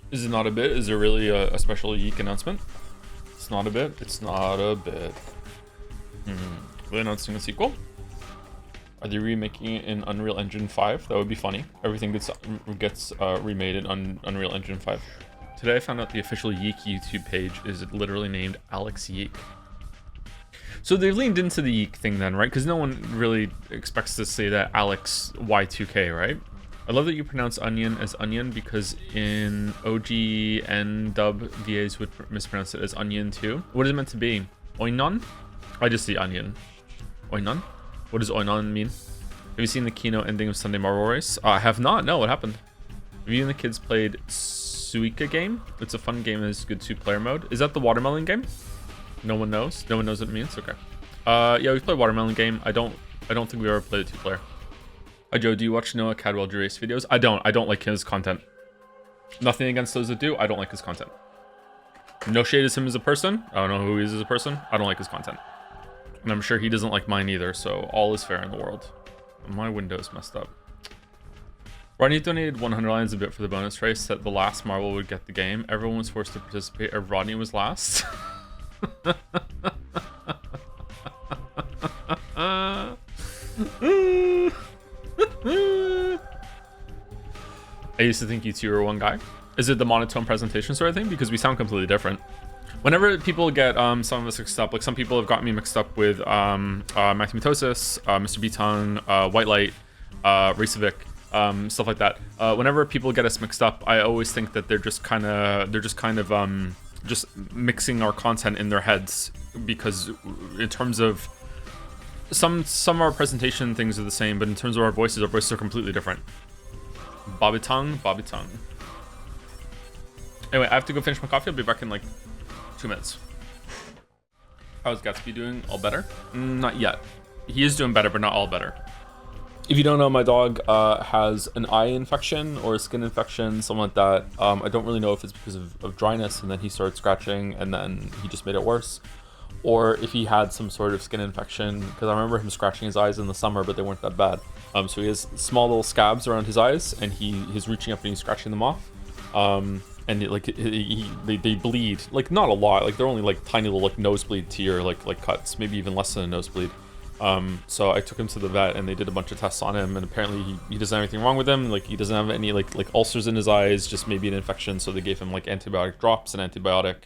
Is it not a bit? Is there really a special Yeek announcement? It's not a bit. It's not a bit. They're announcing a sequel? Are they remaking it in Unreal Engine 5? That would be funny. Everything gets remade in Unreal Engine 5. Today I found out the official Yeek YouTube page is literally named Alex Yeek. So they've leaned into the Yeek thing then, right? Because no one really expects to say that Alex Y2K, right? I love that you pronounce onion as onion because in OG and dub, VAs would mispronounce it as onion too. What is it meant to be? Oinon? I just see onion. Oinon? What does oinon mean? Have you seen the keynote ending of Sunday Marvel Race? I have not. No, what happened? Have you and the kids played Suika game? It's a fun game. It's good two-player mode. Is that the watermelon game? No one knows. No one knows what it means. Okay. Yeah, we played watermelon game. I don't think we ever played a two-player. Hi Joe, do you watch Noah Cadwell Durace videos? I don't like his content. Nothing against those that do. I don't like his content. No shade as him as a person. I don't know who he is as a person. I don't like his content. And I'm sure he doesn't like mine either, so all is fair in the world. My window's messed up. Rodney donated 100 lines a bit for the bonus race that the last Marvel would get the game. Everyone was forced to participate and Rodney was last. I used to think you two were one guy. Is it the monotone presentation sort of thing? Because we sound completely different. Whenever people get some of us mixed up, like some people have gotten me mixed up with Matthew Mitosis, Mr. Beaton, White Light, Racevic, stuff like that. Whenever people get us mixed up, I always think that they're just kind of just mixing our content in their heads, because in terms of some of our presentation things are the same, but in terms of our voices are completely different. Bobby tongue. Anyway, I have to go finish my coffee. I'll be back in like 2 minutes. How's Gatsby doing? All better? Not yet. He is doing better, but not all better. If you don't know, my dog has an eye infection or a skin infection, something like that. I don't really know if it's because of dryness and then he started scratching and then he just made it worse, or if he had some sort of skin infection, because I remember him scratching his eyes in the summer, but they weren't that bad. So he has small little scabs around his eyes, and he's reaching up and he's scratching them off. And they bleed, like not a lot, like they're only like tiny little like nosebleed tear, like cuts, maybe even less than a nosebleed. So I took him to the vet and they did a bunch of tests on him, and apparently he doesn't have anything wrong with him. Like he doesn't have any like ulcers in his eyes, just maybe an infection. So they gave him like antibiotic drops and antibiotic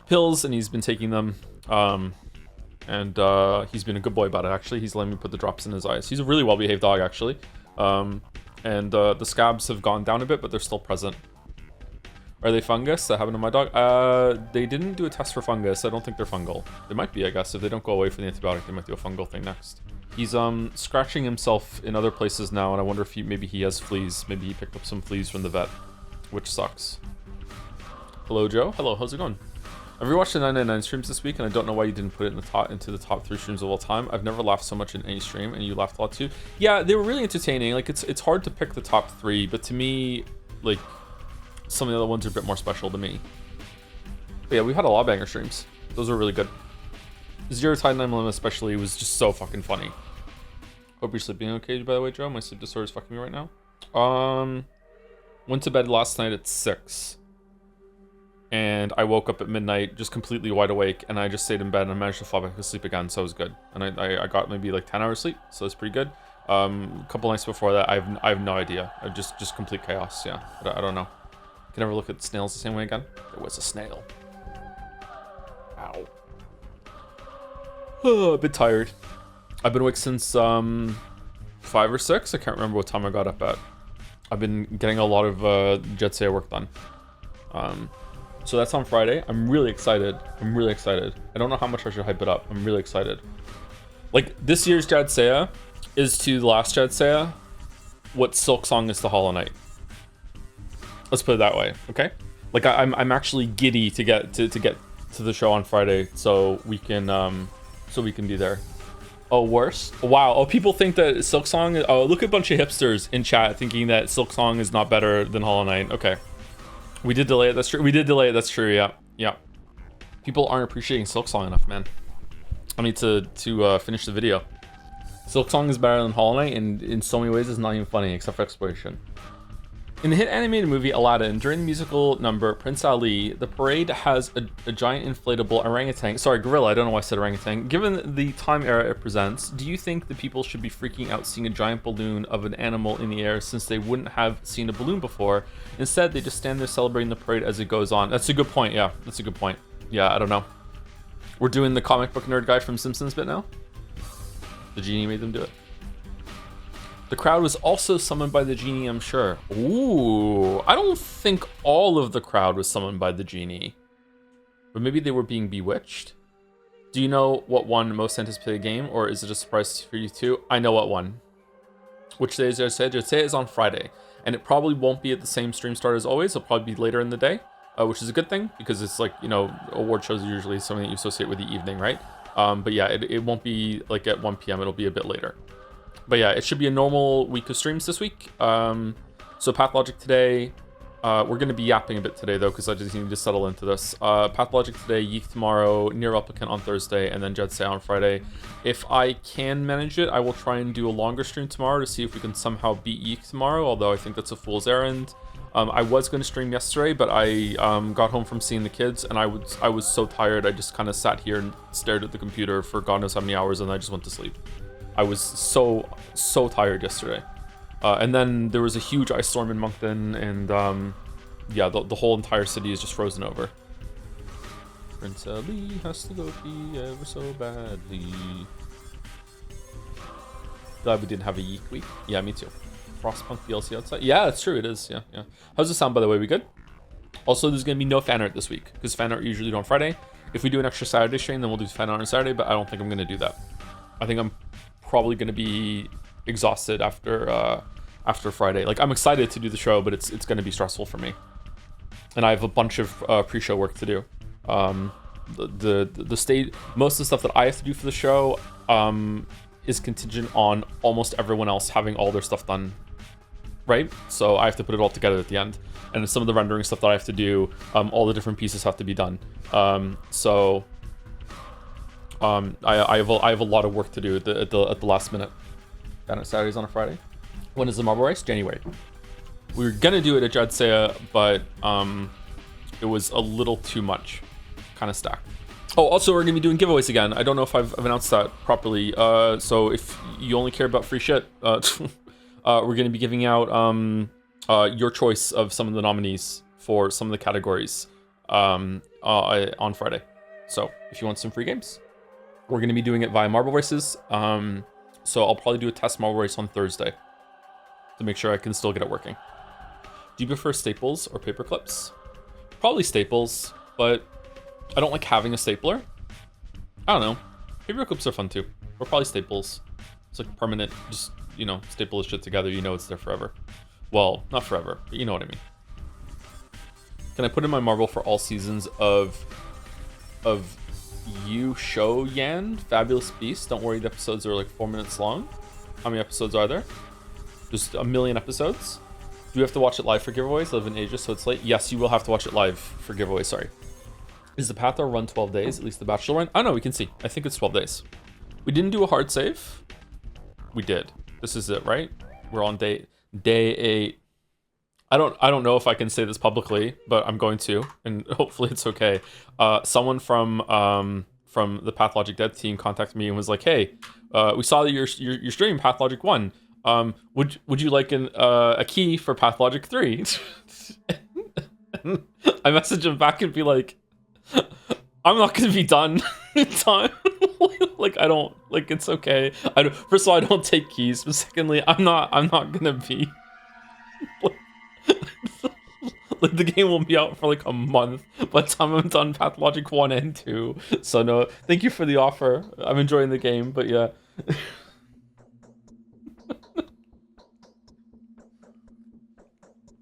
pills, and he's been taking them. And he's been a good boy about it, actually. He's letting me put the drops in his eyes. He's a really well-behaved dog, actually. And the scabs have gone down a bit, but they're still present. Are they fungus? That happened to my dog? They didn't do a test for fungus. I don't think they're fungal. They might be, I guess. If they don't go away from the antibiotic, they might do a fungal thing next. He's scratching himself in other places now, and I wonder if maybe he has fleas. Maybe he picked up some fleas from the vet, which sucks. Hello, Joe. Hello, how's it going? I've rewatched the 999 streams this week, and I don't know why you didn't put it into the top 3 streams of all time. I've never laughed so much in any stream, and you laughed a lot too. Yeah, they were really entertaining. Like it's hard to pick the top 3, but to me, like some of the other ones are a bit more special to me. But yeah, we had a lot of banger streams. Those were really good. Zero Time 9mm especially was just so fucking funny. Hope you're sleeping okay, by the way, Joe. My sleep disorder is fucking me right now. Went to bed last night at 6. And I woke up at midnight just completely wide awake, and I just stayed in bed and I managed to fall back to sleep again, so it was good. And I got maybe like 10 hours sleep, so that's pretty good. A couple nights before that, I have no idea. Just complete chaos, yeah. I don't know. Can never look at snails the same way again. There was a snail. Ow. Oh, a bit tired. I've been awake since 5 or 6. I can't remember what time I got up at. I've been getting a lot of Jet Sail work done. So that's on Friday. I'm really excited. I don't know how much I should hype it up. I'm really excited. Like, this year's Jad Saya is to the last Jad Saya what Silk Song is to Hollow Knight. Let's put it that way, okay? Like, I'm actually giddy to get to the show on Friday, so we can be there. Oh, worse? Wow. Oh, people think that Silk Song. Oh, look at a bunch of hipsters in chat thinking that Silk Song is not better than Hollow Knight. Okay. We did delay it, that's true. That's true, yeah. People aren't appreciating Silk Song enough, man. I need to finish the video. Silk Song is better than Hollow Knight, and in so many ways it's not even funny, except for exploration. In the hit animated movie Aladdin, during the musical number Prince Ali, the parade has a giant inflatable orangutan. Sorry, gorilla. I don't know why I said orangutan. Given the time era it presents, do you think the people should be freaking out seeing a giant balloon of an animal in the air since they wouldn't have seen a balloon before? Instead, they just stand there celebrating the parade as it goes on. That's a good point. Yeah, that's a good point. Yeah, I don't know. We're doing the comic book nerd guy from Simpsons bit now. The genie made them do it. The crowd was also summoned by the genie, I'm sure. Ooh, I don't think all of the crowd was summoned by the genie. But maybe they were being bewitched? Do you know what won most anticipated game, or is it a surprise for you too? I know what won. Which day is it? I'd say it's on Friday. And it probably won't be at the same stream start as always. It'll probably be later in the day, which is a good thing, because it's like, you know, award shows are usually something that you associate with the evening, right? But yeah, it won't be like at 1 p.m. It'll be a bit later. But yeah, it should be a normal week of streams this week. So Pathologic today. We're going to be yapping a bit today, though, because I just need to settle into this. Pathologic today, Yeek tomorrow, Near Replicant on Thursday, and then Jedsay on Friday. If I can manage it, I will try and do a longer stream tomorrow to see if we can somehow beat Yeek tomorrow, although I think that's a fool's errand. I was going to stream yesterday, but I got home from seeing the kids, and I was so tired, I just kind of sat here and stared at the computer for God knows how many hours, and I just went to sleep. I was so tired yesterday. And then there was a huge ice storm in Moncton, and yeah, the whole entire city is just frozen over. Prince Ali has to go pee ever so badly. Glad we didn't have a Yeek week. Yeah, me too. Frostpunk DLC outside. Yeah, that's true. It is. Yeah. How's the sound, by the way? We good? Also, there's gonna be no fan art this week because fan art usually do on Friday. If we do an extra Saturday stream, then we'll do fan art on Saturday. But I don't think I'm gonna do that. I think I'm probably gonna be exhausted after Friday. Like, I'm excited to do the show, but it's gonna be stressful for me. And I have a bunch of pre-show work to do. The state, most of the stuff that I have to do for the show is contingent on almost everyone else having all their stuff done, right? So I have to put it all together at the end. And some of the rendering stuff that I have to do, all the different pieces have to be done. I have a lot of work to do at the last minute. Down at Saturdays on a Friday. When is the Marble Race? January. We were gonna do it at Jedsay, but it was a little too much, kind of stacked. Oh, also we're gonna be doing giveaways again. I don't know if I've announced that properly. So if you only care about free shit, we're gonna be giving out your choice of some of the nominees for some of the categories on Friday. So if you want some free games, we're gonna be doing it via Marble Races. So I'll probably do a test Marble Race on Thursday to make sure I can still get it working. Do you prefer staples or paper clips? Probably staples, but I don't like having a stapler. I don't know. Paper clips are fun too. Or probably staples. It's like permanent, just, you know, staple this shit together, you know it's there forever. Well, not forever, but you know what I mean. Can I put in my marble for all seasons of You Show Yan? Fabulous Beast. Don't worry, the episodes are like 4 minutes long. How many episodes are there? Just 1 million episodes. Do you have to watch it live for giveaways? I live in Asia, so it's late. Yes, you will have to watch it live for giveaways, sorry. Is the Pathologic run 12 days? At least the Bachelor run? I don't know, we can see. I think it's 12 days. We didn't do a hard save. We did. This is it, right? We're on day 8. I don't know if I can say this publicly, but I'm going to, and hopefully it's okay. Someone from the Pathologic Dev team contacted me and was like, "Hey, we saw that you're streaming Pathologic 1. Would you like a key for Pathologic 3?" I message him back and be like, "I'm not gonna be done in time." Like, I don't, like, it's okay. First of all, I don't take keys, but secondly, I'm not gonna be like, the game will be out for like a month by the time I'm done Pathologic 1 and 2. So no, thank you for the offer. I'm enjoying the game, but yeah.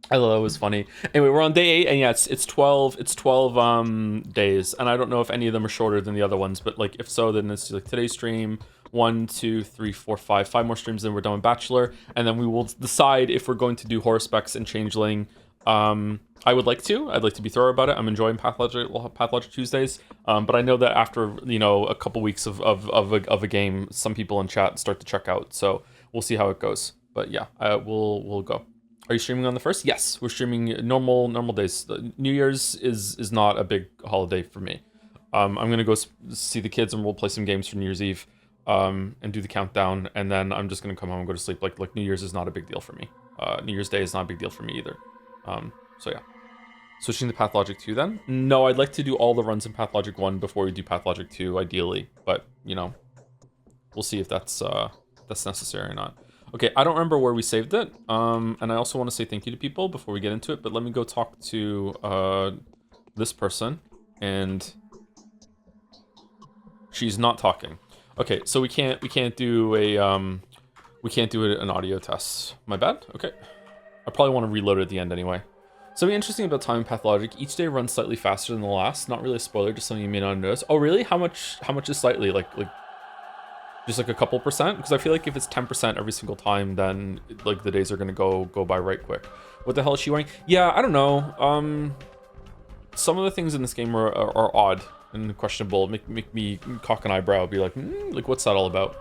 I thought that was funny. Anyway, we're on day 8, and yeah, it's 12 days, and I don't know if any of them are shorter than the other ones, but like if so, then it's like today's stream, 1, 2, 3, 4, 5 more streams, then we're done with Bachelor, and then we will decide if we're going to do Haruspex and Changeling. I'd like to be thorough about it. I'm enjoying Pathologic Tuesdays, but I know that after, you know, a couple weeks of a game, some people in chat start to check out, so we'll see how it goes. But yeah, we'll go. Are you streaming on the 1st? Yes, we're streaming normal days. New Year's is not a big holiday for me. I'm gonna go see the kids and we'll play some games for New Year's Eve, and do the countdown, and then I'm just gonna come home and go to sleep. Like New Year's is not a big deal for me. New Year's Day is not a big deal for me either. So yeah. Switching to Pathologic 2 then? No, I'd like to do all the runs in Pathologic 1 before we do Pathologic 2, ideally. But, you know, we'll see if that's necessary or not. Okay, I don't remember where we saved it. And I also want to say thank you to people before we get into it. But let me go talk to this person. And she's not talking. Okay, so we can't do an audio test. My bad? Okay. I probably want to reload it at the end anyway. Something interesting about time in Pathologic, each day runs slightly faster than the last. Not really a spoiler, just something you may not notice. Oh really? How much is slightly? Like just like a couple percent? Because I feel like if it's 10% every single time, then like the days are gonna go by right quick. What the hell is she wearing? Yeah, I don't know. Some of the things in this game are odd and questionable. Make me cock an eyebrow, be like, like what's that all about?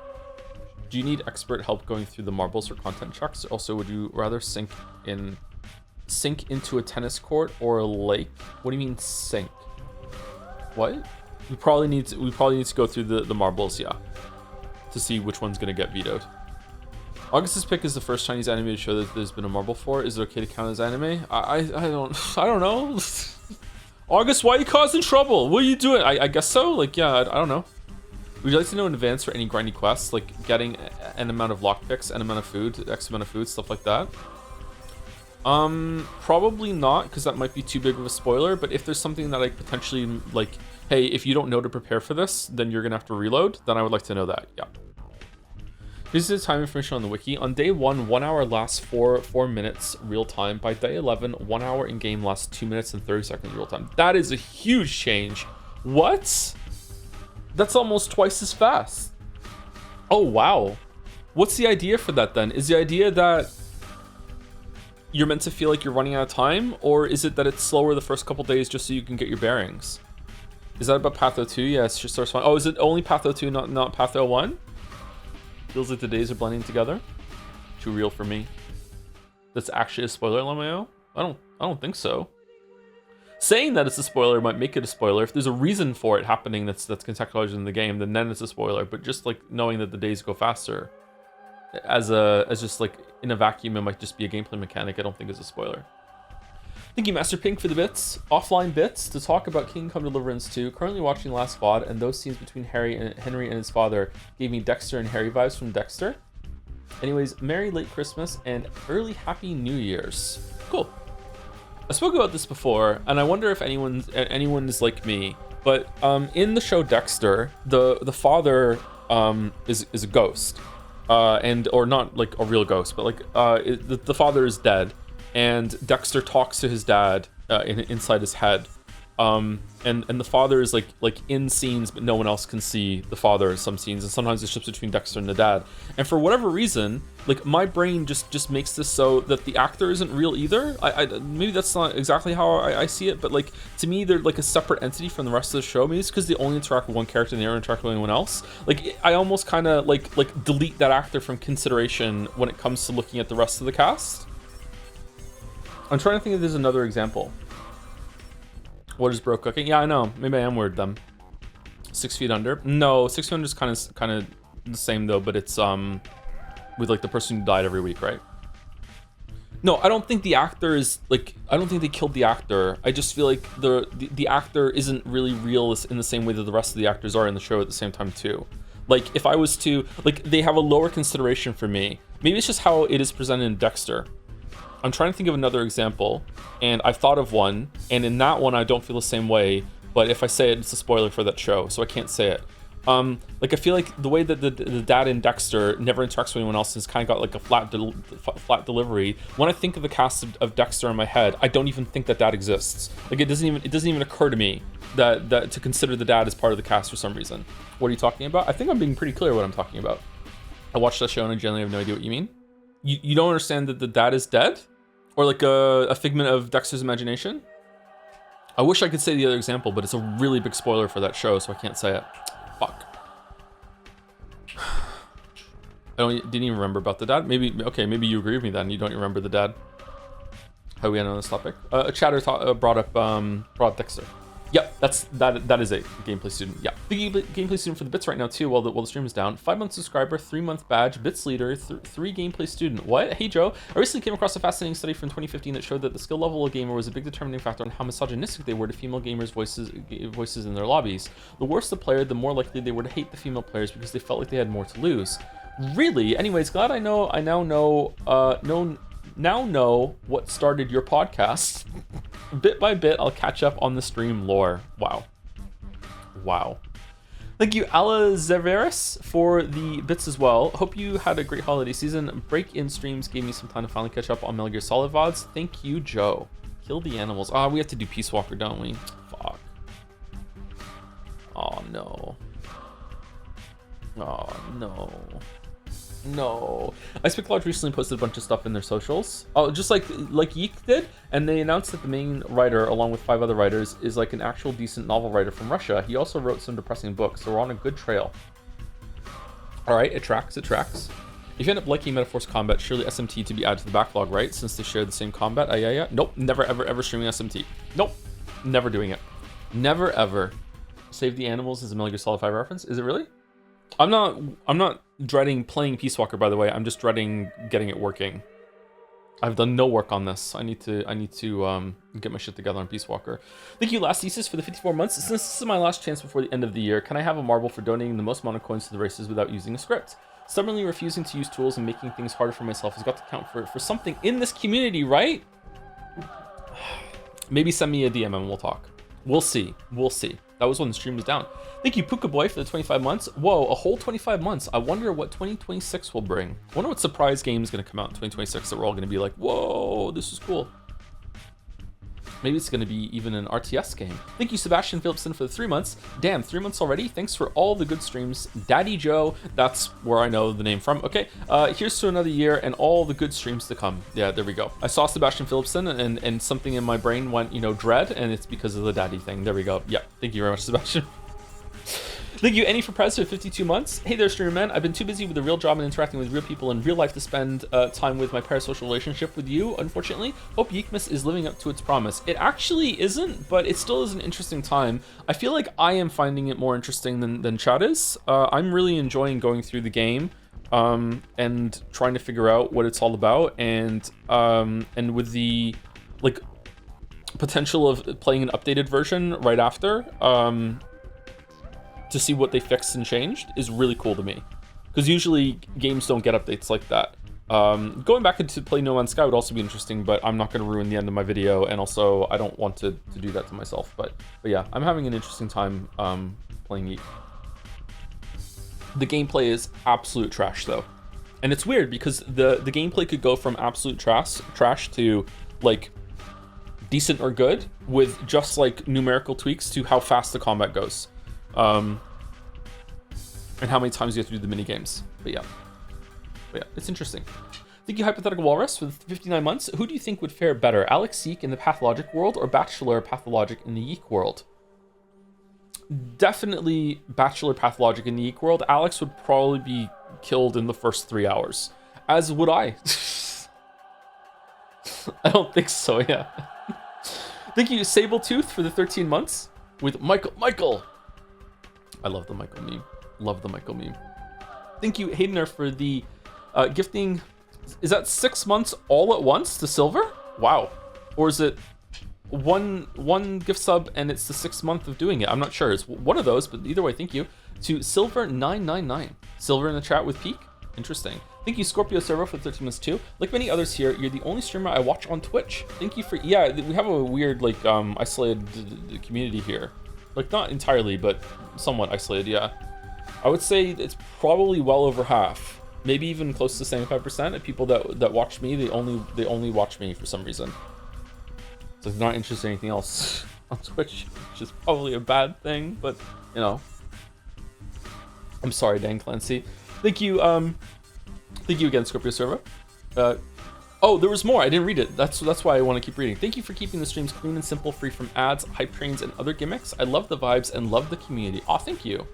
Do you need expert help going through the marbles for content checks? Also, would you rather sink into a tennis court or a lake? What do you mean sink? What? We probably need to go through the marbles, yeah, to see which one's gonna get vetoed. August's pick is the first Chinese animated show that there's been a marble for. Is it okay to count as anime? I don't know. August, why are you causing trouble? What are you doing? I guess so. Like, yeah, I don't know. Would you like to know in advance for any grindy quests, like getting an amount of lockpicks, an amount of food, X amount of food, stuff like that? Probably not, because that might be too big of a spoiler, but if there's something that I potentially, like, hey, if you don't know to prepare for this, then you're gonna have to reload, then I would like to know that, yeah. This is the time information on the wiki. On day 1, 1 hour lasts 4 minutes real time. By day 11, 1 hour in game lasts 2 minutes and 30 seconds real time. That is a huge change. What? That's almost twice as fast. Oh, wow. What's the idea for that then? Is the idea that you're meant to feel like you're running out of time, or is it that it's slower the first couple days just so you can get your bearings? Is that about Patho 2? Yeah, it's just starts fine. Oh, is it only Patho 2, not Patho 1? Feels like the days are blending together. Too real for me. That's actually a spoiler, LMAO? I don't think so. Saying that it's a spoiler might make it a spoiler. If there's a reason for it happening that's contextualized in the game, then it's a spoiler. But just like knowing that the days go faster, as just like in a vacuum, it might just be a gameplay mechanic. I don't think it's a spoiler. Thank you, Master Pink, for the bits. Offline bits to talk about Kingdom Come Deliverance 2. Currently watching last VOD, and those scenes between Henry and his father gave me Dexter and Harry vibes from Dexter. Anyways, Merry late Christmas and early Happy New Year's. Cool. I spoke about this before, and I wonder if anyone is like me. But in the show Dexter, the father is a ghost, or not like a real ghost, but like the father is dead. And Dexter talks to his dad inside his head, and the father is like in scenes, but no one else can see the father in some scenes, and sometimes it shifts between Dexter and the dad. And for whatever reason, like my brain just makes this so that the actor isn't real either. I maybe that's not exactly how I see it, but like to me they're like a separate entity from the rest of the show. Maybe it's because they only interact with one character and they don't interact with anyone else. Like I almost kind of like delete that actor from consideration when it comes to looking at the rest of the cast. I'm trying to think if there's another example. What is bro cooking? Yeah, I know. Maybe I am weird then. 6 Feet Under? No, 6 Feet Under is kind of the same though, but it's with like the person who died every week, right? No, I don't think the actor is like, I don't think they killed the actor. I just feel like the actor isn't really real in the same way that the rest of the actors are in the show at the same time too. Like if I was to, like they have a lower consideration for me. Maybe it's just how it is presented in Dexter. I'm trying to think of another example, and I've thought of one, and in that one I don't feel the same way, but if I say it, it's a spoiler for that show, so I can't say it. Like I feel like the way that the dad in Dexter never interacts with anyone else has kind of got like a flat delivery. When I think of the cast of Dexter in my head, I don't even think that exists. Like it doesn't even occur to me that to consider the dad as part of the cast for some reason. What are you talking about? I think I'm being pretty clear what I'm talking about. I watched that show and I generally have no idea what you mean. You don't understand that the dad is dead? Or like a figment of Dexter's imagination? I wish I could say the other example, but it's a really big spoiler for that show, so I can't say it. Fuck. Didn't even remember about the dad. Maybe you agree with me then. You don't remember the dad. How we end on this topic? A chatter brought up Dexter. Yep, that is a gameplay student. Yeah, the gameplay student for the bits right now too. While the stream is down, 5-month subscriber, 3-month badge, bits leader, 3 gameplay student. What? Hey Joe, I recently came across a fascinating study from 2015 that showed that the skill level of a gamer was a big determining factor on how misogynistic they were to female gamers' voices in their lobbies. The worse the player, the more likely they were to hate the female players because they felt like they had more to lose. Really? Anyways, glad I now know what started your podcast. Bit by bit, I'll catch up on the stream lore. Wow. Thank you, Ala Zeveris, for the bits as well. Hope you had a great holiday season. Break-in streams gave me some time to finally catch up on Metal Gear Solid VODs. Thank you, Joe. Kill the animals. We have to do Peace Walker, don't we? Fuck. Oh, no. No. Icepick recently posted a bunch of stuff in their socials. Oh, just like Yeek did, and they announced that the main writer, along with 5 other writers, is like an actual decent novel writer from Russia. He also wrote some depressing books, so we're on a good trail. Alright, it tracks. If you end up liking Metaforce Combat, surely SMT to be added to the backlog, right? Since they share the same combat. Yeah. Nope, never ever streaming SMT. Nope, never doing it. Never ever. Save the Animals is a Metal Gear Solid 5 reference. Is it really? I'm not dreading playing Peace Walker, by the way. I'm just dreading getting it working. I've done no work on this. I need to get my shit together on Peace Walker. Thank you, Last Thesis, for the 54 months. Since this is my last chance before the end of the year, can I have a marble for donating the most amount of coins to the races without using a script? Stubbornly refusing to use tools and making things harder for myself has got to count for something in this community, right? Maybe send me a DM and we'll talk. We'll see. That was when the stream was down. Thank you, Puka Boy, for the 25 months. Whoa, a whole 25 months. I wonder what 2026 will bring. I wonder what surprise game is going to come out in 2026 that we're all going to be like, whoa, this is cool. Maybe it's going to be even an RTS game. Thank you, Sebastian Phillipson, for the 3 months. Damn, 3 months already? Thanks for all the good streams. Daddy Joe, that's where I know the name from. Okay, here's to another year and all the good streams to come. Yeah, there we go. I saw Sebastian Phillipson and something in my brain went, dread, and it's because of the daddy thing. There we go. Yeah, thank you very much, Sebastian. Thank you, Annie, for Prez for 52 months. Hey there, streamer man. I've been too busy with a real job and interacting with real people in real life to spend time with my parasocial relationship with you, unfortunately. Hope Yeekmas is living up to its promise. It actually isn't, but it still is an interesting time. I feel like I am finding it more interesting than Chad is. I'm really enjoying going through the game and trying to figure out what it's all about, and with the potential of playing an updated version right after, to see what they fixed and changed is really cool to me, because usually games don't get updates like that. Going back into play No Man's Sky would also be interesting, but I'm not going to ruin the end of my video, and also I don't want to do that to myself. But yeah, I'm having an interesting time playing Yeek. The gameplay is absolute trash though, and it's weird because the gameplay could go from absolute trash to like decent or good with just like numerical tweaks to how fast the combat goes. And how many times you have to do the mini games. But yeah, it's interesting. Thank you, Hypothetical Walrus, for the 59 months. Who do you think would fare better, Alex Seek in the Pathologic world or Bachelor Pathologic in the Yeek world? Definitely Bachelor Pathologic in the Yeek world. Alex would probably be killed in the first 3 hours, as would I. I don't think so, yeah. Thank you, Sabletooth, for the 13 months with Michael. I love the Michael meme. Thank you, Haydener, for the gifting. Is that 6 months all at once to silver? Wow. Or is it one gift sub and it's the 6th month of doing it? I'm not sure. It's one of those, but either way, thank you. To Silver999. Silver in the chat with Peak. Interesting. Thank you, Scorpio Servo, for 13 months too. Like many others here, you're the only streamer I watch on Twitch. Thank you for... Yeah, we have a weird, isolated community here. Not entirely, but somewhat isolated, yeah. I would say it's probably well over half, maybe even close to 75% of people that watch me. They only watch me for some reason. So they're not interested in anything else on Twitch, which is probably a bad thing. But I'm sorry, Dan Clancy. Thank you again, Scorpio Servo. Oh, there was more. I didn't read it. That's why I want to keep reading. Thank you for keeping the streams clean and simple, free from ads, hype trains, and other gimmicks. I love the vibes and love the community. Aw, thank you.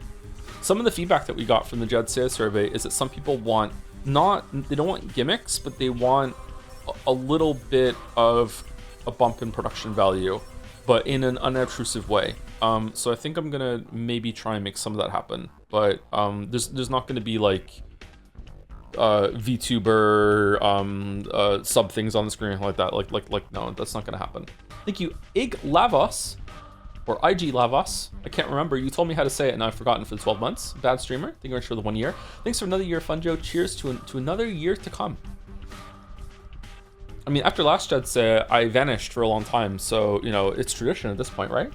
Some of the feedback that we got from the Jed Sales survey is that some people they don't want gimmicks, but they want a little bit of a bump in production value, but in an unobtrusive way. So I think I'm gonna maybe try and make some of that happen, but there's not gonna be like VTuber sub things on the screen like that. Like no, that's not gonna happen. Thank you, Ig Lavos, or IG Lavos. I can't remember. You told me how to say it and I've forgotten for the 12 months. Bad streamer. Thank you very much for the 1 year. Thanks for another year of fun, Joe. Cheers to another year to come. I mean, after last Jed say I vanished for a long time, so you know it's tradition at this point, right?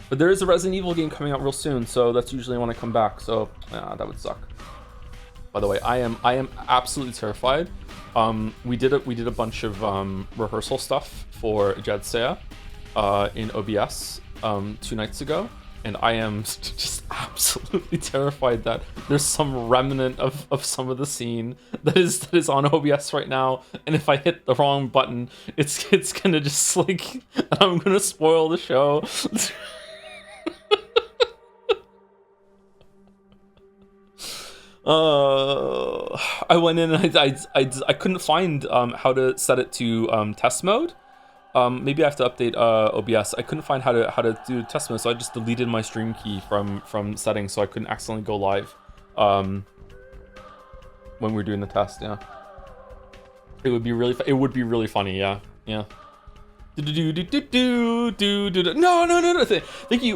But there is a Resident Evil game coming out real soon, so that's usually when I come back. So yeah, that would suck. By the way, I am absolutely terrified. We did a bunch of rehearsal stuff for Jadzea in OBS 2 nights ago, and I am just absolutely terrified that there's some remnant of some of the scene that is on OBS right now, and if I hit the wrong button, it's gonna just like I'm gonna spoil the show. I went in and I couldn't find how to set it to test mode. Maybe I have to update OBS. I couldn't find how to do test mode, so I just deleted my stream key from settings so I couldn't accidentally go live when we were doing the test. Yeah, it would be really funny. Yeah. No. Thank you,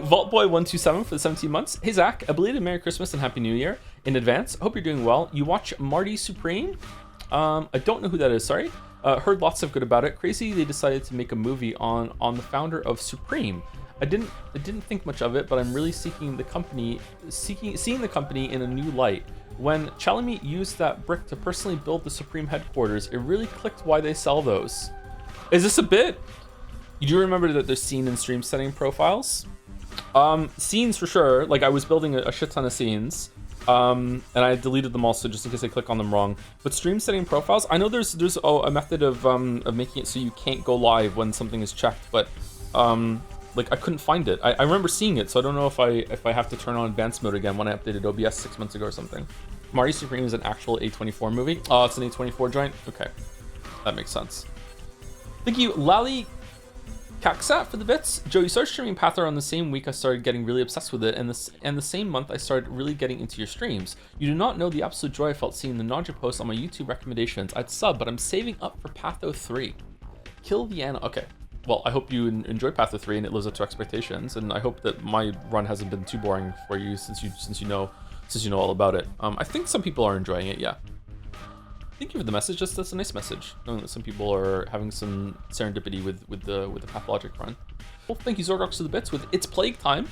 VaultBoy127 for the 17 months. Hey Zach, a belated Merry Christmas and Happy New Year in advance. Hope you're doing well. You watch Marty Supreme? I don't know who that is. Sorry. Heard lots of good about it. Crazy they decided to make a movie on the founder of Supreme. I didn't think much of it, but I'm really seeing the company in a new light. When Chalamet used that brick to personally build the Supreme headquarters, it really clicked why they sell those. Is this a bit? You do remember that there's scene and stream setting profiles? Scenes for sure. Like I was building a shit ton of scenes. And I deleted them also just in case I click on them wrong. But stream setting profiles, I know there's a method of making it so you can't go live when something is checked, but like I couldn't find it. I remember seeing it, so I don't know if I have to turn on advanced mode again when I updated OBS 6 months ago or something. Marty Supreme is an actual A24 movie. Oh, it's an A24 joint? Okay, that makes sense. Thank you, Lally Kaksat for the bits. Joe, you started streaming Pathologic on the same week I started getting really obsessed with it, and the same month I started really getting into your streams. You do not know the absolute joy I felt seeing the nausea posts on my YouTube recommendations. I'd sub, but I'm saving up for Patho 3. Kill the Anna. Okay. Well, I hope you enjoy Patho 3 and it lives up to expectations, and I hope that my run hasn't been too boring for you since you know all about it. I think some people are enjoying it. Yeah. Thank you for the message. That's a nice message, knowing that some people are having some serendipity with the Pathologic run. Well, thank you, Zorgox, to the bits with It's Plague Time.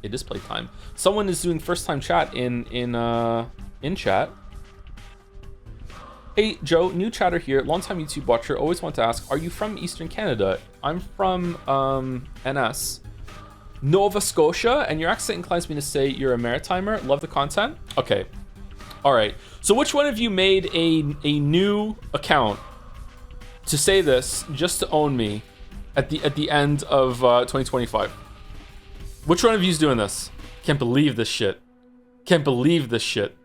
It is Plague Time. Someone is doing first time chat in chat. Hey Joe, new chatter here, longtime YouTube watcher. Always want to ask, are you from Eastern Canada? I'm from NS, Nova Scotia, and your accent inclines me to say you're a maritimer. Love the content. Okay. All right, so which one of you made a new account to say this just to own me at the end of 2025? Which one of you is doing this? Can't believe this shit. Can't believe this shit.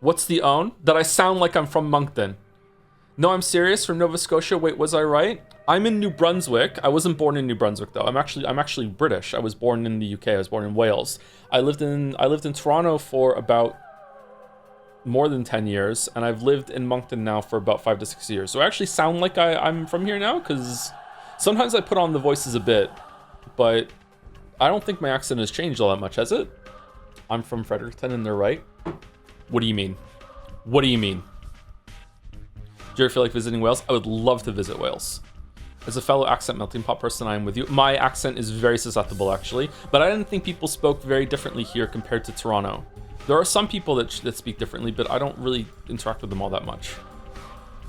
What's the own? That I sound like I'm from Moncton. No, I'm serious. From Nova Scotia. Wait, was I right? I'm in New Brunswick. I wasn't born in New Brunswick though. I'm actually British. I was born in the UK. I was born in Wales. I lived in Toronto for about more than 10 years, and I've lived in Moncton now for about 5 to 6 years. So I actually sound like I'm from here now, because sometimes I put on the voices a bit, but I don't think my accent has changed all that much, has it? I'm from Fredericton and they're right. What do you mean? What do you mean? Do you ever feel like visiting Wales? I would love to visit Wales. As a fellow accent melting pot person, I am with you. My accent is very susceptible, actually, but I didn't think people spoke very differently here compared to Toronto. There are some people that speak differently, but I don't really interact with them all that much.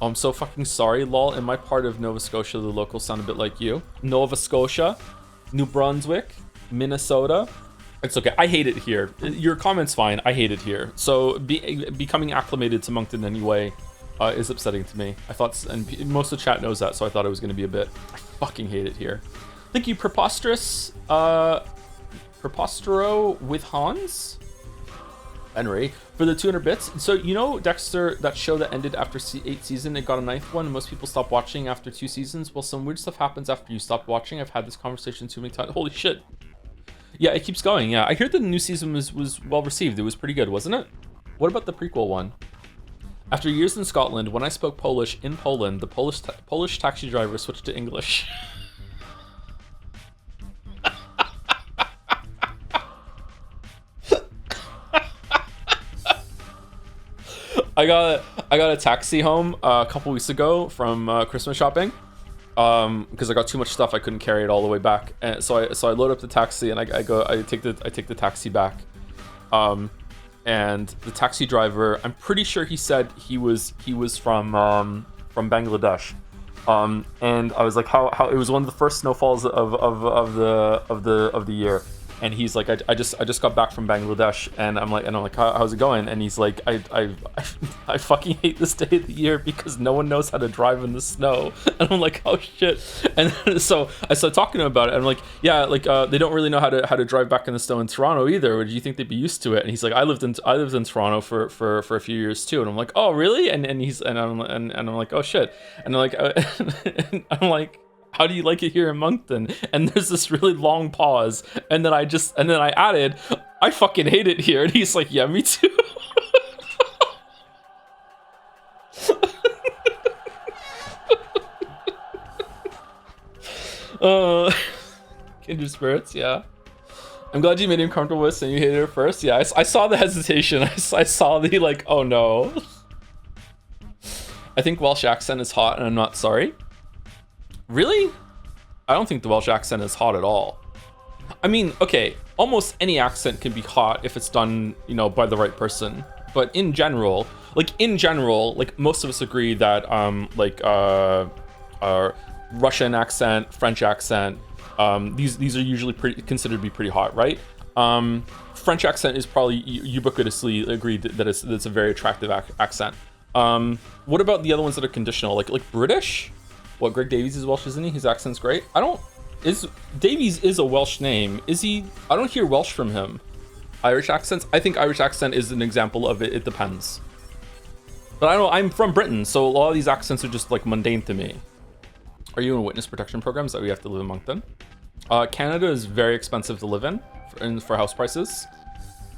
Oh, I'm so fucking sorry, lol. In my part of Nova Scotia, the locals sound a bit like you. Nova Scotia, New Brunswick, Minnesota. It's okay. I hate it here. Your comment's fine. I hate it here. So becoming acclimated to Moncton anyway is upsetting to me. I thought, and most of the chat knows that, so I thought it was going to be a bit. I fucking hate it here. Thank you, Preposterous. Prepostero with Hans. Henry for the 200 bits. So you know Dexter, that show that ended after 8 season, it got a 9th one and most people stopped watching after 2 seasons. Well, some weird stuff happens after you stop watching. I've had this conversation too many times. Holy shit. Yeah, it keeps going. Yeah, I heard the new season was well received. It was pretty good, wasn't it? What about the prequel one? After years in Scotland, when I spoke Polish in Poland, the Polish taxi driver switched to English. I got a taxi home a couple weeks ago from Christmas shopping, because I got too much stuff. I couldn't carry it all the way back, and so I load up the taxi and I take the taxi back, and the taxi driver, I'm pretty sure he said he was from Bangladesh, and I was like, how it was one of the first snowfalls of the year. And he's like, I just got back from Bangladesh, and I'm like, how's it going? And he's like, I fucking hate this day of the year because no one knows how to drive in the snow. And I'm like, oh shit. And so I started talking to him about it. I'm like, yeah, like they don't really know how to drive back in the snow in Toronto either. Or do you think they'd be used to it? And he's like, I lived in Toronto for a few years too. And I'm like, oh really? And I'm like, oh shit. And I'm like, how do you like it here in Moncton? And there's this really long pause, and then I added, I fucking hate it here. And he's like, yeah, me too. Kindred spirits, yeah. I'm glad you made him comfortable with saying you hated it first. Yeah, I saw the hesitation. I saw the like, oh no. I think Welsh accent is hot, and I'm not sorry. Really? I don't think the Welsh accent is hot at all. I mean, okay, almost any accent can be hot if it's done, you know, by the right person. But in general, like most of us agree that Russian accent, French accent, these are usually considered to be pretty hot, right? French accent is probably ubiquitously agreed that it's a very attractive accent. What about the other ones that are conditional, like British? What, Greg Davies is Welsh, isn't he? His accent's great. Davies is a Welsh name. Is he? I don't hear Welsh from him. Irish accents? I think Irish accent is an example of it. It depends. But I don't know, I'm from Britain, so a lot of these accents are just like mundane to me. Are you in witness protection programs that we have to live in Moncton? Canada is very expensive to live in for house prices.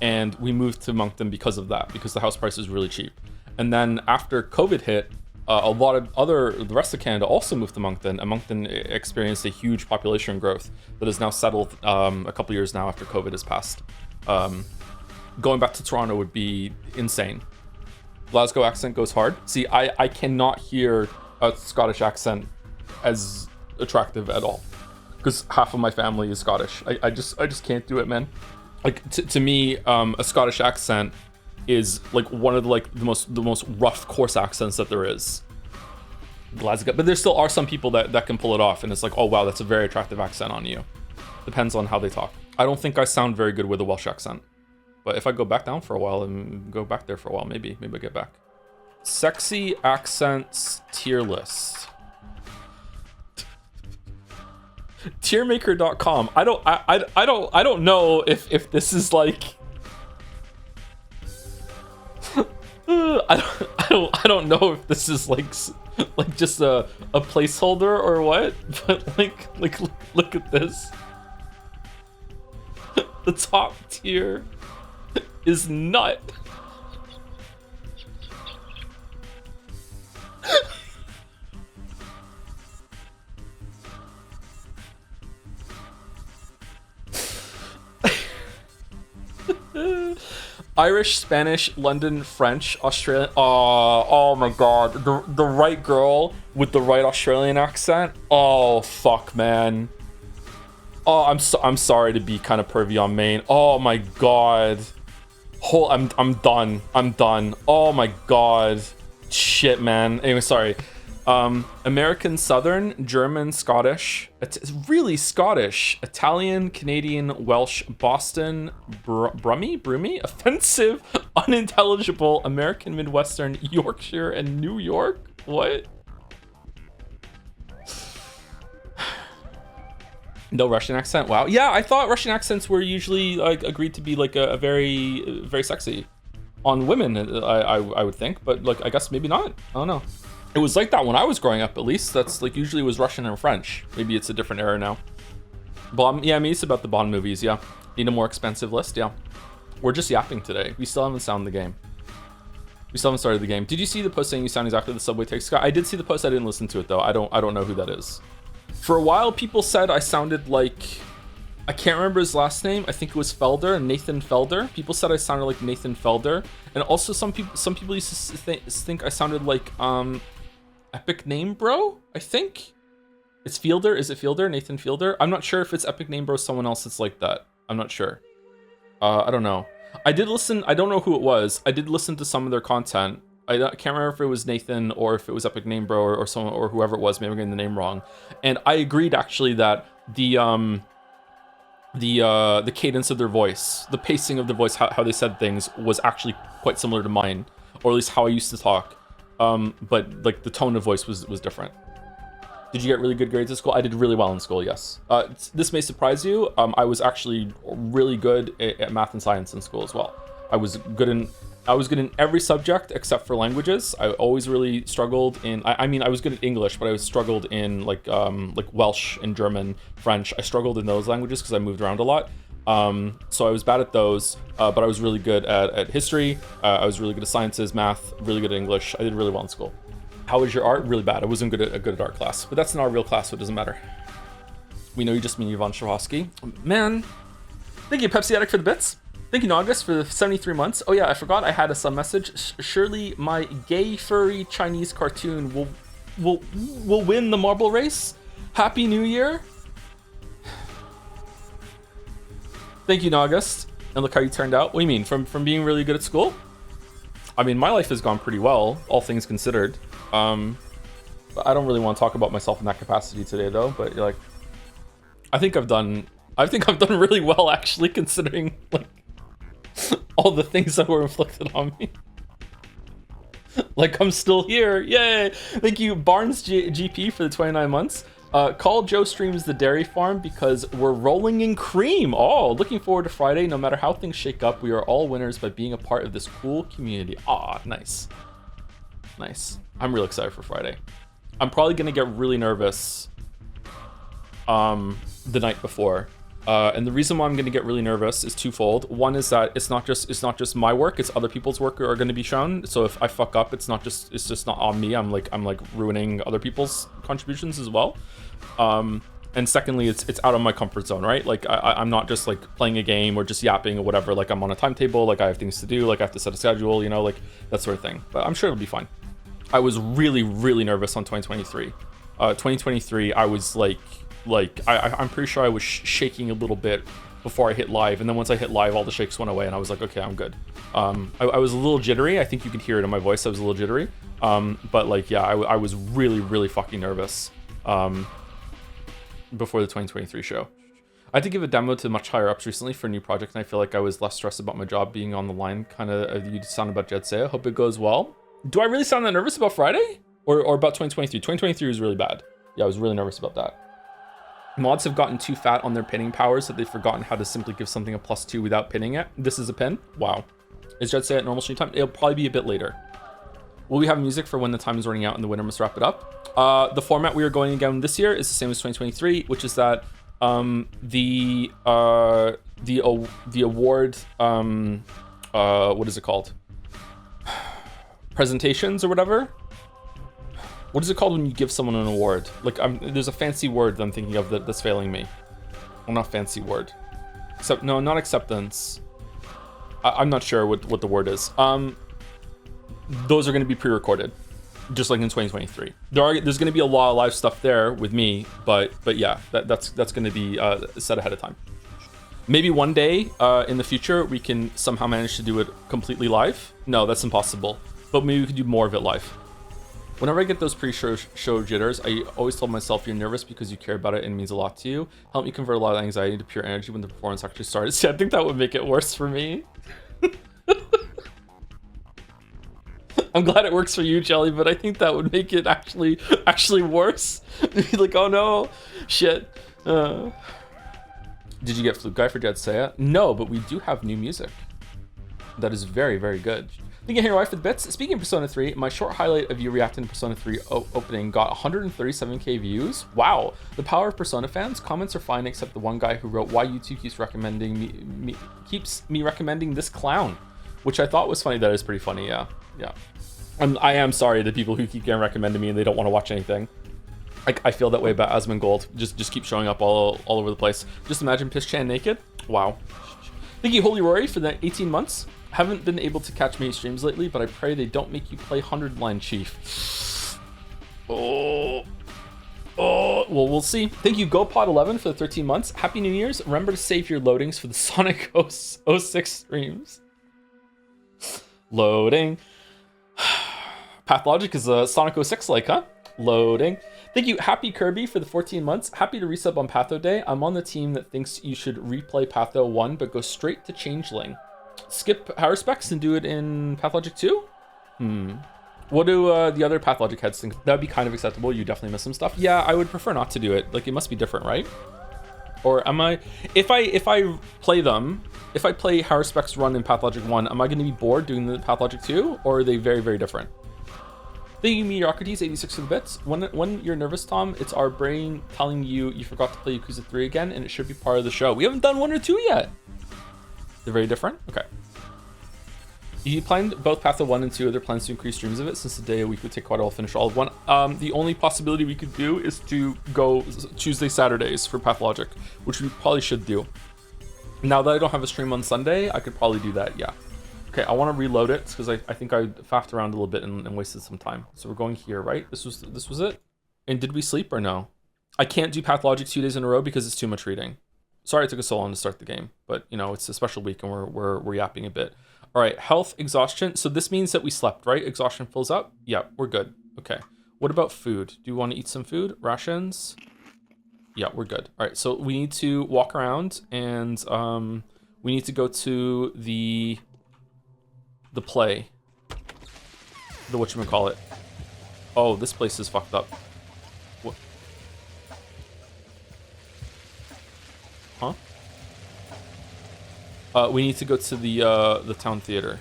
And we moved to Moncton because of that, because the house price is really cheap. And then after COVID hit, the rest of Canada also moved to Moncton, and Moncton experienced a huge population growth that is now settled a couple years now after COVID has passed. Going back to Toronto would be insane. Glasgow accent goes hard. See, I cannot hear a Scottish accent as attractive at all, because half of my family is Scottish. I just can't do it, man. Like to me, a Scottish accent is like one of the most rough, coarse accents that there is. Glasgow, but there still are some people that can pull it off, and it's like, oh wow, that's a very attractive accent on you. Depends on how they talk. I don't think I sound very good with a Welsh accent, but if I go back down for a while and go back there for a while, maybe I get back. Sexy accents tier list. Tiermaker.com. I don't know if this is like. I don't know if this is like just a placeholder or what, but like look at this. The top tier is nut. Irish, Spanish, London, French, Australian. Oh my god, the right girl with the right Australian accent. Oh fuck, man. Oh, I'm sorry to be kind of pervy on Maine. Oh my god. I'm done. Oh my god. Shit, man. Anyway, sorry. American, Southern, German, Scottish. It's really Scottish. Italian, Canadian, Welsh, Boston, Brummy, offensive, unintelligible, American, Midwestern, Yorkshire, and New York. What? No Russian accent. Wow. Yeah, I thought Russian accents were usually like agreed to be like a very, very sexy. on women, I would think, but like I guess maybe not. I don't know. It was like that when I was growing up, at least. That's like usually it was Russian and French. Maybe it's a different era now. Bond, yeah, I mean it's about the Bond movies. Yeah, need a more expensive list. Yeah, we're just yapping today. We still haven't sounded the game. We still haven't started the game. Did you see the post saying you sound exactly the subway takes guy? I did see the post. I didn't listen to it though. I don't know who that is. For a while, people said I sounded like, I can't remember his last name. I think it was Felder, Nathan Felder. People said I sounded like Nathan Felder, and also some people used to think I sounded like Epic Name Bro. I think it's Fielder. Is it Fielder? Nathan Fielder? I'm not sure if it's Epic Name Bro. Someone else that's like that. I'm not sure. I don't know. I did listen. I don't know who it was. I did listen to some of their content. I can't remember if it was Nathan or if it was Epic Name Bro or someone or whoever it was. Maybe I'm getting the name wrong. And I agreed actually that the cadence of their voice, the pacing of their voice, how they said things was actually quite similar to mine, or at least how I used to talk. But like the tone of voice was different. Did you get really good grades at school? I did really well in school, yes. This may surprise you. I was actually really good at math and science in school as well. I was good in every subject except for languages. I always really struggled in, I mean, I was good at English, but I struggled in like Welsh and German, French. I struggled in those languages because I moved around a lot. So I was bad at those, but I was really good at history. I was really good at sciences, math, really good at English. I did really well in school. How was your art? Really bad. I wasn't good at art class, but that's not a real class, so it doesn't matter. We know you just mean Yvonne Strahovski. Man, thank you, Pepsi Addict, for the bits. Thank you, August, for the 73 months. Oh yeah, I forgot I had a sub message. Surely my gay furry Chinese cartoon will win the marble race. Happy New Year. Thank you, August. And look how you turned out. What do you mean? From being really good at school? I mean, my life has gone pretty well, all things considered. But I don't really want to talk about myself in that capacity today, though. But like, I think I've done really well, actually, considering like all the things that were inflicted on me. Like, I'm still here. Yay! Thank you, Barnes GP, for the 29 months. Call Joe Streams the dairy farm because we're rolling in cream. Oh, looking forward to Friday. No matter how things shake up, we are all winners by being a part of this cool community. Ah, nice. Nice. I'm real excited for Friday. I'm probably gonna get really nervous the night before. And the reason why I'm going to get really nervous is twofold. One is that it's not just my work, it's other people's work are going to be shown. So if I fuck up, it's just not on me. I'm like ruining other people's contributions as well. And secondly, it's out of my comfort zone, right? Like I'm not just like playing a game or just yapping or whatever. Like I'm on a timetable, like I have things to do, like I have to set a schedule, you know, like that sort of thing. But I'm sure it'll be fine. I was really, really nervous on 2023. 2023, I was I'm pretty sure I was shaking a little bit before I hit live, and then once I hit live, all the shakes went away, and I was like, okay, I'm good. I was a little jittery. I think you could hear it in my voice. I was a little jittery, but like, yeah, I was really, really fucking nervous before the 2023 show. I had to give a demo to much higher ups recently for a new project, and I feel like I was less stressed about my job being on the line. Kind of, you sound about Jetsea. Hope it goes well. Do I really sound that nervous about Friday, or about 2023? 2023 was really bad. Yeah, I was really nervous about that. Mods have gotten too fat on their pinning powers that they've forgotten how to simply give something a +2 without pinning it. This is a pin? Wow. Is Jet Say at normal stream time? It'll probably be a bit later. Will we have music for when the time is running out and the winner must wrap it up? The format we are going again this year is the same as 2023, which is that the award, what is it called? Presentations or whatever? What is it called when you give someone an award? Like, there's a fancy word that I'm thinking of that's failing me. Well, not fancy word. No, not acceptance. I'm not sure what the word is. Those are going to be pre-recorded, just like in 2023. There's going to be a lot of live stuff there with me, but yeah, that's going to be set ahead of time. Maybe one day in the future we can somehow manage to do it completely live. No, that's impossible. But maybe we could do more of it live. Whenever I get those pre-show jitters, I always tell myself you're nervous because you care about it and it means a lot to you. Help me convert a lot of anxiety into pure energy when the performance actually starts. See, I think that would make it worse for me. I'm glad it works for you, Jelly, but I think that would make it actually worse. Like, oh no, shit. Did you get Flute Guy for Jet Saya? No, but we do have new music. That is very, very good. Thank you, Hero for the bits. Speaking of Persona 3, my short highlight of you reacting to Persona 3 opening got 137k views. Wow. The power of Persona fans. Comments are fine except the one guy who wrote why YouTube keeps recommending keeps me recommending this clown, which I thought was funny. That is pretty funny. Yeah. I am sorry the people who keep getting recommended me and they don't want to watch anything. I feel that way about Asmongold. Just keep showing up all over the place. Just imagine Piss-chan naked. Wow. Thank you, Holy Rory, for the 18 months. Haven't been able to catch many streams lately, but I pray they don't make you play 100-line Chief. Well, we'll see. Thank you, GoPod11, for the 13 months. Happy New Year's. Remember to save your loadings for the Sonic 06 streams. Loading. Pathologic is a Sonic 06 like, huh? Loading. Thank you, Happy Kirby, for the 14 months. Happy to resub on Patho Day. I'm on the team that thinks you should replay Patho 1, but go straight to Changeling. Skip Haruspex and do it in Pathologic 2? What do the other Pathologic heads think? That would be kind of acceptable. You definitely miss some stuff. Yeah, I would prefer not to do it. Like, it must be different, right? Or am I... If I play them, if I play Haruspex run in Pathologic 1, am I going to be bored doing the Pathologic 2? Or are they very, very different? Thank you, Mediocrities86 for the bits. When you're nervous, Tom, it's our brain telling you forgot to play Yakuza 3 again, and it should be part of the show. We haven't done 1 or 2 yet. They're very different? Okay. You planned both Path of 1 and 2. Are there plans to increase streams of it? Since the day a week would take quite a while to finish all of 1. The only possibility we could do is to go Tuesday, Saturdays for Pathologic, which we probably should do. Now that I don't have a stream on Sunday, I could probably do that, yeah. Okay, I want to reload it because I think I faffed around a little bit and wasted some time. So we're going here, right? This was it? And did we sleep or no? I can't do Pathologic 2 days in a row because it's too much reading. Sorry it took us so long to start the game, but you know, it's a special week and we're yapping a bit. All right, health, exhaustion. So this means that we slept, right? Exhaustion fills up. Yeah, we're good. Okay. What about food? Do you want to eat some food? Rations? Yeah, we're good. All right, so we need to walk around and we need to go to the play. The whatchamacallit. Oh, this place is fucked up. What? Huh? We need to go to the town theater.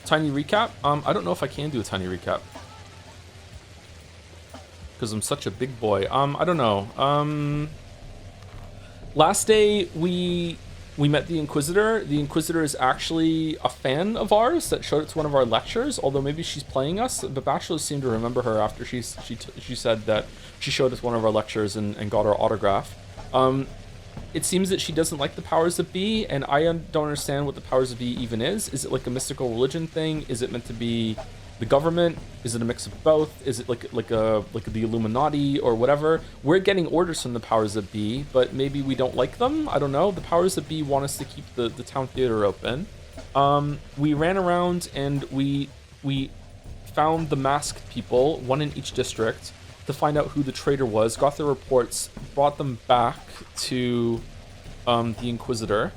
Tiny recap? I don't know if I can do a tiny recap. Because I'm such a big boy. I don't know. Last day we met the Inquisitor. The Inquisitor is actually a fan of ours that showed it to one of our lectures, although maybe she's playing us. But bachelors seem to remember her after she said that she showed us one of our lectures and got our autograph. It seems that she doesn't like the powers that be, and I don't understand what the powers that be even is. Is it like a mystical religion thing? Is it meant to be the government? Is it a mix of both? Is it like the Illuminati or whatever? We're getting orders from the powers that be, but maybe we don't like them. I don't know. The powers that be want us to keep the town theater open. We ran around and we found the masked people, one in each district, to find out who the traitor was. Got their reports, brought them back to the Inquisitor.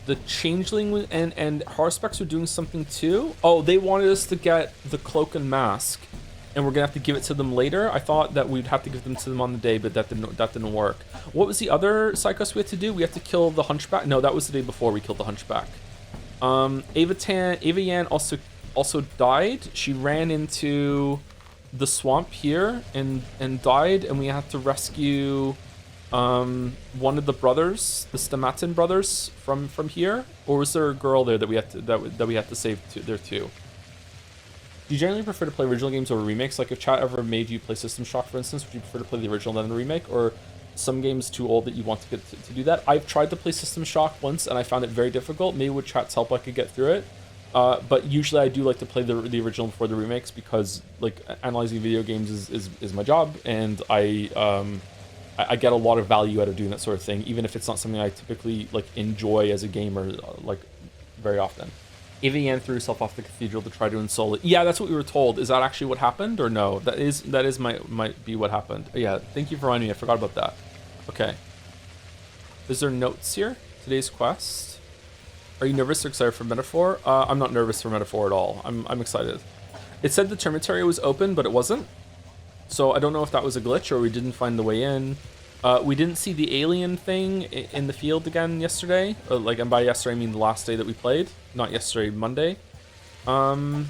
The Changeling and Haruspex were doing something too. Oh, they wanted us to get the cloak and mask, and we're gonna have to give it to them later. I thought that we'd have to give them to them on the day, but that didn't work. What was the other side quest we had to do? We had to kill the Hunchback. No, that was the day before we killed the Hunchback. Ayan also died. She ran into the swamp here and died, and we had to rescue one of the brothers, the Stamatin brothers from here. Or was there a girl there that we had to save there too? Do you generally prefer to play original games over remakes? Like if chat ever made you play System Shock, for instance, would you prefer to play the original than the remake, or some games too old that you want to get to do that? I've tried to play System Shock once and I found it very difficult. Maybe with chat's help I could get through it. But usually I do like to play the original before the remakes, because like analyzing video games is my job, and I get a lot of value out of doing that sort of thing, even if it's not something I typically like enjoy as a gamer like very often. Ayan threw herself off the cathedral to try to insult it. Yeah, that's what we were told. Is that actually what happened, or no? That is might be what happened. Yeah, thank you for reminding me. I forgot about that. Okay. Is there notes here? Today's quest. Are you nervous or excited for Metaphor? I'm not nervous for Metaphor at all. I'm excited. It said the Termitary was open, but it wasn't. So I don't know if that was a glitch or we didn't find the way in. We didn't see the alien thing in the field again yesterday. Like, and by yesterday I mean the last day that we played, not yesterday, Monday. Okay,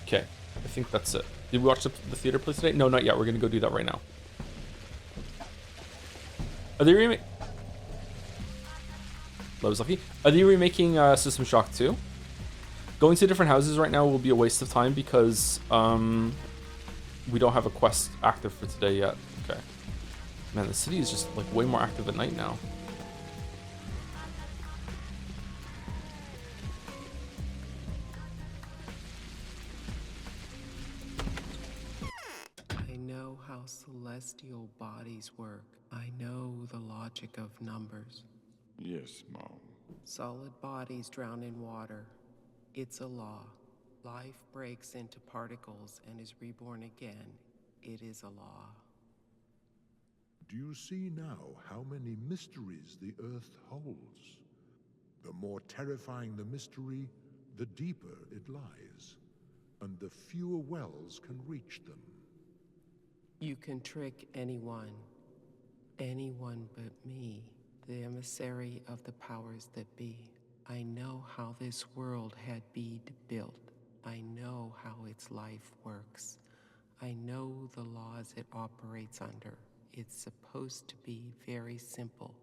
I think that's it. Did we watch the theater play today? No, not yet. We're gonna go do that right now. Are they remaking? Love's lucky. Are they remaking System Shock 2? Going to different houses right now will be a waste of time because we don't have a quest active for today yet. Okay. Man, the city is just like way more active at night now. I know how celestial bodies work. I know the logic of numbers. Yes, Mom. Solid bodies drown in water. It's a law. Life breaks into particles and is reborn again. It is a law. Do you see now how many mysteries the Earth holds? The more terrifying the mystery, the deeper it lies, and the fewer wells can reach them. You can trick anyone. Anyone but me, the emissary of the powers that be. I know how this world had been built. I know how its life works. I know the laws it operates under. It's supposed to be very simple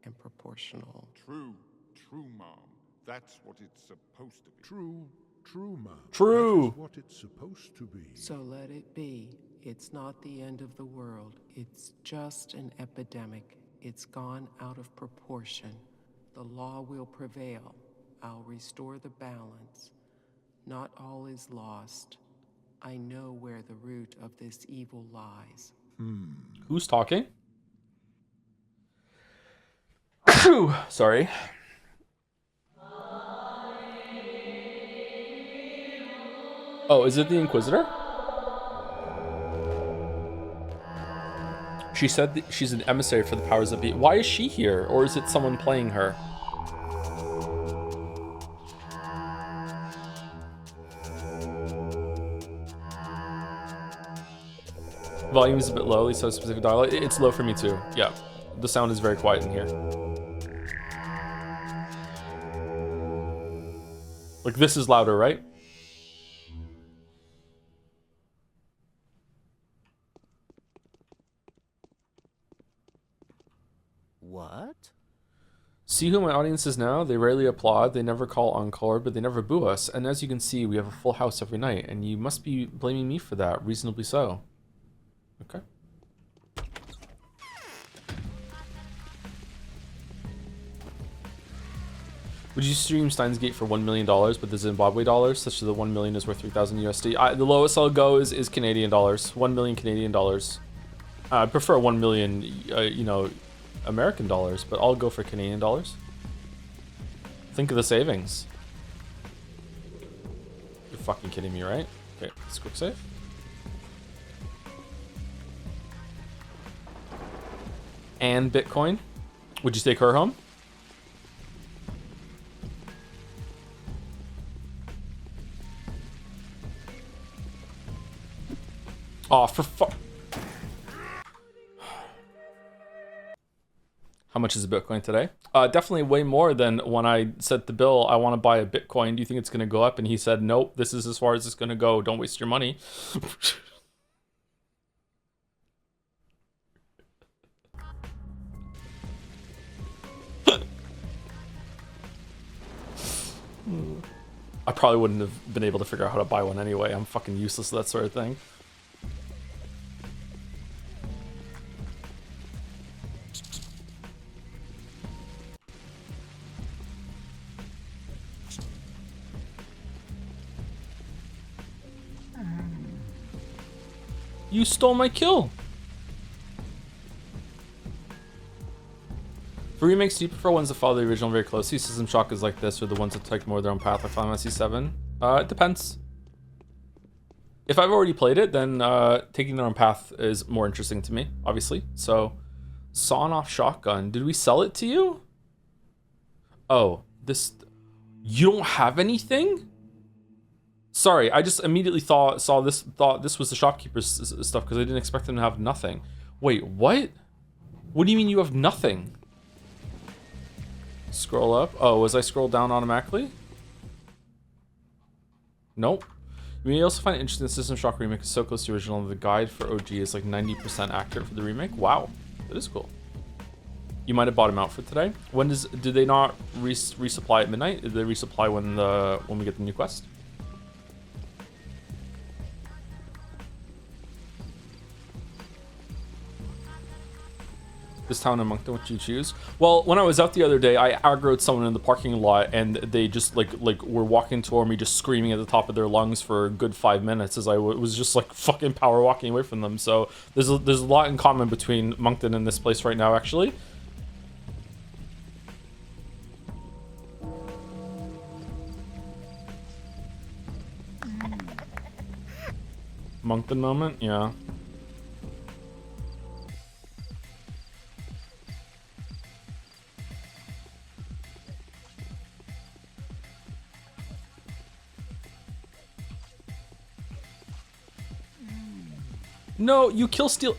and proportional. True, Mom. That's what it's supposed to be. True, Mom. True. That is what it's supposed to be. So let it be. It's not the end of the world. It's just an epidemic. It's gone out of proportion. The law will prevail. I'll restore the balance. Not all is lost. I know where the root of this evil lies. Who's talking? Sorry. Oh, is it the Inquisitor? She said that she's an emissary for the powers that be. Why is she here? Or is it someone playing her? Volume is a bit low, at least on a specific dial. It's low for me too. Yeah, the sound is very quiet in here. Like, this is louder, right? What? See who my audience is now? They rarely applaud, they never call encore, but they never boo us. And as you can see, we have a full house every night, and you must be blaming me for that, reasonably so. Okay. Would you stream Steins Gate for $1 million, but the Zimbabwe dollars, such that the 1 million is worth 3,000 USD? The lowest I'll go is Canadian dollars. 1 million Canadian dollars. I prefer 1 million, you know, American dollars, but I'll go for Canadian dollars. Think of the savings. You're fucking kidding me, right? Okay, let's quick save. And Bitcoin. Would you take her home? Oh, for fuck. How much is a Bitcoin today? Definitely way more than when I sent the bill, I want to buy a Bitcoin. Do you think it's going to go up? And he said, nope, this is as far as it's going to go. Don't waste your money. I probably wouldn't have been able to figure out how to buy one anyway. I'm fucking useless at that sort of thing. You stole my kill. For remakes, do you prefer ones that follow the original very closely? System Shock is like this, or the ones that take more of their own path, like Final Fantasy 7? It depends. If I've already played it, then taking their own path is more interesting to me, obviously. So, sawn-off shotgun. Did we sell it to you? Oh, this... You don't have anything? Sorry, I just immediately thought this was the shopkeeper's stuff because I didn't expect them to have nothing. Wait, what? What do you mean you have nothing? Scroll up. Oh, was I scroll down automatically? Nope. You may also find it interesting the System Shock remake is so close to the original and the guide for OG is like 90% accurate for the remake. Wow, that is cool. You might have bought him out for today. When do they not resupply at midnight? Did they resupply when we get the new quest? This town in Moncton, what you choose? Well, when I was out the other day, I aggroed someone in the parking lot, and they just like were walking toward me, just screaming at the top of their lungs for a good 5 minutes, as I was just like fucking power walking away from them. So there's a lot in common between Moncton and this place right now, actually. Moncton moment, yeah. No, you kill steal.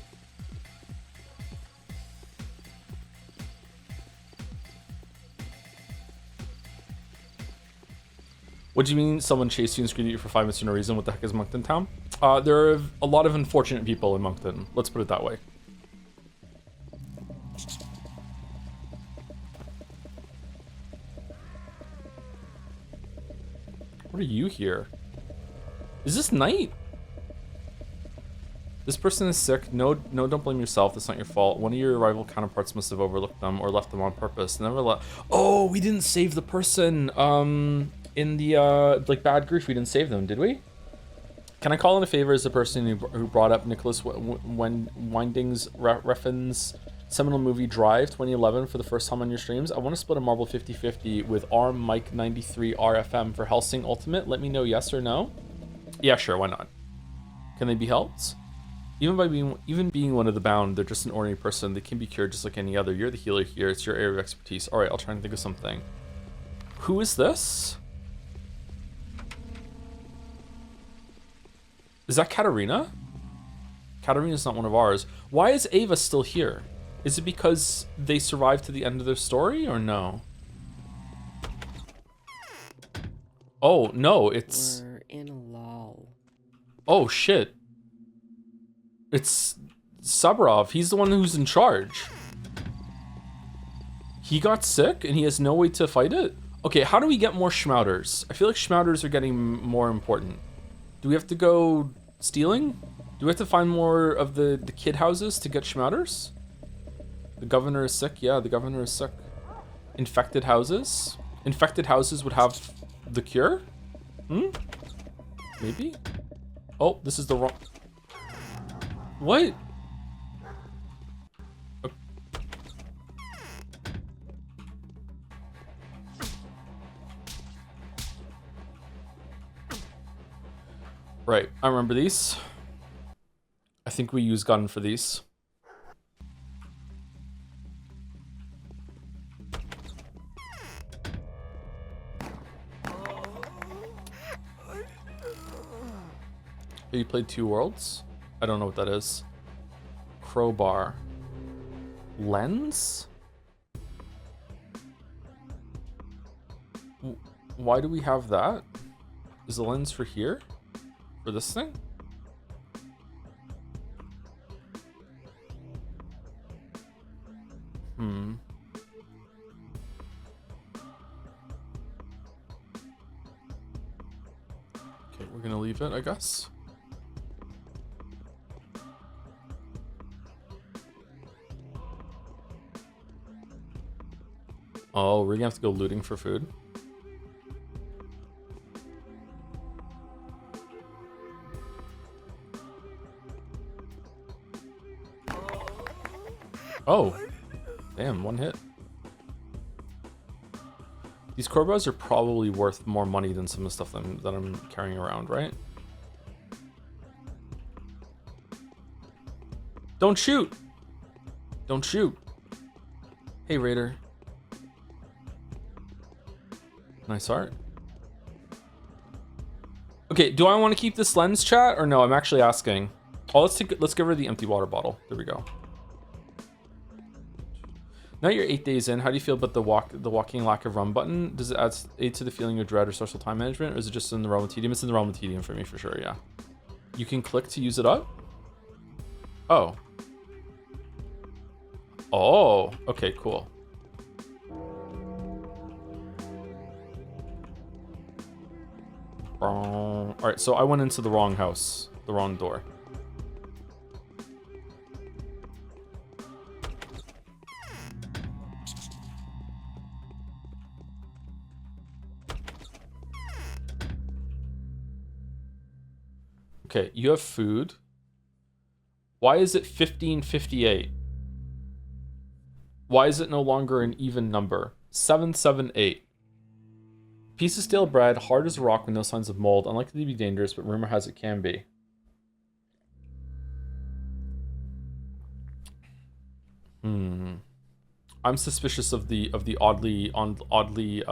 What do you mean someone chased you and screamed at you for 5 minutes for no reason? What the heck is Moncton Town? There are a lot of unfortunate people in Moncton. Let's put it that way. What are you here? Is this night? This person is sick. No, don't blame yourself. That's not your fault. One of your rival counterparts must have overlooked them or left them on purpose. Never let. Oh, we didn't save the person. In the like bad grief, we didn't save them, did we? Can I call in a favor as the person who brought up Nicholas Winding's reference seminal movie Drive 2011 for the first time on your streams? I want to split a marble 50-50 with ARM Mike 93 RFM for Helsing Ultimate. Let me know yes or no. Yeah, sure. Why not? Can they be helped? Even being one of the bound, they're just an ordinary person. They can be cured just like any other. You're the healer here. It's your area of expertise. All right, I'll try and think of something. Who is this? Is that Katarina? Katarina's not one of ours. Why is Ava still here? Is it because they survived to the end of their story or no? Oh, no, it's... We're in a lull. Oh, shit. It's Sabrov. He's the one who's in charge. He got sick and he has no way to fight it? Okay, how do we get more shmouders? I feel like shmouders are getting more important. Do we have to go stealing? Do we have to find more of the kid houses to get shmouders? The governor is sick? Yeah, the governor is sick. Infected houses? Infected houses would have the cure? Maybe? Oh, this is the wrong... What? Right, I remember these. I think we use gun for these. You played Two Worlds? I don't know what that is. Crowbar. Lens? Why do we have that? Is the lens for here? For this thing? Okay, we're gonna leave it, I guess. Oh, we're gonna have to go looting for food. Oh, damn, one hit. These crowbars are probably worth more money than some of the stuff that I'm carrying around, right? Don't shoot! Don't shoot. Hey, Raider. Nice art. Okay, do I want to keep this lens, chat, or no? I'm actually asking. Oh, let's give her the empty water bottle. There we go. Now you're 8 days in. How do you feel about the walking lack of run button? Does it aid to the feeling of dread or social time management, or is it just in the realm of tedium? It's in the realm of tedium for me for sure. Yeah. You can click to use it up. Oh. Oh. Okay. Cool. All right. So I went into the wrong house, the wrong door. Okay, you have food. Why is it 1558? Why is it no longer an even number? 778. Piece of stale bread, hard as a rock with no signs of mold, unlikely to be dangerous, but rumor has it can be. I'm suspicious of the oddly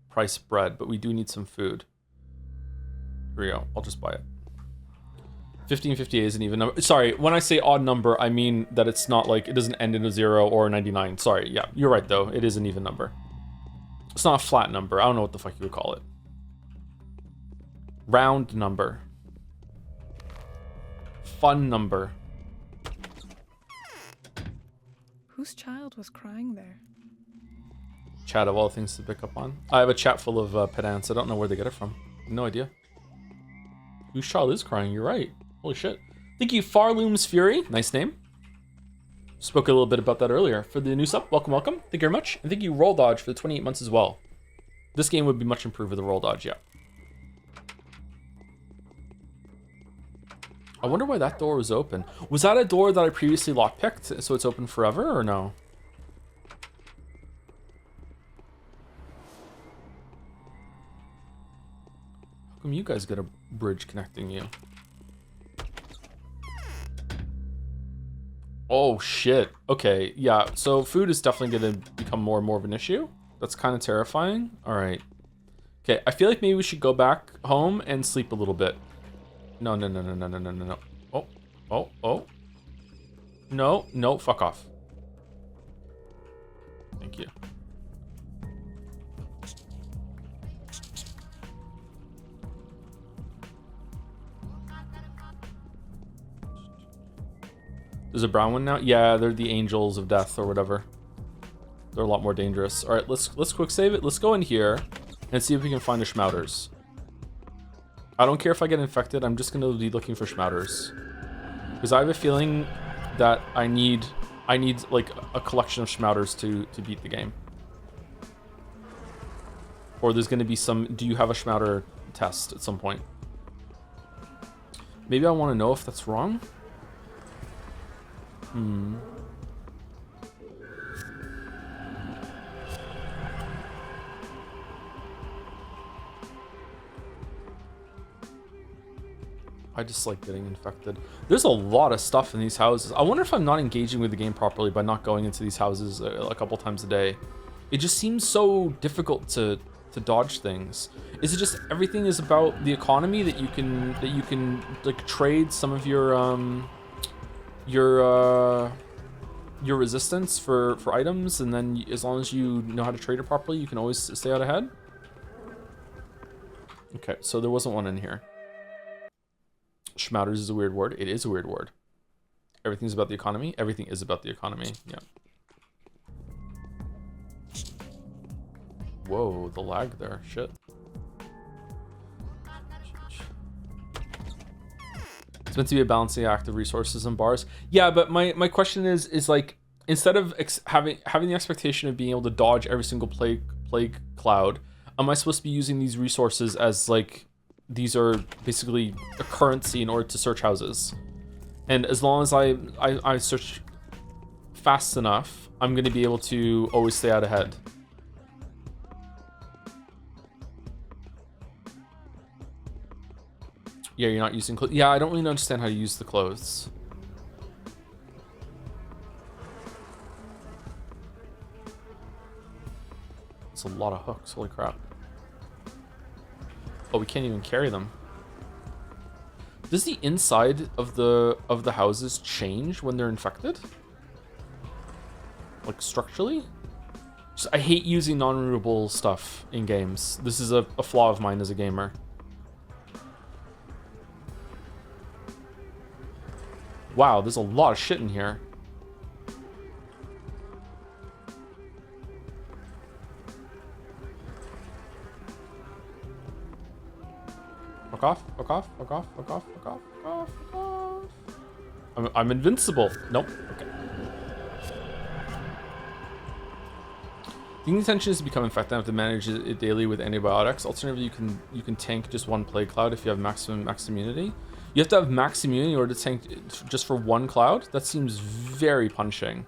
priced bread, but we do need some food. Here we go. I'll just buy it. 1558 is an even number. Sorry, when I say odd number, I mean that it's not like it doesn't end in a 0 or a 99. Sorry, yeah, you're right though. It is an even number. It's not a flat number. I don't know what the fuck you would call it. Round number. Fun number. Whose child was crying there? Chat of all things to pick up on. I have a chat full of pedants. I don't know where they get it from. No idea. Whose child is crying? You're right. Holy shit. Thank you, Farloom's Fury. Nice name. Spoke a little bit about that earlier. For the new sub, welcome, welcome. Thank you very much. And thank you, Roll Dodge, for the 28 months as well. This game would be much improved with the Roll Dodge, yeah. I wonder why that door was open. Was that a door that I previously lockpicked, so it's open forever, or no? How come you guys get a bridge connecting you? Oh, shit. Okay, yeah. So food is definitely going to become more and more of an issue. That's kind of terrifying. All right. Okay, I feel like maybe we should go back home and sleep a little bit. No, no, no, no, no, no, no, no, no. Oh, oh, oh. No, no, fuck off. Thank you. There's a brown one now? Yeah, they're the angels of death or whatever. They're a lot more dangerous. All right, let's quick save it. Let's go in here and see if we can find the shmouders. I don't care if I get infected. I'm just going to be looking for shmouders. Because I have a feeling that I need like a collection of shmouders to beat the game. Or there's going to be some, do you have a shmowder test at some point? Maybe I want to know if that's wrong. I just like getting infected. There's a lot of stuff in these houses. I wonder if I'm not engaging with the game properly by not going into these houses a couple times a day. It just seems so difficult to dodge things. Is it just everything is about the economy that you can like trade some of your resistance for items, and then as long as you know how to trade it properly, you can always stay out ahead? Okay, so there wasn't one in here. Shmouders is a weird word. It is a weird word. Everything's about the economy. Everything is about the economy. Yeah. Whoa, the lag there. Shit. It's meant to be a balancing act of resources and bars. Yeah, but my question is like, instead of having the expectation of being able to dodge every single plague cloud, am I supposed to be using these resources as like, these are basically a currency in order to search houses? And as long as I search fast enough, I'm going to be able to always stay out ahead. Yeah, you're not using clothes. Yeah, I don't really understand how to use the clothes. It's a lot of hooks, holy crap. Oh, we can't even carry them. Does the inside of the houses change when they're infected? Like structurally? Just, I hate using non-renewable stuff in games. This is a flaw of mine as a gamer. Wow, there's a lot of shit in here. Fuck off, fuck off, fuck off, fuck off, fuck off, fuck off, fuck off. I'm invincible. Nope. Okay. The intention is to become infected and have to manage it daily with antibiotics. Alternatively, you can tank just one plague cloud if you have max immunity. You have to have max immunity in order to tank just for one cloud? That seems very punishing.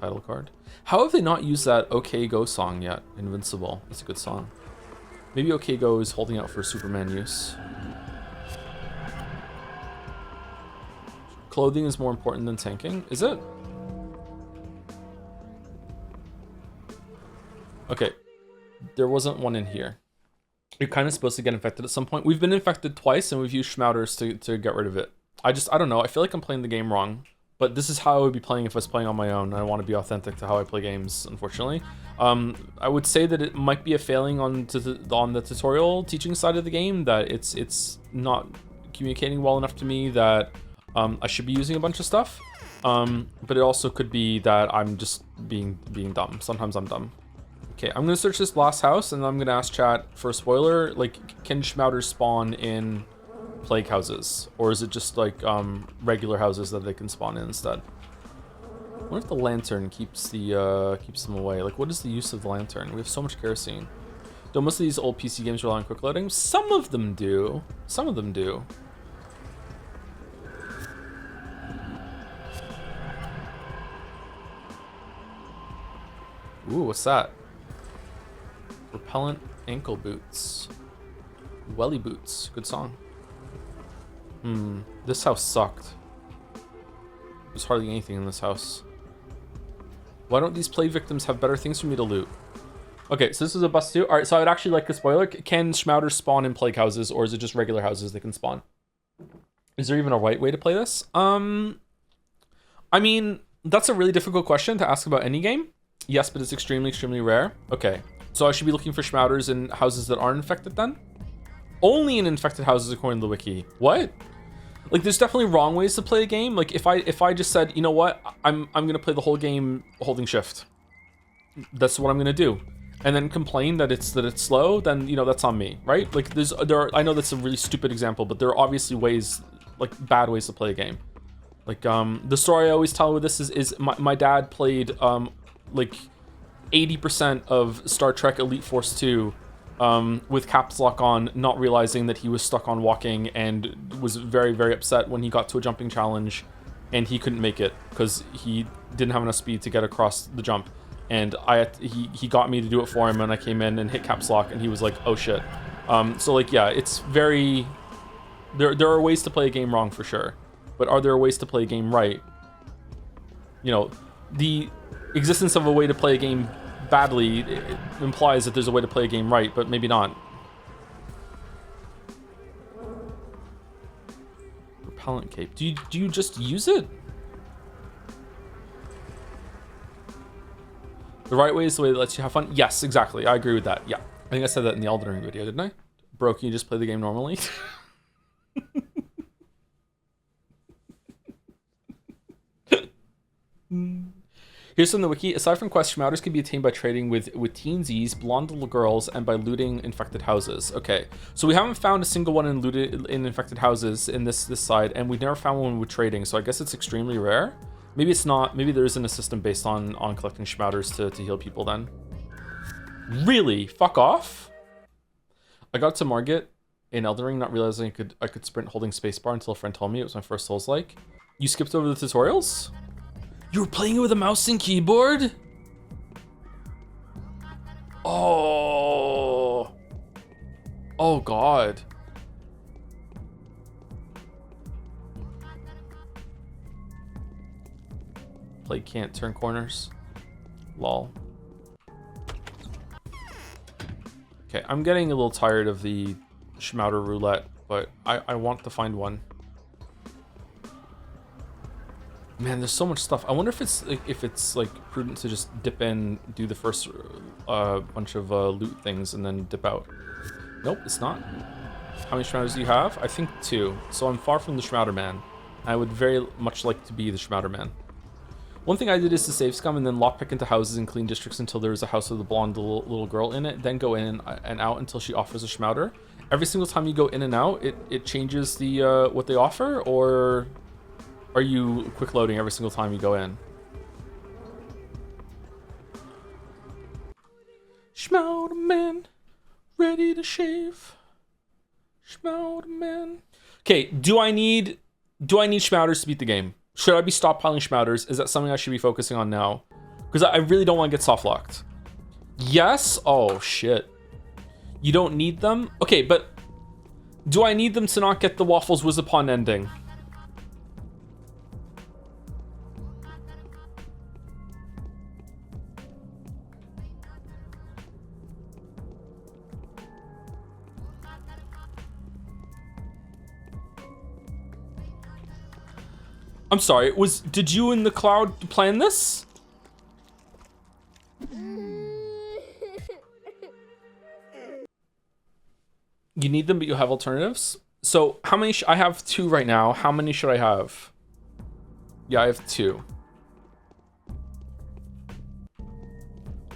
Title card. How have they not used that OK Go song yet? Invincible. That's a good song. Maybe OK Go is holding out for Superman use. Clothing is more important than tanking. Is it? Okay. There wasn't one in here. You're kind of supposed to get infected at some point. We've been infected twice and we've used shmouders to get rid of it. I don't know. I feel like I'm playing the game wrong. But this is how I would be playing if I was playing on my own. I want to be authentic to how I play games, unfortunately. I would say that it might be a failing on the tutorial teaching side of the game, that it's not communicating well enough to me that I should be using a bunch of stuff. But it also could be that I'm just being dumb. Sometimes I'm dumb. Okay, I'm gonna search this last house and I'm gonna ask chat for a spoiler. Like, can shmouders spawn in plague houses, or is it just like regular houses that they can spawn in instead? What if the lantern keeps them away? Like, what is the use of the lantern? We have so much kerosene. Don't most of these old PC games rely on quick loading? Some of them do. Some of them do. Ooh, what's that? Repellent ankle boots. Welly boots. Good song. This house sucked. There's hardly anything in this house. Why don't these plague victims have better things for me to loot? Okay, so this is a bust too. Alright, so I'd actually like a spoiler. Can shmouders spawn in plague houses, or is it just regular houses they can spawn? Is there even a right way to play this? I mean, that's a really difficult question to ask about any game. Yes, but it's extremely, extremely rare. Okay, so I should be looking for shmouders in houses that aren't infected then? Only in infected houses according to the wiki. What? Like, there's definitely wrong ways to play a game. Like, if I just said, you know what, I'm gonna play the whole game holding shift. That's what I'm gonna do. And then complain that it's slow, then, you know, that's on me, right? Like, I know that's a really stupid example, but there are obviously ways, like, bad ways to play a game. Like, the story I always tell with this is my dad played like 80% of Star Trek Elite Force 2 with caps lock on, not realizing that he was stuck on walking, and was very, very upset when he got to a jumping challenge and he couldn't make it because he didn't have enough speed to get across the jump. And he got me to do it for him, and I came in and hit caps lock, and he was like, oh shit. So like, yeah, it's very, there are ways to play a game wrong for sure, but are there ways to play a game right? You know, the existence of a way to play a game badly, it implies that there's a way to play a game right, but maybe not. Repellent cape. Do you just use it? The right way is the way that lets you have fun? Yes, exactly. I agree with that. Yeah. I think I said that in the Elden Ring video, didn't I? Bro, can you just play the game normally? Here's from the wiki. Aside from quests, shmouders can be attained by trading with teensies, blonde little girls, and by looting infected houses. Okay, so we haven't found a single one in infected houses in this side, and we've never found one with trading, so I guess it's extremely rare. Maybe it's not. Maybe there isn't a system based on collecting shmouders to heal people then. Really? Fuck off? I got to Margit in Elden Ring, not realizing I could sprint holding spacebar until a friend told me. It was my first Souls-like. You skipped over the tutorials? You were playing it with a mouse and keyboard? Oh. Oh god. Plague can't turn corners. Lol. Okay, I'm getting a little tired of the shmowder roulette, but I want to find one. Man, there's so much stuff. I wonder if it's like prudent to just dip in, do the first bunch of loot things, and then dip out. Nope, it's not. How many shmouders do you have? I think 2. So I'm far from the shmowder man. I would very much like to be the shmowder man. One thing I did is to save scum and then lockpick into houses and clean districts until there was a house with a blonde little girl in it. Then go in and out until she offers a shmowder. Every single time you go in and out, it changes the what they offer, or are you quick loading every single time you go in? Shmowder man, ready to shave. Shmowder man. Okay, do I need shmouders to beat the game? Should I be stockpiling shmouders? Is that something I should be focusing on now? Because I really don't want to get soft locked. Yes? Oh, shit. You don't need them? Okay, but do I need them to not get the Waffles was upon ending? I'm sorry, did you and the Cloud plan this? You need them, but you have alternatives? So how many, I have 2 right now. How many should I have? Yeah, I have 2.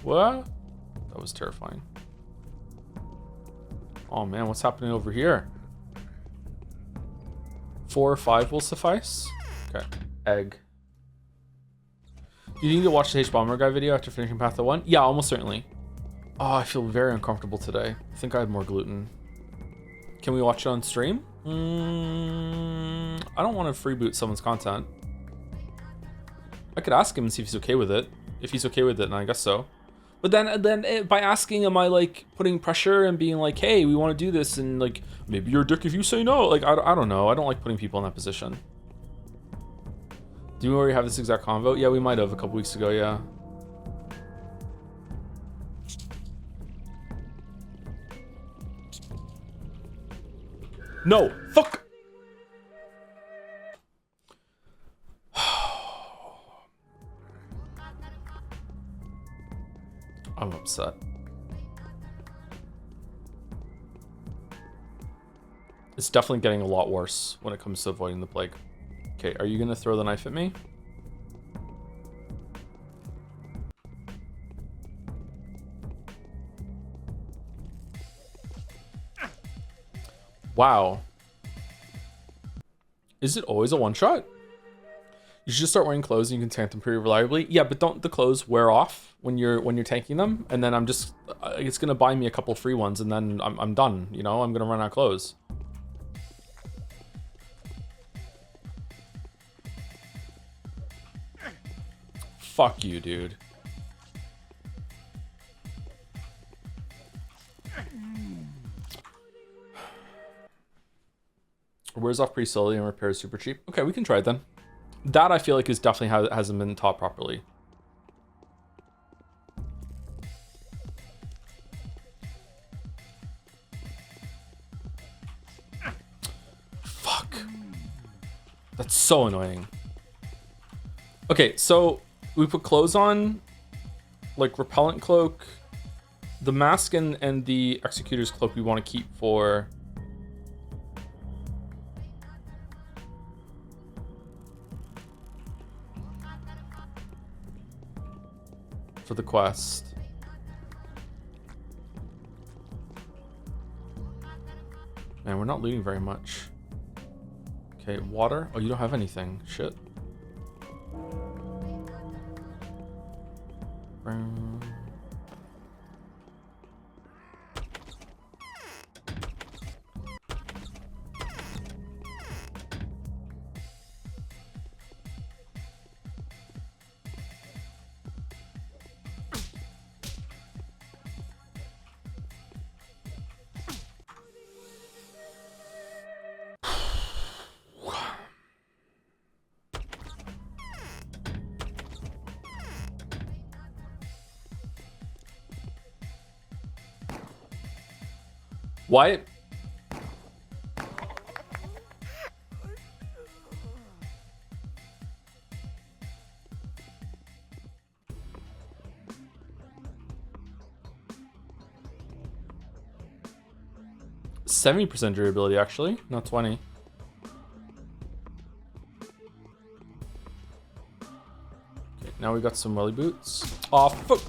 What? That was terrifying. Oh man, what's happening over here? 4 or 5 will suffice? Okay, egg. Do you need to watch the H-Bomber guy video after finishing Path 1? Yeah, almost certainly. Oh, I feel very uncomfortable today. I think I had more gluten. Can we watch it on stream? I don't want to freeboot someone's content. I could ask him and see if he's okay with it. If he's okay with it, then I guess so. But then by asking, am I like putting pressure and being like, hey, we want to do this, and like maybe you're a dick if you say no? Like I don't know. I don't like putting people in that position. Do we already have this exact convo? Yeah, we might have a couple weeks ago. Yeah. No, fuck. I'm upset. It's definitely getting a lot worse when it comes to avoiding the plague. Okay, are you gonna throw the knife at me? Wow. Is it always a one-shot? You should just start wearing clothes and you can tank them pretty reliably. Yeah, but don't the clothes wear off when you're tanking them? And then I'm just, it's gonna buy me a couple free ones and then I'm done, you know? I'm gonna run out of clothes. Fuck you, dude. Wears off pretty slowly and repairs super cheap. Okay, we can try it then. That I feel like is definitely how it hasn't been taught properly. Fuck. That's so annoying. Okay, so we put clothes on, like repellent cloak. The mask and the executor's cloak we want to keep for the quest. Man, we're not looting very much. Okay, water. Oh, you don't have anything. Shit. Why? 70% durability, actually, not 20. Okay, now we got some welly boots. Oh, fuck.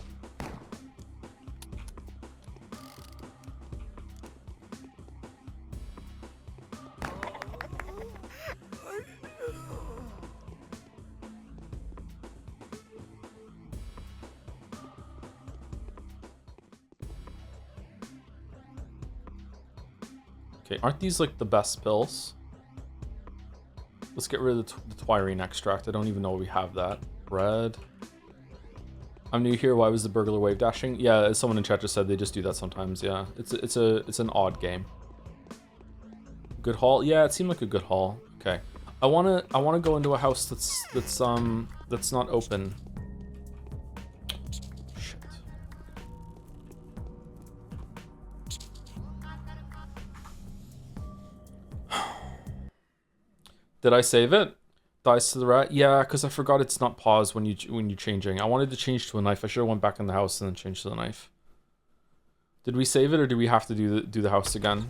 Okay, aren't these like the best pills? Let's get rid of the Twirine extract. I don't even know we have that. Bread. I'm new here. Why was the burglar wave dashing? Yeah, as someone in chat just said, they just do that sometimes. Yeah, it's an odd game. Good haul. Yeah, it seemed like a good haul. Okay, I wanna go into a house that's not open. Shit. Did I save it? Dice to the rat? Yeah, because I forgot it's not paused when you're changing. I wanted to change to a knife. I should have went back in the house and then changed to the knife. Did we save it or do we have to do the house again?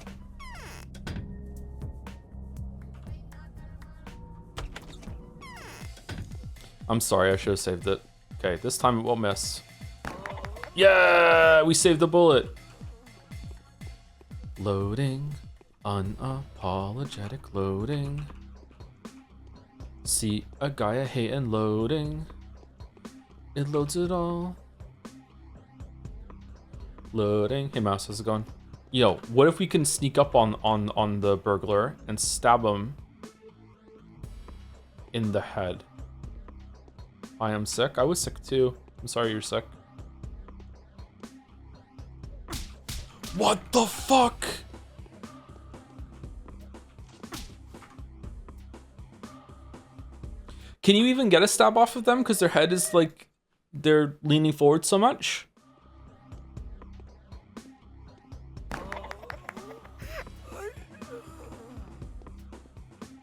I'm sorry, I should have saved it. Okay, this time it won't miss. Yeah, we saved the bullet. Loading, unapologetic loading. See a guy I hate and loading. It loads it all. Loading. Hey mouse, how's it going? Yo, what if we can sneak up on the burglar and stab him in the head? I am sick. I was sick too. I'm sorry you're sick. What the fuck? Can you even get a stab off of them? Because their head is like, they're leaning forward so much.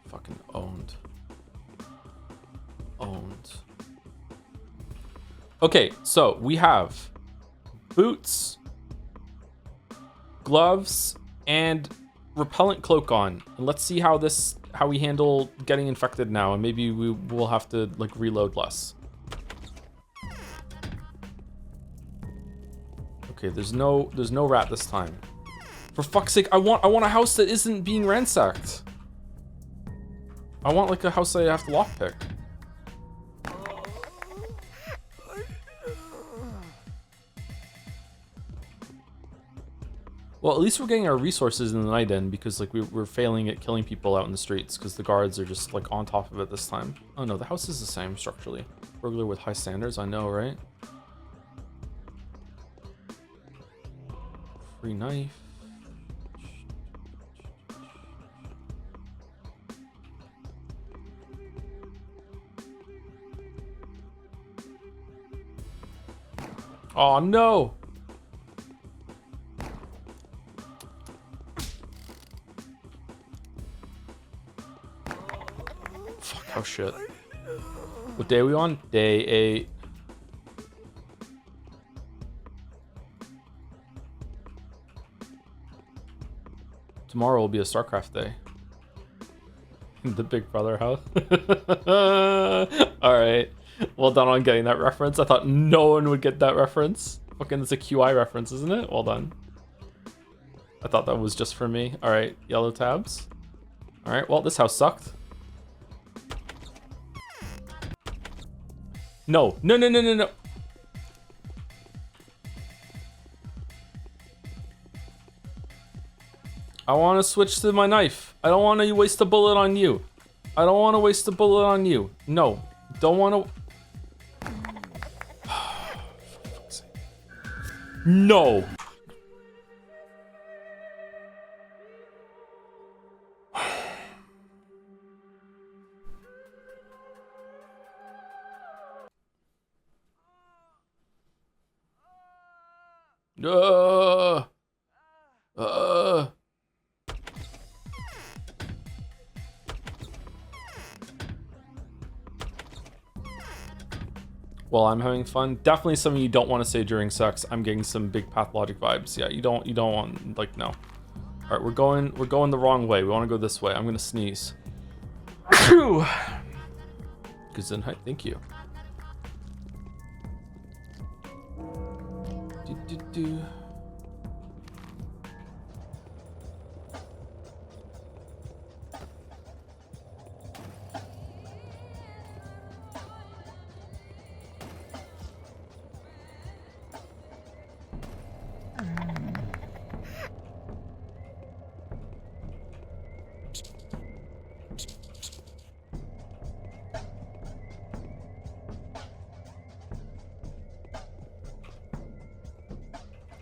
Fucking owned. Owned. Okay, so we have boots, gloves, and repellent cloak on. And let's see how we handle getting infected now, and maybe we will have to like reload less. Okay, there's no rat this time. For fuck's sake, I want a house that isn't being ransacked. I want like a house that I have to lockpick. Well, at least we're getting our resources in the night in, because like we're failing at killing people out in the streets because the guards are just like on top of it this time. Oh no, the house is the same structurally. Burglar with high standards, I know, right? Free knife. Oh no! Oh shit. What day are we on? Day 8. Tomorrow will be a StarCraft day. The Big Brother house. Alright. Well done on getting that reference. I thought no one would get that reference. Fucking, it's a QI reference, isn't it? Well done. I thought that was just for me. Alright, yellow tabs. Alright, well, this house sucked. No. No, no, no, no, no. I want to switch to my knife. I don't want to waste a bullet on you. I don't want to waste a bullet on you. No. Don't want to... No. Well, I'm having fun. Definitely something you don't want to say during sex. I'm getting some big pathologic vibes. Yeah, you don't want, like, no. All right, we're going the wrong way. We want to go this way. I'm gonna sneeze. Gesundheit, thank you. Do.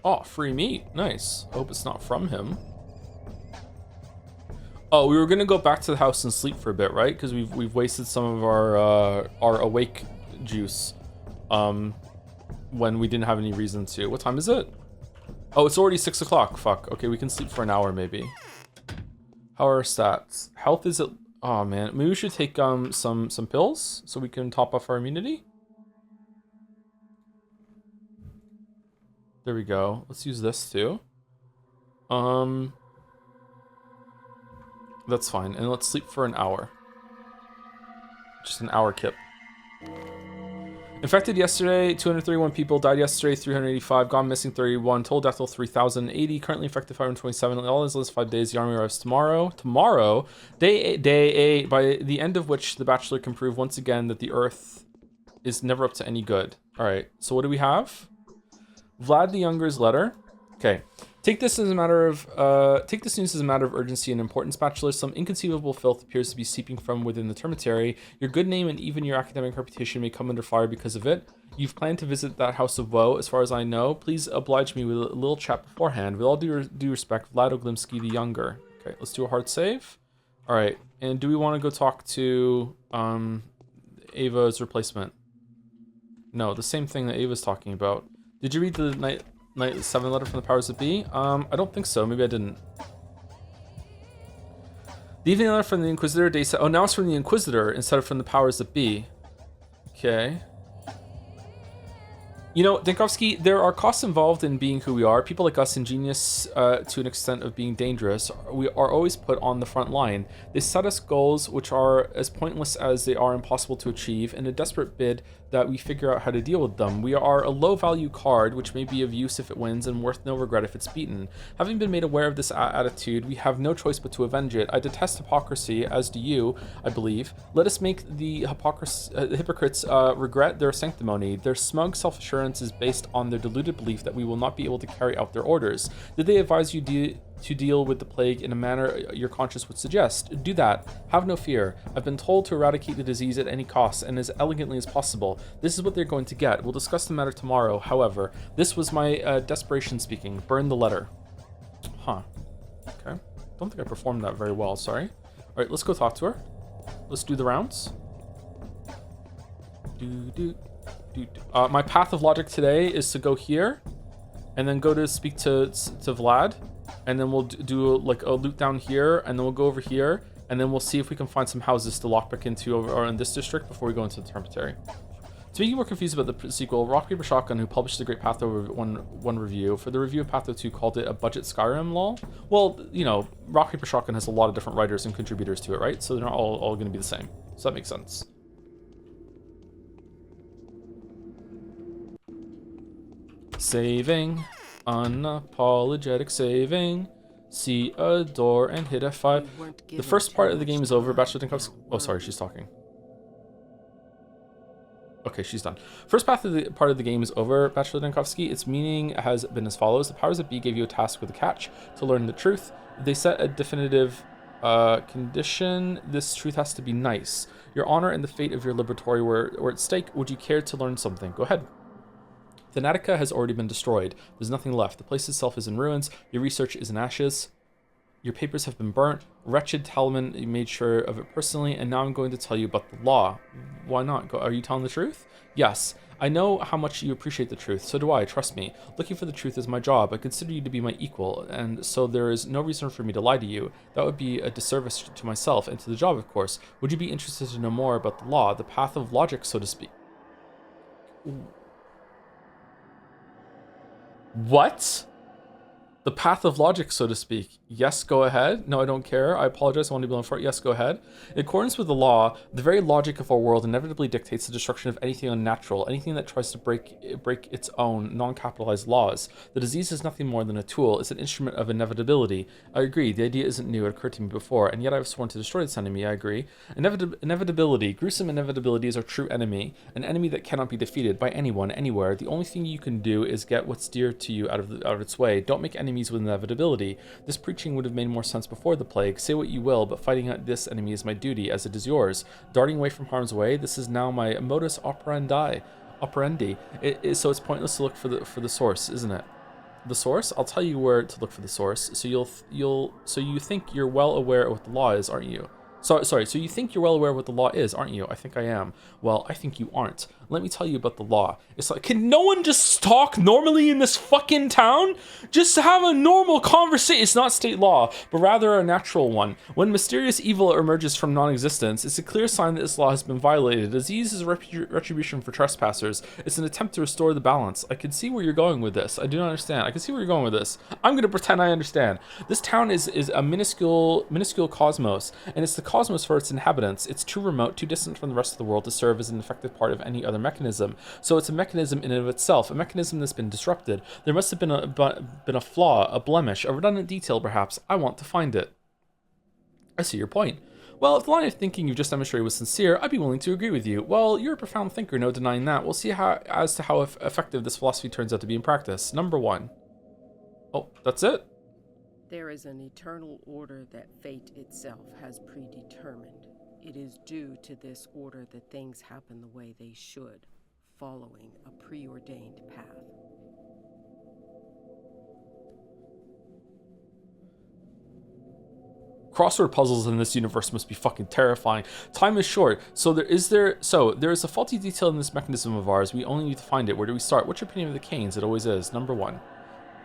Oh, free meat. Nice. Hope it's not from him. Oh, we were gonna go back to the house and sleep for a bit, right? Because we've wasted some of our awake juice, when we didn't have any reason to. What time is it? Oh, it's already 6 o'clock. Fuck. Okay, we can sleep for an hour maybe. How are our stats? Health is at. Oh man, maybe we should take some pills so we can top off our immunity. There we go. Let's use this too. That's fine. And let's sleep for an hour. Just an hour kip. Infected yesterday, 231 people. Died yesterday, 385. Gone missing, 31. Total death toll, 3,080. Currently infected, 527. All is list 5 days. The army arrives tomorrow. Tomorrow, day 8, by the end of which the Bachelor can prove once again that the Earth is never up to any good. All right, so what do we have? Vlad the Younger's letter. Okay. Take this news as a matter of urgency and importance, Bachelor. Some inconceivable filth appears to be seeping from within the Termitary. Your good name and even your academic reputation may come under fire because of it. You've planned to visit that house of woe, as far as I know. Please oblige me with a little chat beforehand. With all due respect, Vlad Oglimsky the Younger. Okay, let's do a hard save. All right, and do we want to go talk to Ava's replacement? No, the same thing that Ava's talking about. Did you read the Night 7 letter from the powers that be? I don't think so. Maybe I didn't. The evening letter from the Inquisitor. Day set. Oh, now it's from the Inquisitor instead of from the powers that be. Okay. You know, Dinkovsky, there are costs involved in being who we are. People like us, ingenious to an extent of being dangerous, we are always put on the front line. They set us goals which are as pointless as they are impossible to achieve in a desperate bid that we figure out how to deal with them. We are a low-value card, which may be of use if it wins and worth no regret if it's beaten. Having been made aware of this attitude, we have no choice but to avenge it. I detest hypocrisy, as do you, I believe. Let us make the hypocrites regret their sanctimony. Their smug self-assurance is based on their deluded belief that we will not be able to carry out their orders. Did they advise you to deal with the plague in a manner your conscience would suggest? Do that. Have no fear. I've been told to eradicate the disease at any cost and as elegantly as possible. This is what they're going to get. We'll discuss the matter tomorrow. However, this was my desperation speaking. Burn the letter. Huh. Okay. Don't think I performed that very well. Sorry. All right, let's go talk to her. Let's do the rounds. My path of logic today is to go here and then go to speak to Vlad, and then we'll do like a loot down here, and then we'll go over here, and then we'll see if we can find some houses to lock back into over in this district before we go into the Termitary. To make you more confused about the sequel, Rock Paper Shotgun, who published the Great Patho 1 review, for the review of Patho 2 called it a budget Skyrim lol. Well, you know, Rock Paper Shotgun has a lot of different writers and contributors to it, right? So they're not all going to be the same. So that makes sense. Saving, unapologetic saving. See a door and hit F5. The first part of the game is over. Bachelor Dinkovsky. Oh, sorry, she's talking. Okay, she's done. First part of the game is over, Bachelor Dinkovsky. Its meaning has been as follows. The powers that be gave you a task with a catch to learn the truth. They set a definitive condition. This truth has to be nice. Your honor and the fate of your laboratory were at stake. Would you care to learn something? Go ahead. Thanatica has already been destroyed. There's nothing left. The place itself is in ruins. Your research is in ashes. Your papers have been burnt. Wretched Talman made sure of it personally, and now I'm going to tell you about the law. Why not? Are you telling the truth? Yes. I know how much you appreciate the truth. So do I. Trust me. Looking for the truth is my job. I consider you to be my equal, and so there is no reason for me to lie to you. That would be a disservice to myself and to the job, of course. Would you be interested to know more about the law, the path of logic, so to speak? What? The path of logic, so to speak. Yes, go ahead. No, I don't care. I apologize. I want to be blown for it. Yes, go ahead. In accordance with the law, the very logic of our world inevitably dictates the destruction of anything unnatural, anything that tries to break its own non-capitalized laws. The disease is nothing more than a tool. It's an instrument of inevitability. I agree. The idea isn't new. It occurred to me before, and yet I've sworn to destroy this enemy. I agree. Inevitability. Gruesome inevitability is our true enemy, an enemy that cannot be defeated by anyone, anywhere. The only thing you can do is get what's dear to you out of its way. Don't make enemies with inevitability. This preaching would have made more sense before the plague. Say what you will, but fighting out this enemy is my duty, as it is yours. Darting away from harm's way, this is now my modus operandi. So it's pointless to look for the source, isn't it? The source? I'll tell you where to look for the source. So you think you're well aware of what the law is, aren't you? So you think you're well aware of what the law is, aren't you? I think I am. Well, I think you aren't. Let me tell you about the law. It's like, can no one just talk normally in this fucking town? Just have a normal conversation. It's not state law, but rather a natural one. When mysterious evil emerges from non-existence, it's a clear sign that this law has been violated. Disease is a retribution for trespassers. It's an attempt to restore the balance. I can see where you're going with this. I do not understand. I can see where you're going with this. I'm going to pretend I understand. This town is a minuscule cosmos, and it's the cosmos for its inhabitants. It's too remote, too distant from the rest of the world to serve as an effective part of any other mechanism. So it's a mechanism in and of itself, a mechanism that's been disrupted. There must have been a flaw, a blemish, a redundant detail perhaps. I want to find it. I see your point. Well, if the line of thinking you've just demonstrated was sincere, I'd be willing to agree with you. Well, you're a profound thinker, no denying that. We'll see as to how effective this philosophy turns out to be in practice. Number 1. Oh, that's it? There is an eternal order that fate itself has predetermined. It is due to this order that things happen the way they should, following a preordained path. Crossword puzzles in this universe must be fucking terrifying. Time is short, so there is a faulty detail in this mechanism of ours. We only need to find it. Where do we start? What's your opinion of the Kains? It always is. Number 1.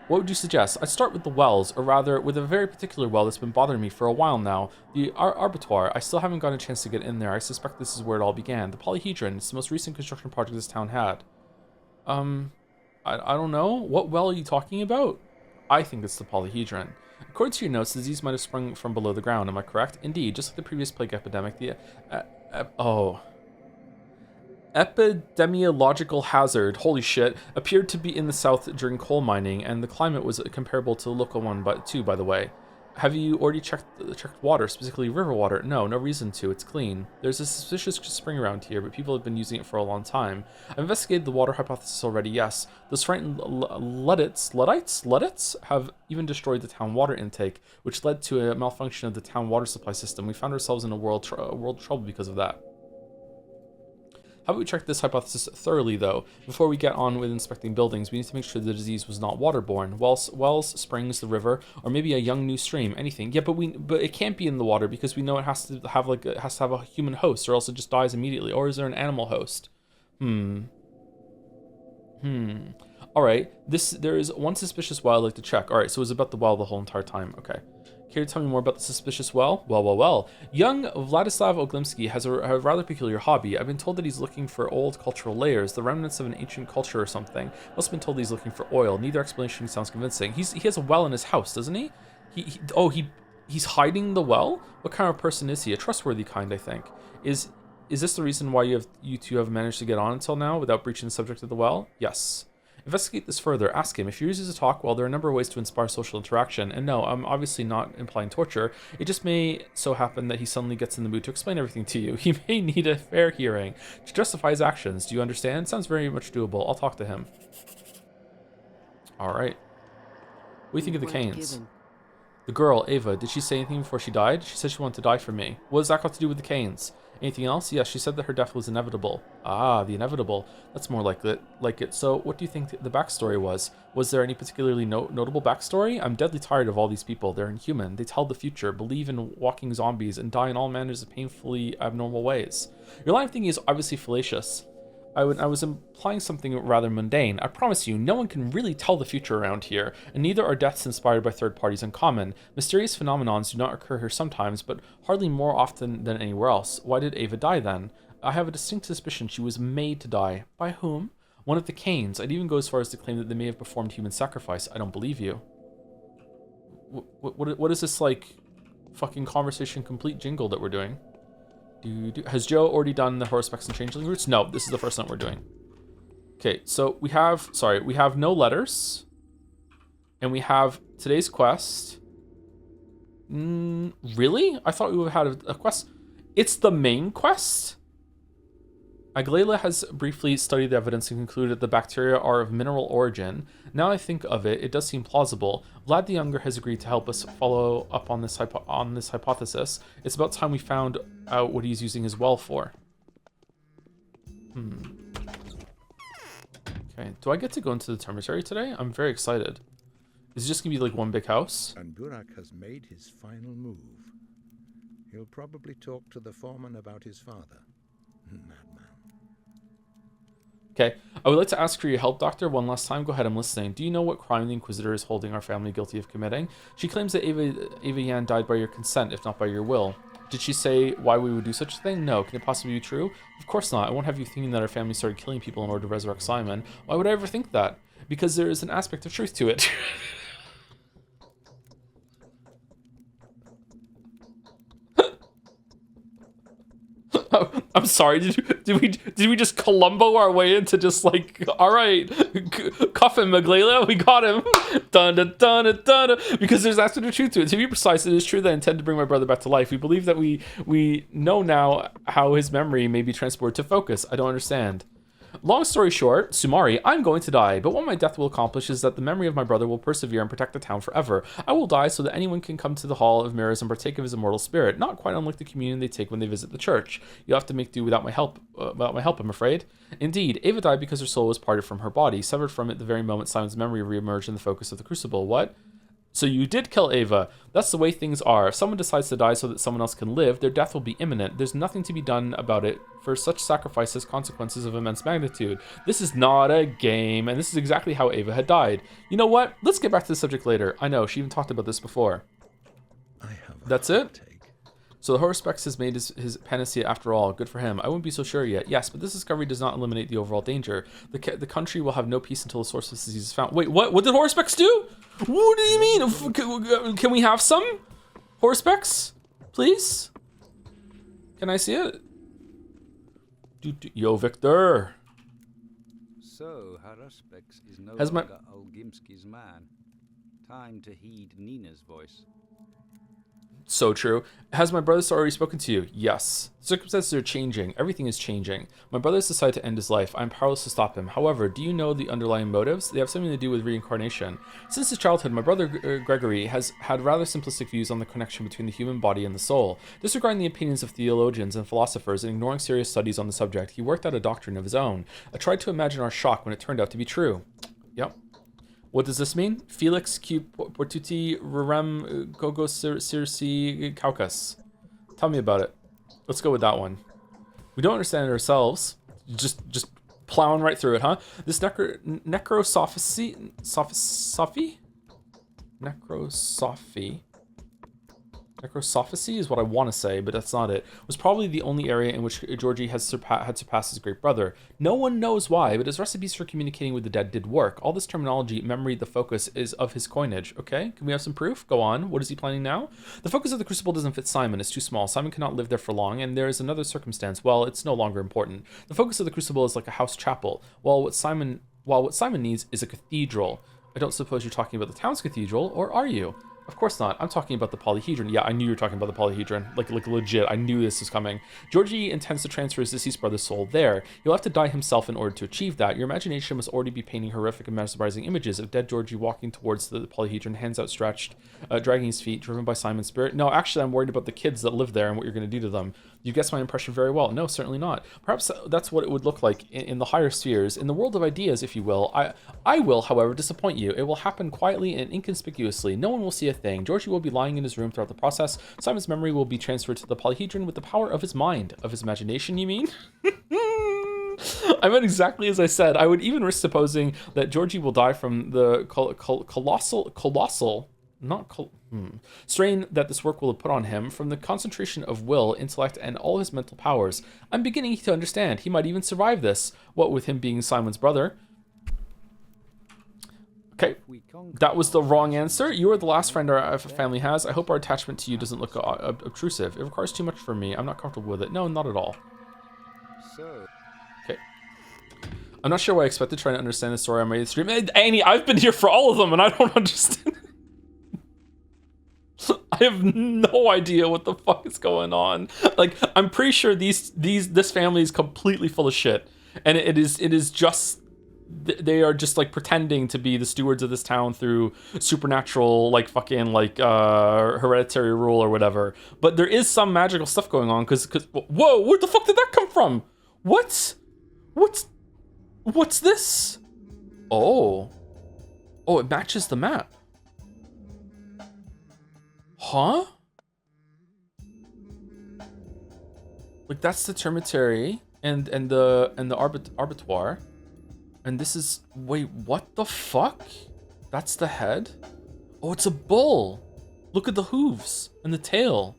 What would you suggest? I'd start with the wells, or rather, with a very particular well that's been bothering me for a while now. The Abattoir. I still haven't gotten a chance to get in there. I suspect this is where it all began. The Polyhedron. It's the most recent construction project this town had. I don't know. What well are you talking about? I think it's the Polyhedron. According to your notes, the disease might have sprung from below the ground. Am I correct? Indeed, just like the previous plague epidemic, the epidemiological hazard, holy shit, appeared to be in the south during coal mining, and the climate was comparable to the local one too, by the way. Have you already checked water, specifically river water? No reason to. It's clean. There's a suspicious spring around here, but people have been using it for a long time. I've investigated the water hypothesis already, yes. Those frightened Luddites have even destroyed the town water intake, which led to a malfunction of the town water supply system. We found ourselves in a world trouble because of that. How about we check this hypothesis thoroughly, though? Before we get on with inspecting buildings, we need to make sure the disease was not waterborne. Wells, springs, the river, or maybe a young new stream, anything. Yeah, but it can't be in the water because we know it has to have a human host, or else it just dies immediately. Or is there an animal host? All right. There is one suspicious well I'd like to check. All right, so it was about the well the whole entire time. Okay. Care to tell me more about the suspicious well? Well. Young Vladislav Oglimsky has a rather peculiar hobby. I've been told that he's looking for old cultural layers, the remnants of an ancient culture or something. Must have been told he's looking for oil. Neither explanation sounds convincing. He has a well in his house, doesn't he? He's hiding the well? What kind of person is he? A trustworthy kind, I think. Is this the reason why you two have managed to get on until now without breaching the subject of the well? Yes. Investigate this further. Ask him. If he uses a talk, well, there are a number of ways to inspire social interaction. And no, I'm obviously not implying torture. It just may so happen that he suddenly gets in the mood to explain everything to you. He may need a fair hearing to justify his actions. Do you understand? Sounds very much doable. I'll talk to him. All right. What do you think of the Kains? The girl, Ava, did she say anything before she died? She said she wanted to die for me. What does that got to do with the Kains? Anything else? Yes, she said that her death was inevitable. Ah, the inevitable. That's more like it. So, what do you think the backstory was? Was there any particularly notable backstory? I'm deadly tired of all these people. They're inhuman. They tell the future, believe in walking zombies, and die in all manners of painfully abnormal ways. Your line of thinking is obviously fallacious. I was implying something rather mundane. I promise you, no one can really tell the future around here, and neither are deaths inspired by third parties uncommon. Mysterious phenomenons do not occur here sometimes, but hardly more often than anywhere else. Why did Ava die then? I have a distinct suspicion she was made to die. By whom? One of the Kains. I'd even go as far as to claim that they may have performed human sacrifice. I don't believe you. What is this, like, fucking conversation complete jingle that we're doing? Has Joe already done the Haruspex and Changeling routes? No, this is the first one we're doing. Okay, so we have no letters. And we have today's quest. Really? I thought we would have had a quest. It's the main quest? Aglaela has briefly studied the evidence and concluded the bacteria are of mineral origin. Now I think of it, it does seem plausible. Vlad the Younger has agreed to help us follow up on this hypothesis. It's about time we found out what he's using his well for. Okay, do I get to go into the Termitary today? I'm very excited. Is it just gonna be like one big house? And Burak has made his final move. He'll probably talk to the foreman about his father. Madman. Okay, I would like to ask for your help, Doctor, one last time. Go ahead, I'm listening. Do you know what crime the Inquisitor is holding our family guilty of committing? She claims that Ava Yan died by your consent, if not by your will. Did she say why we would do such a thing? No. Can it possibly be true? Of course not. I won't have you thinking that our family started killing people in order to resurrect Simon. Why would I ever think that? Because there is an aspect of truth to it. Oh, I'm sorry. Did we just Columbo our way into just like, all right, cuff him, Maglela, we got him. Dun, dun, dun, dun, dun. Because there's aspect of truth to it. To be precise, it is true that I intend to bring my brother back to life. We believe that we know now how his memory may be transported to focus. I don't understand. Long story short, Sumari, I'm going to die, but what my death will accomplish is that the memory of my brother will persevere and protect the town forever. I will die so that anyone can come to the Hall of Mirrors and partake of his immortal spirit, not quite unlike the communion they take when they visit the church. You'll have to make do without my help, I'm afraid. Indeed, Ava died because her soul was parted from her body, severed from it the very moment Simon's memory reemerged in the focus of the crucible. What? So you did kill Ava. That's the way things are. If someone decides to die so that someone else can live, their death will be imminent. There's nothing to be done about it, for such sacrifice has consequences of immense magnitude. This is not a game, and this is exactly how Ava had died. You know what? Let's get back to the subject later. I know, she even talked about this before. That's it? So the Haruspex has made his panacea after all. Good for him. I wouldn't be so sure yet. Yes, but this discovery does not eliminate the overall danger. The country will have no peace until the source of this disease is found. Wait, what? What did Haruspex do? What do you mean? Can we have some? Haruspex? Please? Can I see it? Yo, Victor. So, Haruspex is no Has my- longer Olgimski's man. Time to heed Nina's voice. So true. Has my brother already spoken to you? Yes. Circumstances are changing. Everything is changing. My brother has decided to end his life. I'm powerless to stop him. However, do you know the underlying motives? They have something to do with reincarnation. Since his childhood, my brother Gregory has had rather simplistic views on the connection between the human body and the soul. Disregarding the opinions of theologians and philosophers and ignoring serious studies on the subject, he worked out a doctrine of his own. I tried to imagine our shock when it turned out to be true. Yep. What does this mean? Felix Q Portuti Rerem Gogo Circe Caucus. Tell me about it. Let's go with that one. We don't understand it ourselves. Just plowing right through it, huh? This necrosophy? Necrosophacy is what I want to say, but that's not it. Was probably the only area in which Georgie had surpassed his great brother. No one knows why, but his recipes for communicating with the dead did work. All this terminology, memory, the focus, is of his coinage. Okay, can we have some proof? Go on. What is he planning now? The focus of the crucible doesn't fit Simon. It's too small. Simon cannot live there for long, and there is another circumstance. Well, it's no longer important. The focus of the crucible is like a house chapel, while what Simon needs is a cathedral. I don't suppose you're talking about the town's cathedral, or are you? Of course not. I'm talking about the polyhedron. Yeah, I knew you were talking about the polyhedron. Like legit. I knew this was coming. Georgie intends to transfer his deceased brother's soul there. He'll have to die himself in order to achieve that. Your imagination must already be painting horrific and mesmerizing images of dead Georgie walking towards the polyhedron, hands outstretched, dragging his feet, driven by Simon's spirit. No, actually, I'm worried about the kids that live there and what you're going to do to them. You guessed my impression very well. No, certainly not. Perhaps that's what it would look like in the higher spheres, in the world of ideas, if you will. I will, however, disappoint you. It will happen quietly and inconspicuously. No one will see a thing. Georgie will be lying in his room throughout the process. Simon's memory will be transferred to the polyhedron with the power of his mind. Of his imagination, you mean? I meant exactly as I said. I would even risk supposing that Georgie will die from the colossal strain that this work will have put on him, from the concentration of will, intellect, and all his mental powers. I'm beginning to understand. He might even survive this, what with him being Simon's brother. Okay, that was the wrong answer. You are the last friend our family has. I hope our attachment to you doesn't look obtrusive. It requires too much from me. I'm not comfortable with it. No, not at all. So, Okay. I'm not sure what I expected trying to understand the story on my stream. Annie, I've been here for all of them and I don't understand. I have no idea what the fuck is going on. Like, I'm pretty sure this family is completely full of shit. And it is just, they are just like pretending to be the stewards of this town through supernatural, like fucking like hereditary rule or whatever. But there is some magical stuff going on because whoa, where the fuck did that come from? What's this? Oh, it matches the map. Huh? Like that's the Termitary and the Abattoir. And this is, wait, what the fuck? That's the head? Oh, it's a bull. Look at the hooves and the tail.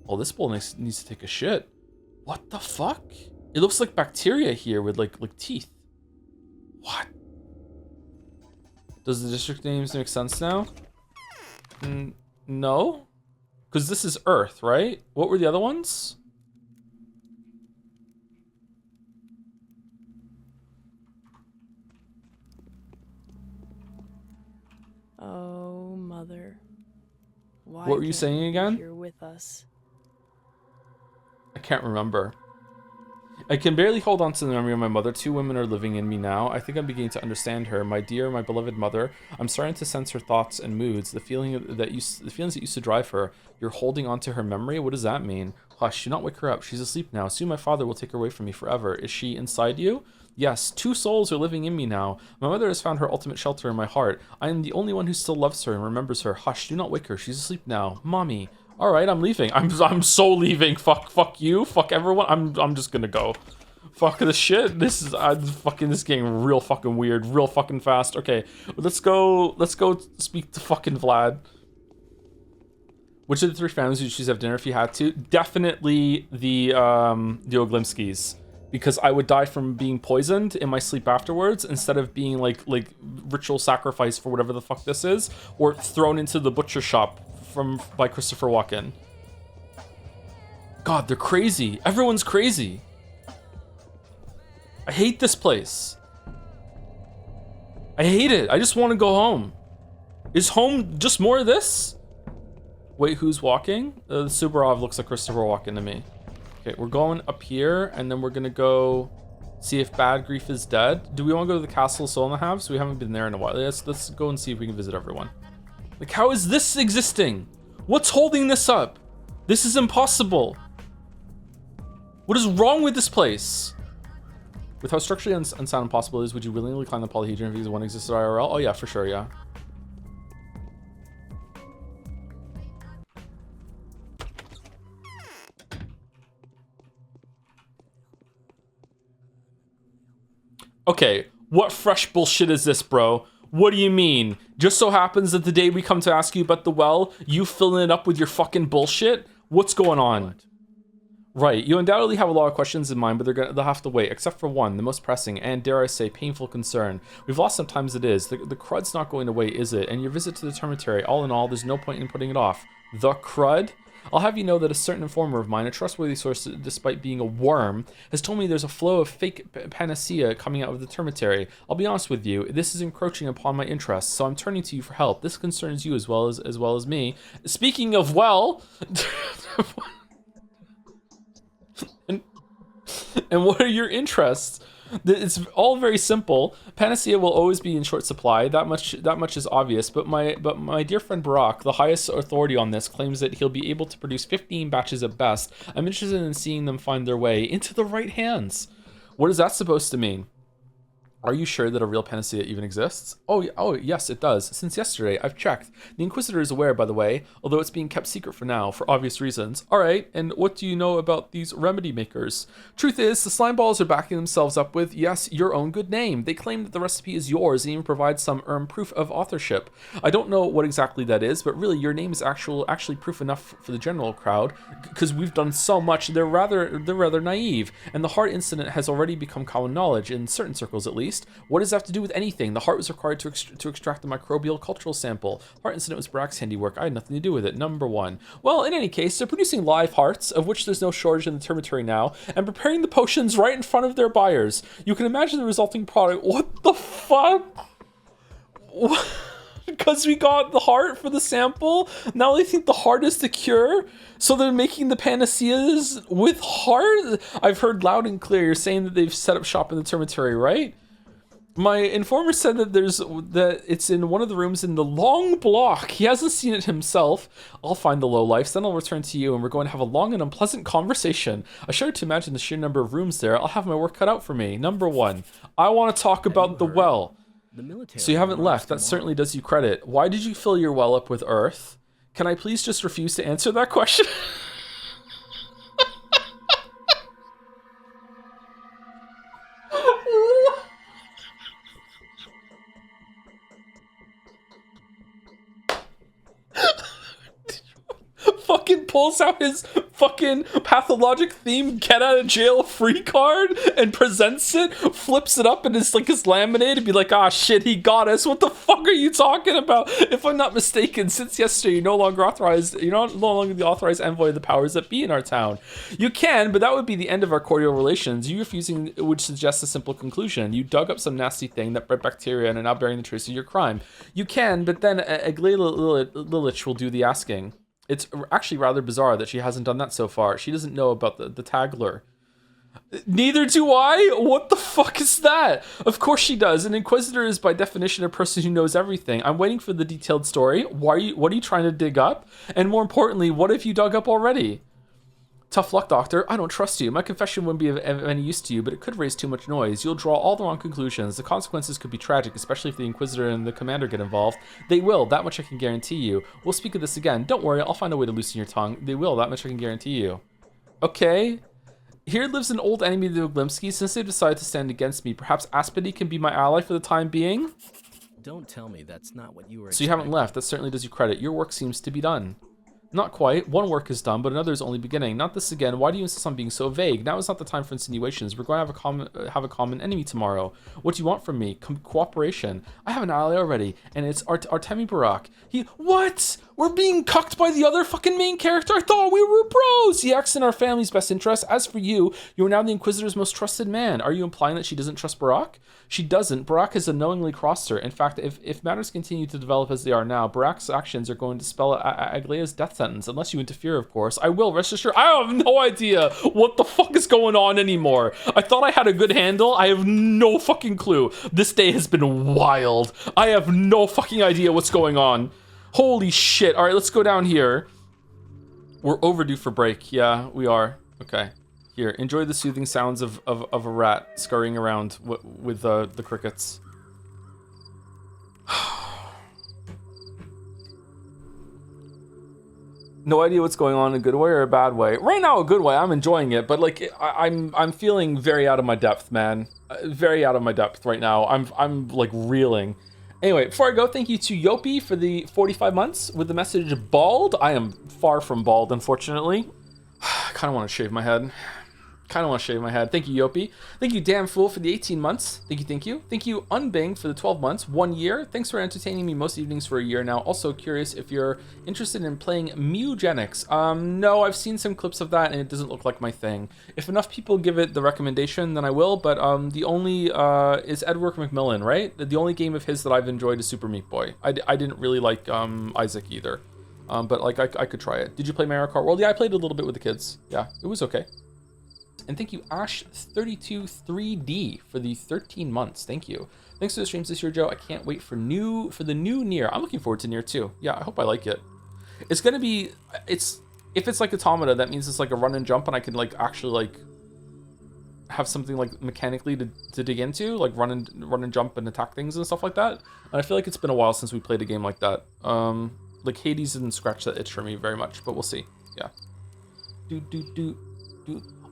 Oh, this bull needs to take a shit. What the fuck? It looks like bacteria here with like teeth. What? Does the district names make sense now? No? Because this is Earth, right? What were the other ones? Oh, Mother. Why What were you can't saying be again? Here with us. I can't remember. I can barely hold on to the memory of my mother. 2 women are living in me now. I think I'm beginning to understand her. My dear, my beloved mother. I'm starting to sense her thoughts and moods. The feelings that used to drive her. You're holding on to her memory? What does that mean? Hush, do not wake her up. She's asleep now. Soon my father will take her away from me forever. Is she inside you? Yes, 2 souls are living in me now. My mother has found her ultimate shelter in my heart. I am the only one who still loves her and remembers her. Hush, do not wake her. She's asleep now. Mommy. All right, I'm leaving. I'm so leaving. Fuck you. Fuck everyone. I'm just gonna go. Fuck this shit. This is this getting real fucking weird, real fucking fast. Okay, let's go speak to fucking Vlad. Which of the 3 families would you choose to have dinner if you had to? Definitely the Oglimskis. Because I would die from being poisoned in my sleep afterwards instead of being like ritual sacrifice for whatever the fuck this is, or thrown into the butcher shop by Christopher Walken. God, they're crazy. Everyone's crazy. I hate this place. I hate it. I just want to go home. Is home just more of this? Wait, who's walking? The Subarov looks like Christopher Walken to me. Okay, we're going up here, and then we're gonna go see if Bad Grief is dead. Do we want to go to the Castle of Soul and the Halves? We haven't been there in a while. Let's go and see if we can visit everyone. Like, how is this existing? What's holding this up? This is impossible. What is wrong with this place? With how structurally unsound and possible it is, would you willingly climb the polyhedron if one existed IRL? Oh yeah, for sure, yeah. Okay, what fresh bullshit is this, bro? What do you mean? Just so happens that the day we come to ask you about the well, you filling it up with your fucking bullshit? What's going on? What? Right, you undoubtedly have a lot of questions in mind, but they'll have to wait, except for one, the most pressing, and dare I say, painful concern. We've lost some time as it is. The crud's not going away, is it? And your visit to the Termitary, all in all, there's no point in putting it off. The crud? I'll have you know that a certain informer of mine, a trustworthy source despite being a worm, has told me there's a flow of fake panacea coming out of the Termitary. I'll be honest with you, this is encroaching upon my interests, so I'm turning to you for help. This concerns you as well as me. Speaking of well... and what are your interests? It's all very simple. Panacea will always be in short supply. That much is obvious. But my dear friend Barak, the highest authority on this, claims that he'll be able to produce 15 batches at best. I'm interested in seeing them find their way into the right hands. What is that supposed to mean? Are you sure that a real panacea even exists? Oh, yes, it does. Since yesterday, I've checked. The Inquisitor is aware, by the way, although it's being kept secret for now, for obvious reasons. All right, and what do you know about these remedy makers? Truth is, the slime balls are backing themselves up with, yes, your own good name. They claim that the recipe is yours and even provide some proof of authorship. I don't know what exactly that is, but really, your name is actually proof enough for the general crowd, because we've done so much. They're rather naive, and the heart incident has already become common knowledge, in certain circles at least. least. What does that have to do with anything? The heart was required to extract the microbial cultural sample. Heart incident was Brack's handiwork. I had nothing to do with it. Number 1. Well, in any case, they're producing live hearts, of which there's no shortage in the Termitary now, and preparing the potions right in front of their buyers. You can imagine the resulting product. What the fuck? Because we got the heart for the sample, now they think the heart is the cure, so they're making the panaceas with heart? I've heard loud and clear you're saying that they've set up shop in the Termitary, right? My informer said that it's in one of the rooms in the long block. He hasn't seen it himself. I'll find the lowlifes, then I'll return to you, and we're going to have a long and unpleasant conversation. I shudder to imagine the sheer number of rooms there. I'll have my work cut out for me. Number 1, I want to talk about the well. So you haven't left. That certainly does you credit. Why did you fill your well up with earth? Can I please just refuse to answer that question? Fucking pulls out his fucking Pathologic themed get out of jail free card and presents it, flips it up, and it's like it's laminated. Be like, ah, shit, he got us. What the fuck are you talking about? If I'm not mistaken, since yesterday you're no longer authorized. You're no longer the authorized envoy of the powers that be in our town. You can, but that would be the end of our cordial relations. You refusing would suggest a simple conclusion. You dug up some nasty thing that bred bacteria and are now bearing the trace of your crime. You can, but then Aglaya Lilich will do the asking. It's actually rather bizarre that she hasn't done that so far. She doesn't know about the tagler. Neither do I? What the fuck is that? Of course she does. An Inquisitor is by definition a person who knows everything. I'm waiting for the detailed story. What are you trying to dig up? And more importantly, what have you dug up already? Tough luck, Doctor. I don't trust you. My confession wouldn't be of any use to you, but it could raise too much noise. You'll draw all the wrong conclusions. The consequences could be tragic, especially if the Inquisitor and the Commander get involved. They will. That much I can guarantee you. We'll speak of this again. Don't worry. I'll find a way to loosen your tongue. They will. That much I can guarantee you. Okay. Here lives an old enemy of the Oglimski. Since they've decided to stand against me, perhaps Aspity can be my ally for the time being? Don't tell me that's not what you were So you haven't left. That certainly does you credit. Your work seems to be done. Not quite. One work is done, but another is only beginning. Not this again. Why do you insist on being so vague? Now is not the time for insinuations. We're going to have a common enemy tomorrow. What do you want from me? Cooperation. I have an ally already, and it's Artemi Barak. What? We're being cucked by the other fucking main character? I thought we were bros! He acts in our family's best interest. As for you, you are now the Inquisitor's most trusted man. Are you implying that she doesn't trust Barak? She doesn't. Barak has unknowingly crossed her. In fact, if matters continue to develop as they are now, Barak's actions are going to spell Aglaya's death sentence, unless you interfere, of course. I will, rest assured. I have no idea what the fuck is going on anymore. I thought I had a good handle. I have no fucking clue. This day has been wild. I have no fucking idea what's going on. Holy shit. All right, let's go down here. We're overdue for break. Yeah, we are. Okay. Here, enjoy the soothing sounds of a rat scurrying around with the crickets. No idea what's going on in a good way or a bad way. Right now, a good way. I'm enjoying it, but like I'm feeling very out of my depth, man. Very out of my depth right now. I'm like reeling. Anyway, before I go, thank you to Yopi for the 45 months with the message bald. I am far from bald, unfortunately. I kind of want to shave my head. Thank you, Yopi. Thank you, Damn Fool, for the 18 months. Thank you. Thank you, Unbing, for the 12 months. 1 year. Thanks for entertaining me most evenings for a year now. Also curious if you're interested in playing Mewgenics. No, I've seen some clips of that, and it doesn't look like my thing. If enough people give it the recommendation, then I will, but the only, is Edward McMillan, right? The only game of his that I've enjoyed is Super Meat Boy. I didn't really like, Isaac either. But, like, I could try it. Did you play Mario Kart World? Yeah, I played a little bit with the kids. Yeah, it was okay. And thank you, Ash323D, for the 13 months. Thank you. Thanks for the streams this year, Joe. I can't wait for the new Nier. I'm looking forward to Nier too. Yeah, I hope I like it. It's gonna be, if it's like Automata, that means it's like a run and jump, and I can like actually like have something like mechanically to dig into, like run and jump and attack things and stuff like that. And I feel like it's been a while since we played a game like that. Like Hades didn't scratch that itch for me very much, but we'll see. Yeah.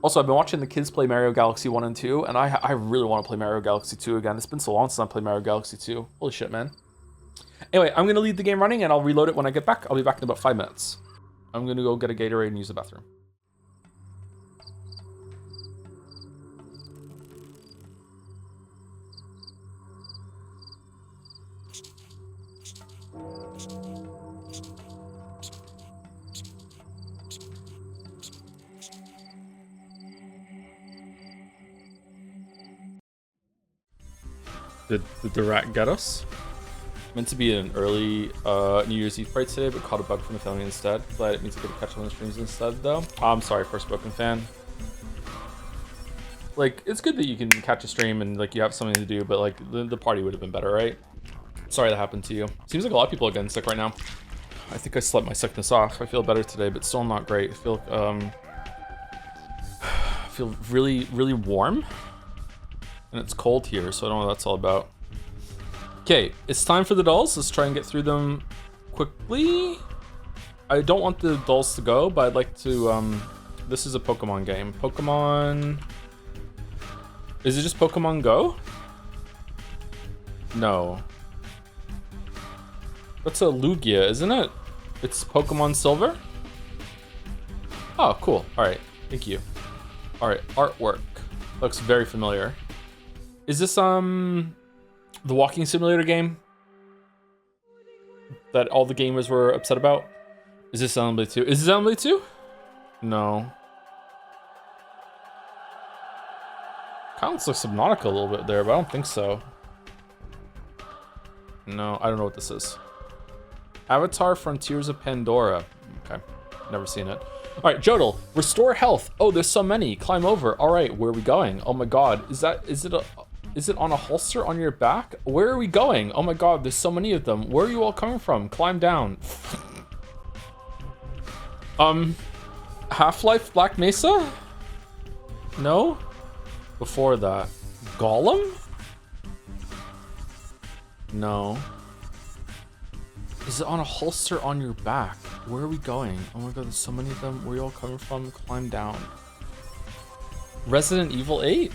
Also, I've been watching the kids play Mario Galaxy 1 and 2, and I really want to play Mario Galaxy 2 again. It's been so long since I played Mario Galaxy 2. Holy shit, man. Anyway, I'm going to leave the game running, and I'll reload it when I get back. I'll be back in about 5 minutes. I'm going to go get a Gatorade and use the bathroom. Did the rat get us? Meant to be an early New Year's Eve party today, but caught a bug from the family instead. But it means I get to catch up on the streams instead, though. I'm sorry, Forspoken fan. Like, it's good that you can catch a stream and like you have something to do, but like the party would have been better, right? Sorry that happened to you. Seems like a lot of people are getting sick right now. I think I slept my sickness off. I feel better today, but still not great. I feel really, really warm. And it's cold here, so I don't know what that's all about. Okay, it's time for the dolls. Let's try and get through them quickly. I don't want the dolls to go, but I'd like to, this is a Pokemon game. Pokemon... Is it just Pokemon Go? No. That's a Lugia, isn't it? It's Pokemon Silver? Oh, cool. Alright, thank you. Alright, artwork. Looks very familiar. Is this, the walking simulator game? That all the gamers were upset about? Is this Xenoblade 2? Is this Xenoblade 2? No. Kind of looks like Subnautica a little bit there, but I don't think so. No, I don't know what this is. Avatar Frontiers of Pandora. Okay, never seen it. All right, Jodel, restore health. Oh, there's so many. Climb over. All right, where are we going? Oh my God, is it on a holster on your back? Where are we going? Oh my God, there's so many of them. Where are you all coming from? Climb down. Half-Life Black Mesa? No? Before that, Golem? No. Is it on a holster on your back? Where are we going? Oh my God, there's so many of them. Where are you all coming from? Climb down. Resident Evil 8?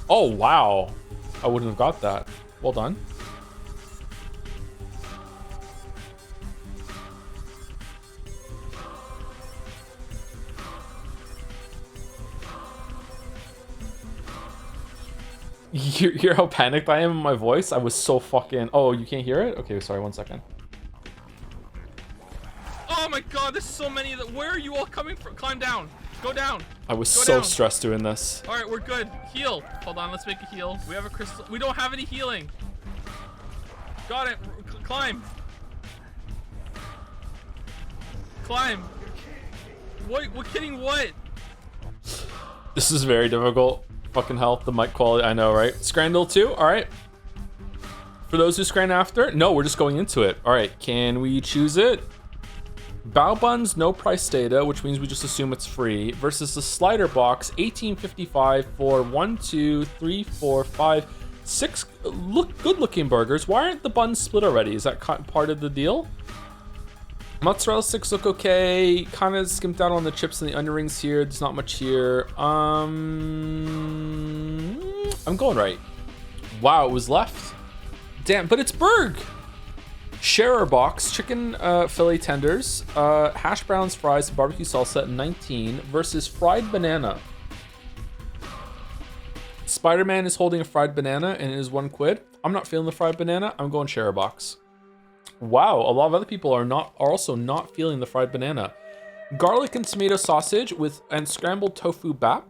Oh, wow. I wouldn't have got that. Well done. You hear how panicked I am in my voice? I was so fucking... Oh, you can't hear it? Okay, sorry, 1 second. Oh my God, there's so many of them. Where are you all coming from? Climb down. Go down. I was so stressed doing this. All right, we're good. Heal. Hold on, let's make a heal. We have a crystal. We don't have any healing. Got it. Climb. Climb. What? We're kidding what? This is very difficult. Fucking hell, the mic quality, I know, right? Scrandle too, all right. For those who scran after, no, we're just going into it. All right, can we choose it? Bao Buns, no price data, which means we just assume it's free, versus the slider box, $18.55 for 1, 2, 3, 4, 5, 6 good-looking burgers. Why aren't the buns split already? Is that part of the deal? Mozzarella sticks look okay. Kind of skimped out on the chips and the onion rings here. There's not much here. I'm going right. Wow, it was left. Damn, but it's Berg. Sharer box, chicken fillet tenders, hash browns, fries, barbecue salsa at 19 versus fried banana. Spider-Man is holding a fried banana and it is £1. I'm not feeling the fried banana. I'm going sharer box. Wow, a lot of other people are also not feeling the fried banana. Garlic and tomato sausage and scrambled tofu bap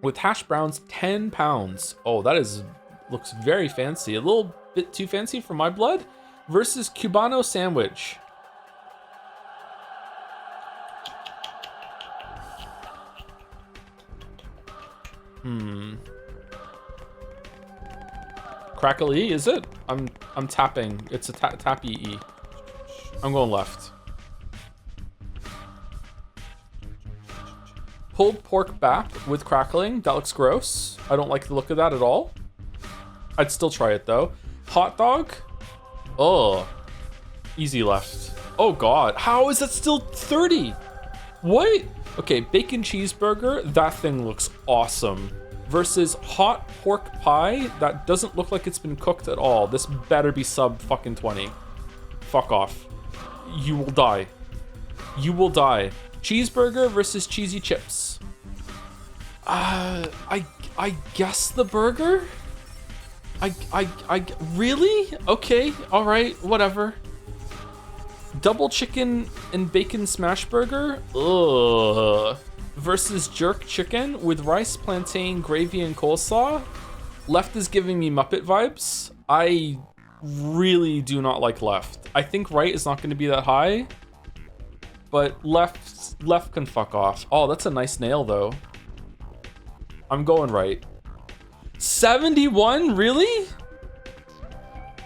with hash browns, £10. Oh, that looks very fancy. A little bit too fancy for my blood. Versus Cubano sandwich. Crackle-y, is it? I'm tapping. It's a tappy E. I'm going left. Pulled pork bap with crackling. That looks gross. I don't like the look of that at all. I'd still try it though. Hot dog. Oh, easy left. Oh God, how is that still 30? What? Okay, bacon cheeseburger. That thing looks awesome. Versus hot pork pie that doesn't look like it's been cooked at all. This better be sub fucking 20. Fuck off. You will die. You will die. Cheeseburger versus cheesy chips. I guess the burger? I really? Okay, all right, whatever. Double chicken and bacon smash burger? Ugh. versus jerk chicken with rice, plantain, gravy, and coleslaw. Left is giving me Muppet vibes. I really do not like left. I think right is not going to be that high, but left can fuck off. Oh, that's a nice nail though. I'm going right. 71, really?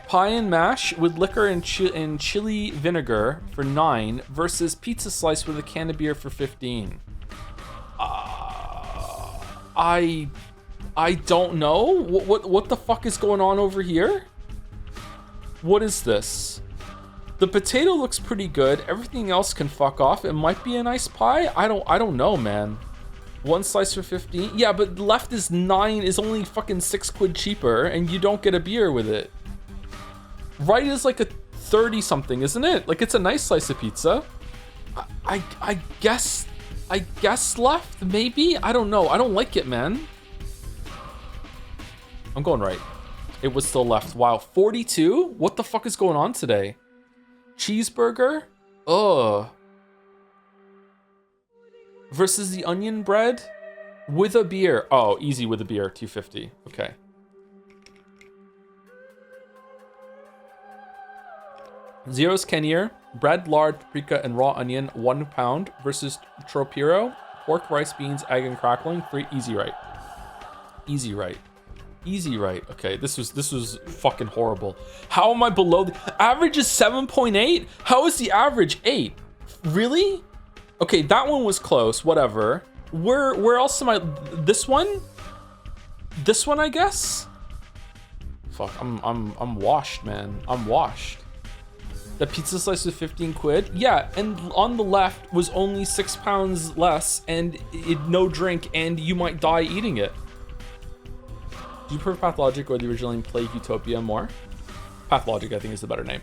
Pie and mash with liquor and chili vinegar for 9 versus pizza slice with a can of beer for 15. I don't know. What the fuck is going on over here? What is this? The potato looks pretty good. Everything else can fuck off. It might be a nice pie. I don't know, man. 1 slice for 15. Yeah, but left is 9 is only fucking 6 quid cheaper, and you don't get a beer with it. Right is like a 30 something, isn't it? Like it's a nice slice of pizza. I guess left, maybe? I don't know. I don't like it, man. I'm going right. It was still left. Wow, 42? What the fuck is going on today? Cheeseburger? Ugh. Versus the onion bread with a beer. Oh, easy with a beer, 250. Okay. Zero's Kenier, bread, lard, paprika, and raw onion, 1 pound versus Tropiro, pork, rice, beans, egg, and crackling, 3. Easy right. Easy right. Easy right. Okay, this was fucking horrible. How am I below the average is 7.8? How is the average 8? Really? Okay, that one was close, whatever. Where else am I? This one? This one, I guess? Fuck, I'm washed, man. I'm washed. The pizza slice was 15 quid. Yeah, and on the left was only 6 pounds less and no drink, and you might die eating it. Do you prefer Pathologic or the original Plague Utopia more? Pathologic, I think, is the better name.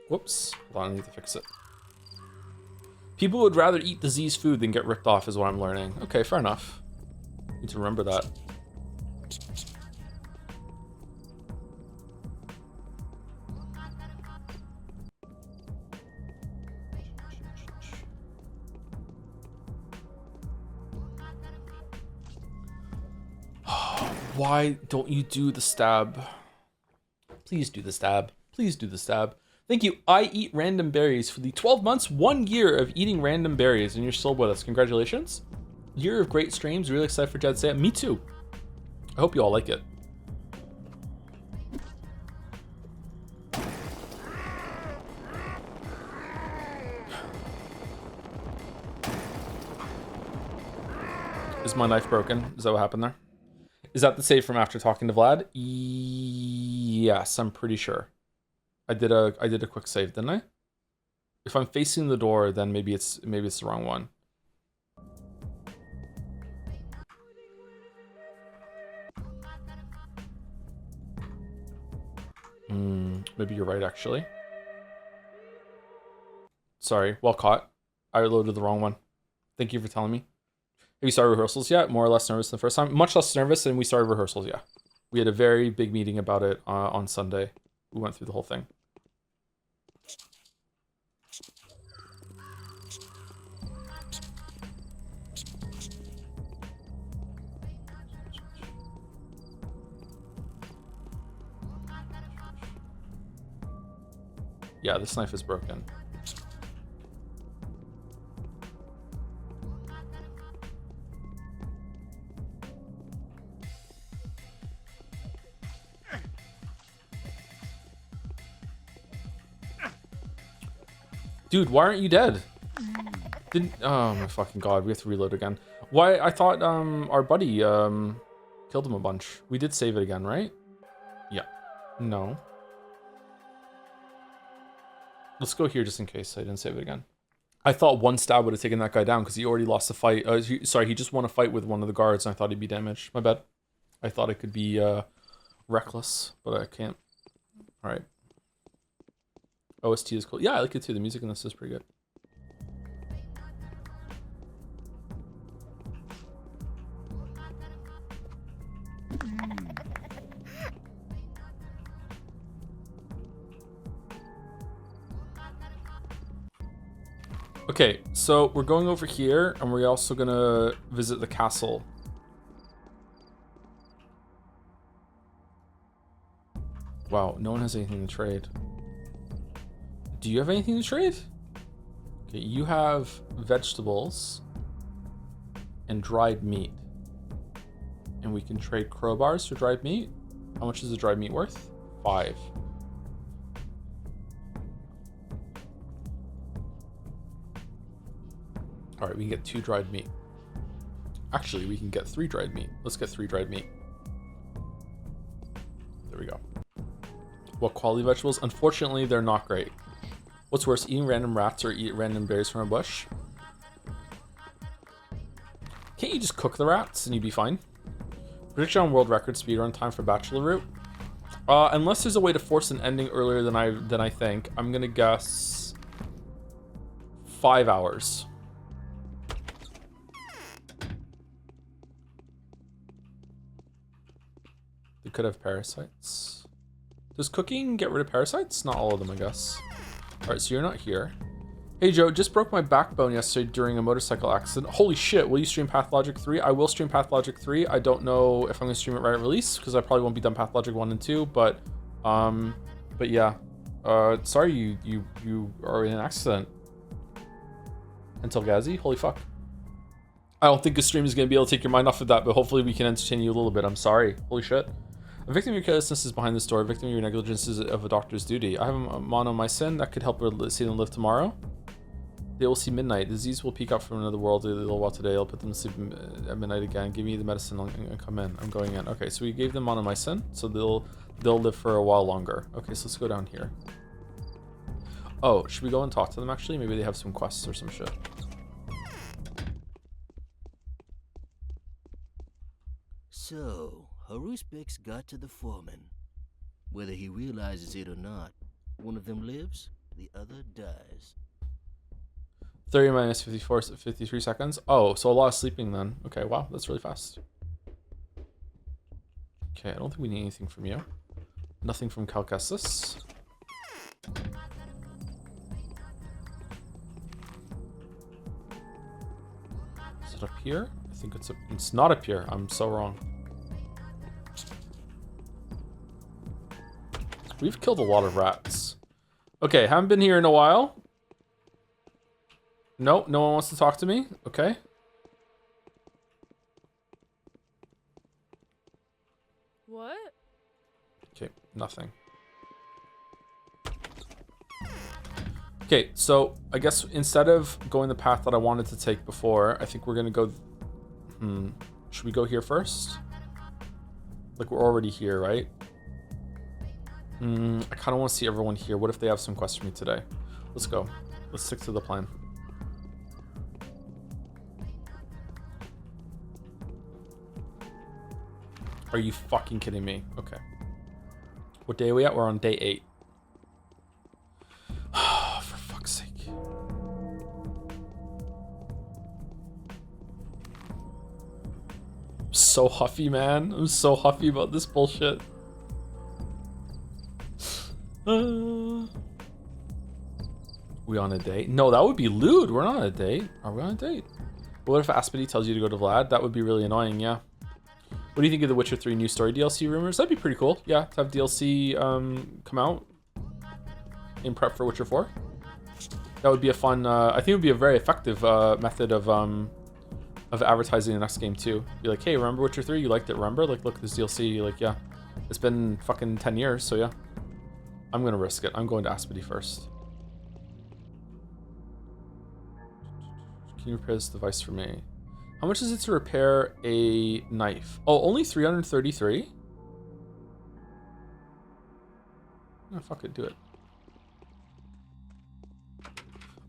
Whoops. Hold on, I need to fix it. People would rather eat diseased food than get ripped off, is what I'm learning. Okay, fair enough. Need to remember that. Why don't you do the stab? Please do the stab. Please do the stab. Thank you. I eat random berries for the 12 months, 1 year of eating random berries, and you're still with us. Congratulations. Year of great streams. Really excited for Jed to say it. Me too. I hope you all like it. Is my knife broken? Is that what happened there? Is that the save from after talking to Vlad? Yes, I'm pretty sure. I did a quick save, didn't I? If I'm facing the door, then maybe it's the wrong one. Maybe you're right, actually. Sorry, well caught. I loaded the wrong one. Thank you for telling me. Have you started rehearsals yet? More or less nervous than the first time? Much less nervous than we started rehearsals, yeah. We had a very big meeting about it on Sunday. We went through the whole thing. Yeah, this knife is broken. Dude, why aren't you dead? Oh my fucking god, we have to reload again. Why? I thought our buddy killed him a bunch. We did save it again, right? Yeah. No. Let's go here just in case I didn't save it again. I thought 1 stab would have taken that guy down because he already lost the fight. Sorry, he just won a fight with one of the guards and I thought he'd be damaged. My bad. I thought it could be reckless, but I can't. Alright. OST is cool. Yeah, I like it too. The music in this is pretty good. Okay, so we're going over here, and we're also gonna visit the castle. Wow, no one has anything to trade. Do you have anything to trade? Okay, you have vegetables and dried meat. And we can trade crowbars for dried meat. How much is the dried meat worth? 5. All right, we can get 2 dried meat. Actually, we can get 3 dried meat. Let's get 3 dried meat. There we go. What quality vegetables? Unfortunately, they're not great. What's worse, eating random rats or eat random berries from a bush? Can't you just cook the rats and you'd be fine? Prediction on world record speedrun time for Bachelor Route. Unless there's a way to force an ending earlier than I think, I'm gonna guess 5 hours. They could have parasites. Does cooking get rid of parasites? Not all of them, I guess. Alright, so you're not here. Hey Joe, just broke my backbone yesterday during a motorcycle accident. Holy shit, will you stream Pathologic 3? I will stream Pathologic 3. I don't know if I'm going to stream it right at release, because I probably won't be done Pathologic 1 and 2, but yeah. Sorry you are in an accident. Until Gazi? Holy fuck. I don't think a stream is going to be able to take your mind off of that, but hopefully we can entertain you a little bit. I'm sorry. Holy shit. A victim of your carelessness is behind this door. A victim of your negligence is of a doctor's duty. I have a monomycin that could help her see them live tomorrow. They will see midnight. Disease will peek out from another world a little while today. I'll put them to sleep at midnight again. Give me the medicine and come in. I'm going in. Okay, so we gave them monomycin, so they'll live for a while longer. Okay, so let's go down here. Oh, should we go and talk to them actually? Maybe they have some quests or some shit. So, Haruspex got to the foreman. Whether he realizes it or not, one of them lives, the other dies. 30 minus 53 seconds. Oh, so a lot of sleeping then. Okay, wow, that's really fast. Okay, I don't think we need anything from you. Nothing from Calcestis. Is it up here? I think it's not up here. I'm so wrong. We've killed a lot of rats. Okay, haven't been here in a while. No, no one wants to talk to me. Okay. What? Okay, nothing. Okay, so I guess instead of going the path that I wanted to take before, I think we're gonna go... Should we go here first? Like, we're already here, right? I kind of want to see everyone here. What if they have some quests for me today? Let's go. Let's stick to the plan. Are you fucking kidding me? Okay. What day are we at? We're on day 8. For fuck's sake. I'm so huffy, man. I'm so huffy about this bullshit. We on a date? No, that would be lewd. We're not on a date. Are we on a date? What if Aspity tells you to go to Vlad? That would be really annoying, yeah. What do you think of the Witcher 3 new story DLC rumors? That'd be pretty cool. Yeah, to have DLC come out in prep for Witcher 4. That would be a fun, I think it would be a very effective method of advertising the next game too. Be like, hey, remember Witcher 3? You liked it, remember? Like, look, this DLC, like, yeah. It's been fucking 10 years, so yeah. I'm gonna risk it. I'm going to Aspity first. Can you repair this device for me? How much is it to repair a knife? Oh, only 333? Oh, fuck it, do it.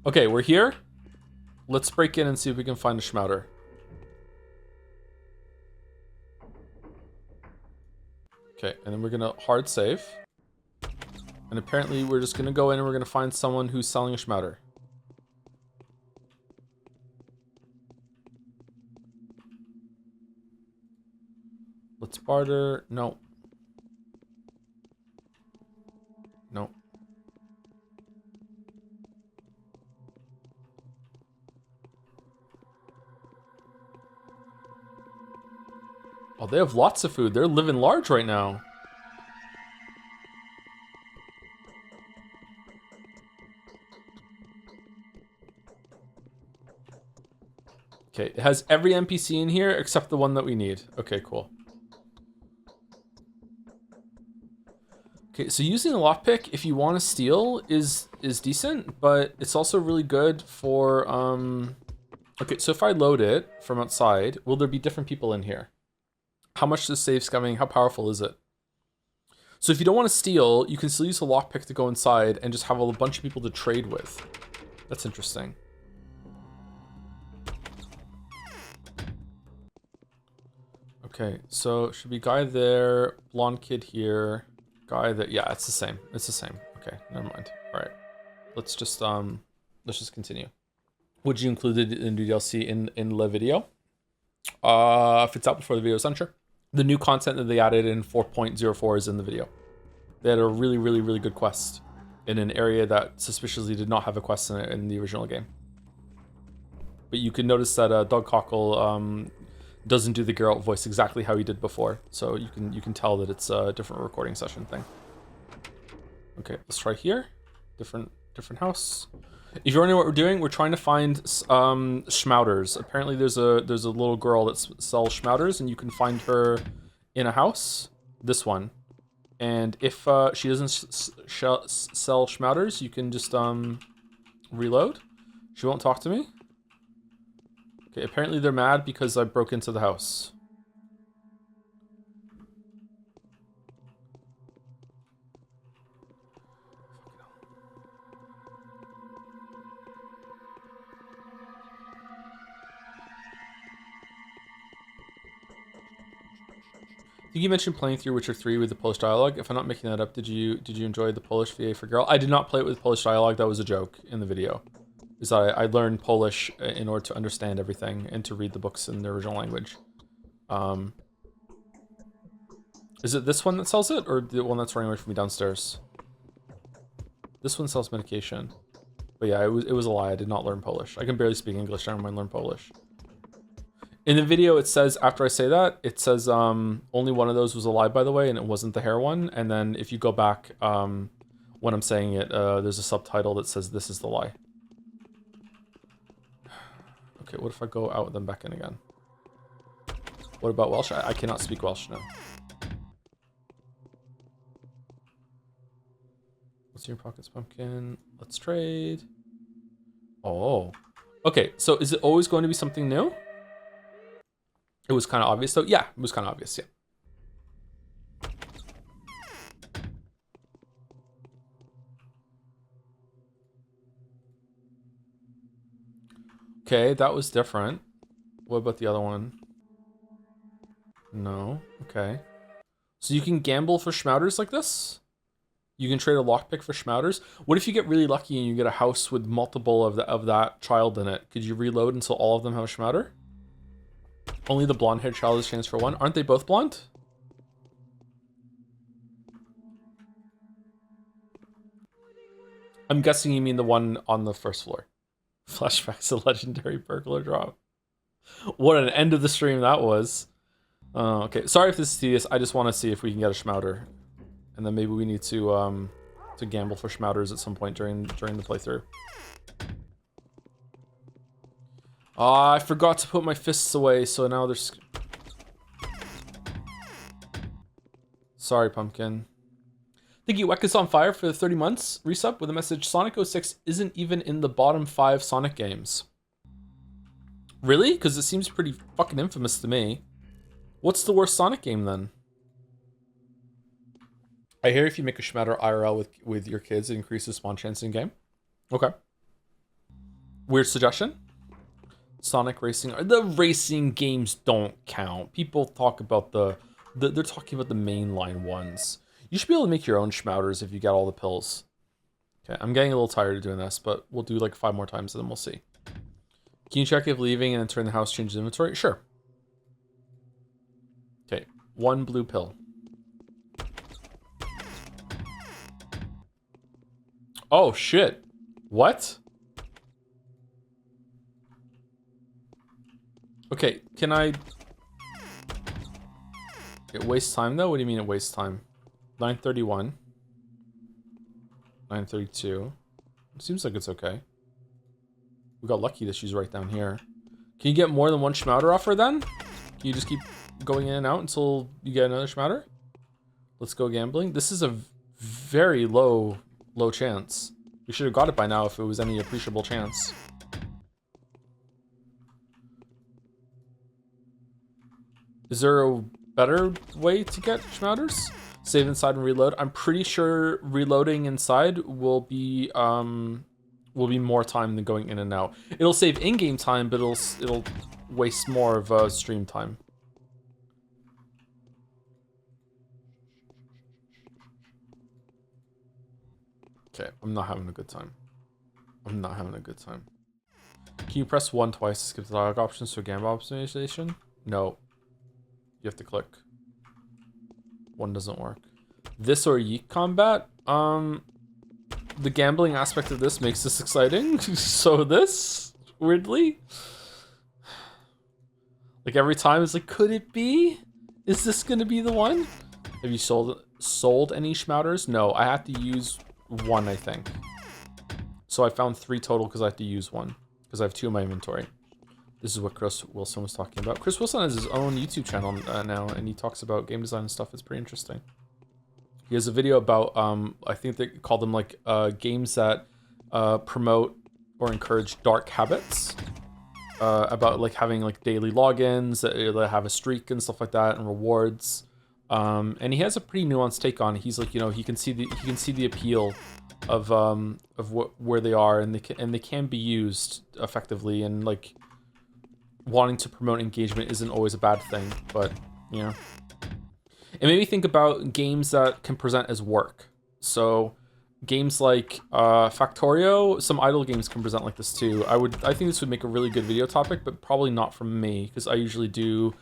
Okay, we're here. Let's break in and see if we can find a shmowder. Okay, and then we're gonna hard save. And apparently we're just gonna go in and we're gonna find someone who's selling a shmowder. Let's barter. No. No. Oh, they have lots of food. They're living large right now. Okay, it has every NPC in here except the one that we need. Okay, cool. Okay, so using a lockpick, if you want to steal, is decent, but it's also really good for, Okay, so if I load it from outside, will there be different people in here? How much does save scumming? How powerful is it? So if you don't want to steal, you can still use a lockpick to go inside and just have a bunch of people to trade with. That's interesting. Okay, so should be guy there, blonde kid here, guy that, yeah, it's the same. It's the same. Okay, never mind. All right, let's just continue. Would you include it in the DLC in the video? If it's out before the video is done, sure. The new content that they added in 4.04 is in the video. They had a really, really, really good quest in an area that suspiciously did not have a quest in it in the original game. But you can notice that Doug Cockle doesn't do the Geralt voice exactly how he did before, so you can tell that it's a different recording session thing. Okay, let's try here. Different house. If you're wondering what we're doing, we're trying to find shmowders. Apparently there's a little girl that sells shmowders, and you can find her in a house. This one. And if she doesn't sell shmowders, you can just reload. She won't talk to me. Okay, apparently they're mad because I broke into the house. I think you mentioned playing through Witcher 3 with the Polish dialogue. If I'm not making that up, did you enjoy the Polish VA for Girl? I did not play it with Polish dialogue. That was a joke in the video. Is that I learned Polish in order to understand everything and to read the books in the original language. Is it this one that sells it, or the one that's running away from me downstairs? This one sells medication. But yeah, it was a lie. I did not learn Polish. I can barely speak English. I don't mind learn Polish. In the video, it says, after I say that, it says only one of those was a lie, by the way, and it wasn't the hair one. And then if you go back, when I'm saying it, there's a subtitle that says, this is the lie. Okay, what if I go out and then back in again? What about Welsh? I cannot speak Welsh now. What's in your pockets, pumpkin? Let's trade. Oh. Okay, so is it always going to be something new? It was kind of obvious, though. Yeah, it was kind of obvious, yeah. Okay, that was different. What about the other one? No. Okay. So you can gamble for shmowders like this? You can trade a lockpick for shmowders? What if you get really lucky and you get a house with multiple of that child in it? Could you reload until all of them have a shmowder? Only the blonde-haired child has a chance for one. Aren't they both blonde? I'm guessing you mean the one on the first floor. Flashbacks of legendary burglar drop. What an end of the stream that was. Okay, sorry if this is tedious. I just want to see if we can get a shmowder. And then maybe we need to gamble for shmowders at some point during the playthrough. I forgot to put my fists away, so now there's... Sorry, pumpkin. Thank you, Weka's on fire for the 30 months. Resub with a message, Sonic 06 isn't even in the bottom 5 Sonic games. Really? Because it seems pretty fucking infamous to me. What's the worst Sonic game, then? I hear if you make a shmowder IRL with your kids, it increases spawn chance in game. Okay. Weird suggestion. Sonic Racing. The racing games don't count. People talk about they're talking about the mainline ones. You should be able to make your own shmowders if you get all the pills. Okay, I'm getting a little tired of doing this, but we'll do like 5 more times and then we'll see. Can you check if leaving and entering the house changes inventory? Sure. Okay, 1 blue pill. Oh shit. What? Okay, can I... It wastes time though? What do you mean it wastes time? 9:31. 9:32. It seems like it's okay. We got lucky that she's right down here. Can you get more than one shmowder off her then? Can you just keep going in and out until you get another shmowder? Let's go gambling. This is a very low chance. We should have got it by now if it was any appreciable chance. Is there a better way to get shmowders? Save inside and reload. I'm pretty sure reloading inside will be more time than going in and out. It'll save in-game time, but it'll waste more of stream time. Okay, I'm not having a good time. I'm not having a good time. Can you press 1 twice to skip the dialogue options to a gamble optimization? No. You have to click. 1 doesn't work. This or Yeek combat? The gambling aspect of this makes this exciting. So this, weirdly. Like every time it's like, could it be? Is this gonna be the one? Have you sold any shmowders? No, I have to use 1, I think. So I found 3 total because I have to use 1. Because I have 2 in my inventory. This is what Chris Wilson was talking about. Chris Wilson has his own YouTube channel now, and he talks about game design and stuff. It's pretty interesting. He has a video about, I think they call them like games that promote or encourage dark habits. About like having like daily logins that have a streak and stuff like that, and rewards. And he has a pretty nuanced take on it. He's like, you know, he can see the appeal of where they are, and they can be used effectively, and like wanting to promote engagement isn't always a bad thing, but you know. It made me think about games that can present as work. So games like Factorio, some idle games can present like this too. I think this would make a really good video topic, but probably not from me, because I usually do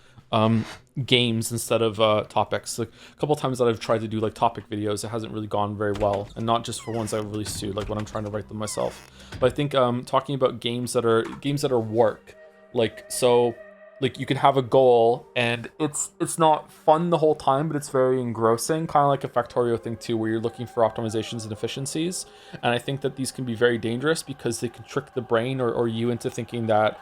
games instead of topics. Like a couple times that I've tried to do like topic videos, it hasn't really gone very well, and not just for ones I've released to, like when I'm trying to write them myself. But I think talking about games that are work, like so. Like you can have a goal and it's not fun the whole time, but it's very engrossing, kind of like a Factorio thing too, where you're looking for optimizations and efficiencies. And I think that these can be very dangerous because they can trick the brain or you into thinking that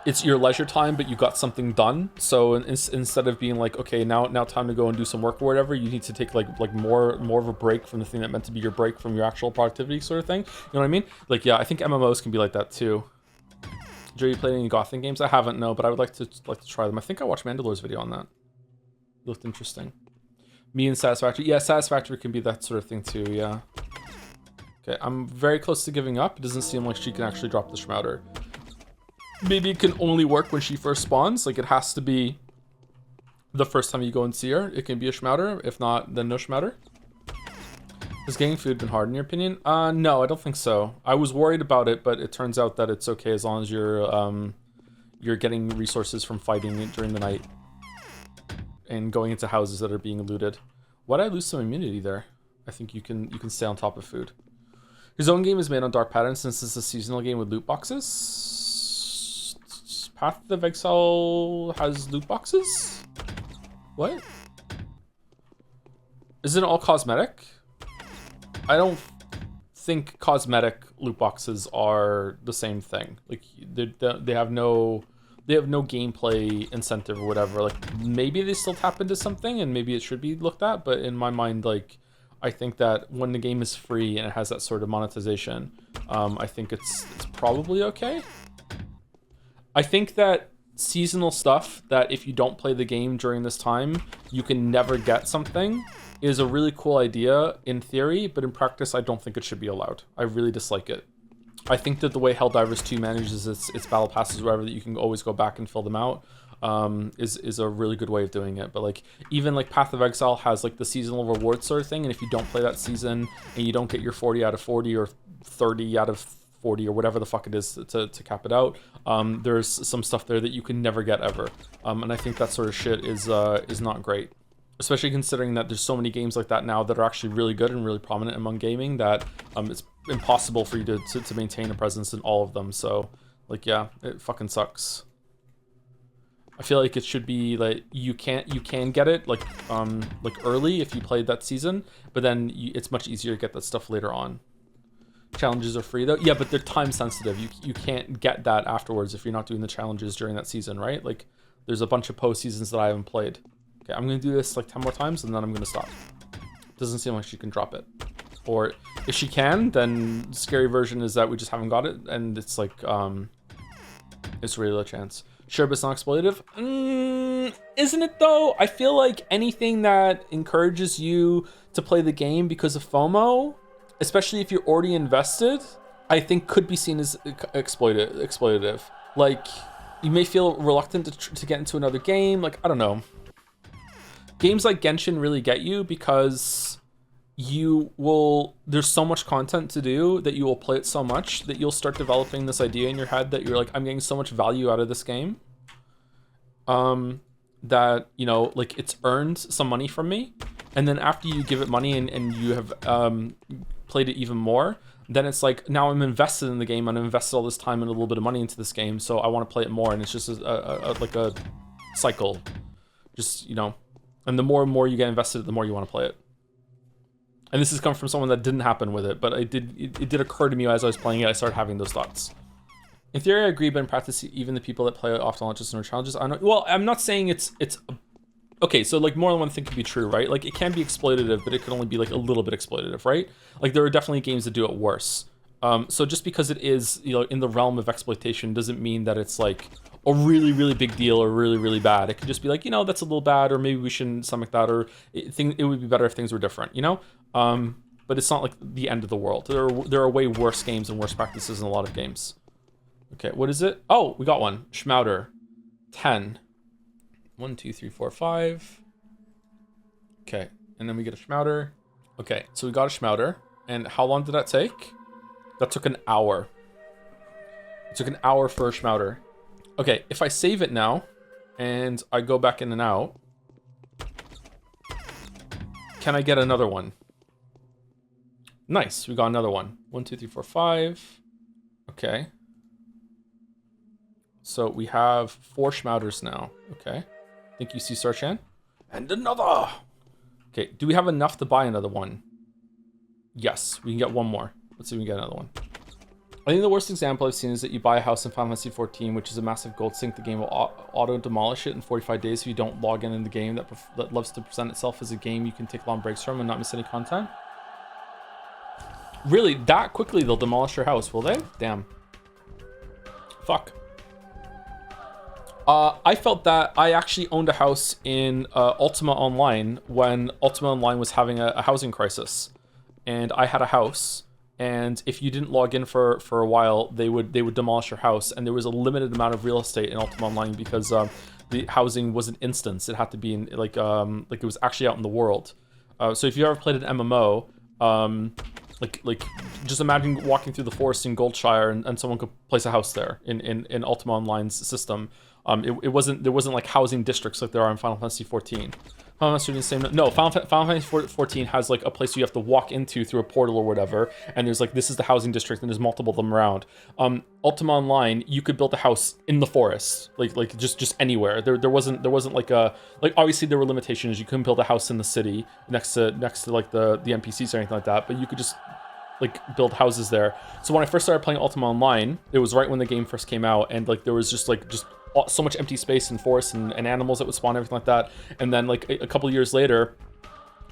it's your leisure time, but you got something done. So instead of being like, okay, now time to go and do some work or whatever, you need to take like more of a break from the thing that meant to be your break from your actual productivity sort of thing. You know what I mean? Like, yeah, I think MMOs can be like that too. Joe, you played any Gothic games? I haven't, no, but I would like to try them. I think I watched Mandalore's video on that. It looked interesting. Me and Satisfactory. Yeah, Satisfactory can be that sort of thing too, yeah. Okay, I'm very close to giving up. It doesn't seem like she can actually drop the shmowder. Maybe it can only work when she first spawns. Like, it has to be the first time you go and see her. It can be a shmowder. If not, then no shmowder. Has getting food been hard in your opinion? No, I don't think so. I was worried about it, but it turns out that it's okay as long as you're getting resources from fighting during the night and going into houses that are being looted. Why did I lose some immunity there? I think you can stay on top of food. His own game is made on Dark Patterns since it's a seasonal game with loot boxes. Path of Exile has loot boxes? What? Is it all cosmetic? I don't think cosmetic loot boxes are the same thing. Like they have no gameplay incentive or whatever. Like maybe they still tap into something and maybe it should be looked at, but in my mind, like I think that when the game is free and it has that sort of monetization, I think it's probably okay. I think that seasonal stuff that if you don't play the game during this time, you can never get something is a really cool idea in theory, but in practice, I don't think it should be allowed. I really dislike it. I think that the way Helldivers 2 manages its battle passes, wherever, that you can always go back and fill them out, is a really good way of doing it. But like even like Path of Exile has like the seasonal reward sort of thing, and if you don't play that season and you don't get your 40 out of 40 or 30 out of 40 or whatever the fuck it is to cap it out, there's some stuff there that you can never get ever. And I think that sort of shit is not great. Especially considering that there's so many games like that now that are actually really good and really prominent among gaming that it's impossible for you to maintain a presence in all of them. So, like, yeah, it fucking sucks. I feel like it should be like you can get it like early if you played that season, but then it's much easier to get that stuff later on. Challenges are free though. Yeah, but they're time sensitive. You can't get that afterwards if you're not doing the challenges during that season, right? Like there's a bunch of post seasons that I haven't played. Okay, I'm gonna do this like 10 more times and then I'm gonna stop. Doesn't seem like she can drop it. Or if she can, then the scary version is that we just haven't got it and it's like it's really low chance. Sure, but it's not exploitative. Isn't it though? I feel like anything that encourages you to play the game because of FOMO, especially if you're already invested, I think could be seen as exploitative. Like, you may feel reluctant to get into another game. Like, I don't know. Games like Genshin really get you because there's so much content to do that you will play it so much that you'll start developing this idea in your head that you're like, I'm getting so much value out of this game. That, you know, like it's earned some money from me. And then after you give it money and you have played it even more, then it's like, now I'm invested in the game and I've invested all this time and a little bit of money into this game, so I want to play it more. And it's just like a cycle. Just, you know, and the more and more you get invested, the more you want to play it. And this has come from someone that didn't happen with it, but it did occur to me as I was playing it, I started having those thoughts. In theory, I agree, but in practice, even the people that play often launches and challenges, I know. Well, I'm not saying it's okay. So like more than one thing can be true, right? Like it can be exploitative, but it can only be like a little bit exploitative, right? Like there are definitely games that do it worse. So just because it is, you know, in the realm of exploitation doesn't mean that it's like a really, really big deal or really, really bad. It could just be like, you know, that's a little bad, or maybe we shouldn't, something like that, or it would be better if things were different, you know? But it's not like the end of the world. There are way worse games and worse practices in a lot of games. Okay, what is it? Oh, we got one. Shmowder. 10. 1, 2, 3, 4, 5. Okay, and then we get a shmowder. Okay, so we got a shmowder. And how long did that take? That took an hour. It took an hour for a shmowder. Okay, if I save it now, and I go back in and out, can I get another one? Nice, we got another one. 1, 2, 3, 4, 5. Okay. So we have 4 shmowders now. Okay. Thank you, Sarchan. And another! Okay, do we have enough to buy another one? Yes, we can get one more. Let's see if we can get another one. I think the worst example I've seen is that you buy a house in Final Fantasy XIV, which is a massive gold sink. The game will auto-demolish it in 45 days if you don't log in the game that loves to present itself as a game you can take long breaks from and not miss any content. Really, that quickly they'll demolish your house, will they? Damn. Fuck. I felt that I actually owned a house in Ultima Online when Ultima Online was having a housing crisis. And I had a house, and if you didn't log in for a while, they would demolish your house. And there was a limited amount of real estate in Ultima Online because the housing wasn't instance. It had to be in like it was actually out in the world. So if you ever played an MMO, like just imagine walking through the forest in Goldshire and someone could place a house there in Ultima Online's system. There wasn't like housing districts like there are in Final Fantasy XIV. Final Fantasy 14 has like a place you have to walk into through a portal or whatever, and there's like, this is the housing district, and there's multiple of them around. Ultima Online, you could build a house in the forest, like just anywhere. There wasn't like obviously there were limitations. You couldn't build a house in the city next to like the NPCs or anything like that, but you could just like build houses there. So when I first started playing Ultima Online, it was right when the game first came out, and like there was just so much empty space and forests and animals that would spawn, everything like that. And then like a couple of years later,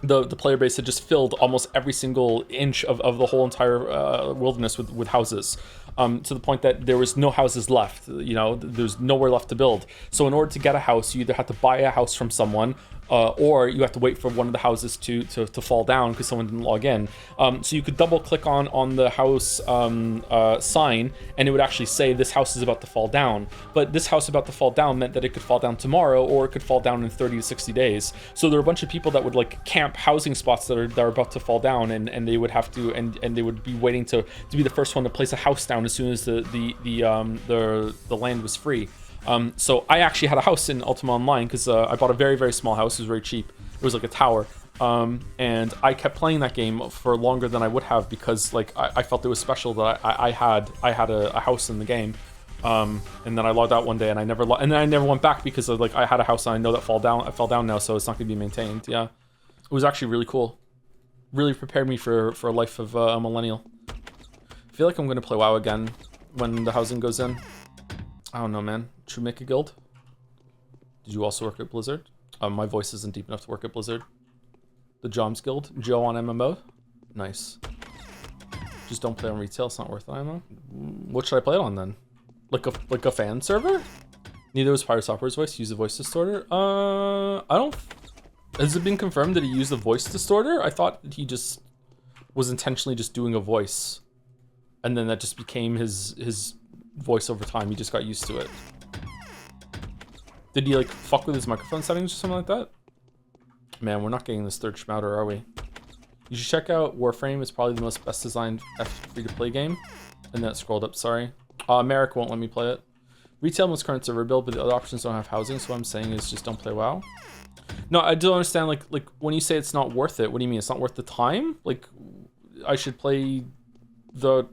the player base had just filled almost every single inch of the whole entire wilderness with houses, to the point that there was no houses left. You know, there's nowhere left to build. So in order to get a house, you either have to buy a house from someone, or you have to wait for one of the houses to fall down because someone didn't log in. So you could double click on the house sign, and it would actually say this house is about to fall down. But this house about to fall down meant that it could fall down tomorrow, or it could fall down in 30 to 60 days. So there were a bunch of people that would like camp housing spots that are about to fall down, and they would have to and they would be waiting to be the first one to place a house down as soon as the land was free. So I actually had a house in Ultima Online because I bought a very, very small house. It was very cheap. It was like a tower. And I kept playing that game for longer than I would have because like I felt it was special that I had a house in the game. And then I logged out one day and I never went back because of, like, I had a house and I know that I fell down now, so it's not gonna be maintained. Yeah, it was actually really cool. Really prepared me for a life of a millennial. I feel like I'm gonna play WoW again when the housing goes in. I don't know, man. Should we make a guild? Did you also work at Blizzard? My voice isn't deep enough to work at Blizzard. The Joms Guild. Joe on MMO. Nice. Just don't play on retail. It's not worth it, IMO. What should I play it on then? Like a fan server? Neither was Pirate Software's voice. Use the voice distorter. I don't. Has it been confirmed that he used the voice distorter? I thought that he just was intentionally just doing a voice, and then that just became his voice over time. He just got used to it. Did he like fuck with his microphone settings or something like that? Man, we're not getting this third shmowder, are we? You should check out Warframe. It's probably the most best designed free-to-play game. And then it scrolled up, sorry. Merrick won't let me play it. Retail most current server build, but the other options don't have housing, so what I'm saying is just don't play WoW. No, I don't understand, like when you say it's not worth it, what do you mean? It's not worth the time? Like, I should play the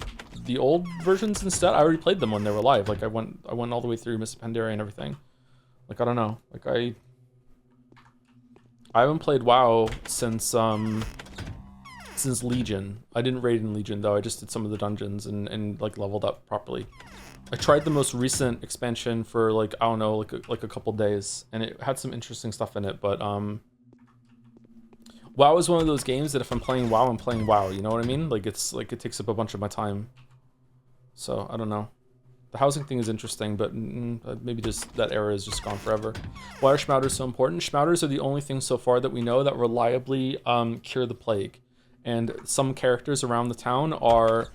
old versions instead? I already played them when they were live. Like, I went all the way through Miss Pandaria and everything. Like, I don't know. Like, I haven't played WoW since Legion. I didn't raid in Legion though. I just did some of the dungeons and like leveled up properly. I tried the most recent expansion for like, I don't know, like a couple days, and it had some interesting stuff in it, but WoW is one of those games that if I'm playing WoW, I'm playing WoW, you know what I mean? Like, it's like it takes up a bunch of my time. So, I don't know. The housing thing is interesting, but maybe just that era is just gone forever. Why are shmowders so important? Shmowders are the only thing so far that we know that reliably cure the plague. And some characters around the town are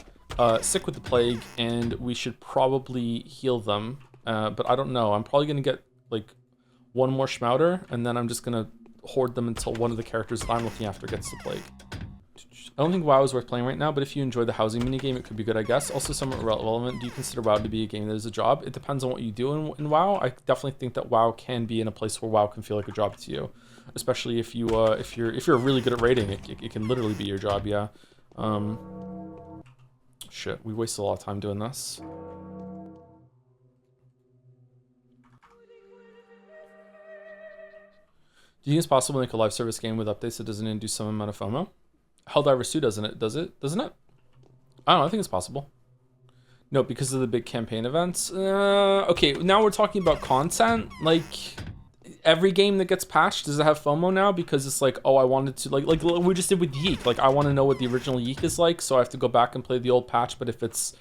sick with the plague, and we should probably heal them. But I don't know. I'm probably going to get like one more shmowder, and then I'm just going to hoard them until one of the characters that I'm looking after gets the plague. I don't think WoW is worth playing right now, but if you enjoy the housing minigame, it could be good, I guess. Also somewhat relevant, do you consider WoW to be a game that is a job? It depends on what you do in WoW. I definitely think that WoW can be in a place where WoW can feel like a job to you. Especially if you if you're really good at raiding, it can literally be your job, yeah. Shit, we wasted a lot of time doing this. Do you think it's possible to make a live service game with updates that doesn't induce some amount of FOMO? Helldivers 2 doesn't it? Doesn't it? I don't know, I think it's possible. No, because of the big campaign events. Okay, now we're talking about content. Like, every game that gets patched, does it have FOMO now? Because it's like, oh, I wanted to, like we just did with Yeek. Like, I want to know what the original Yeek is like, so I have to go back and play the old patch. But if it's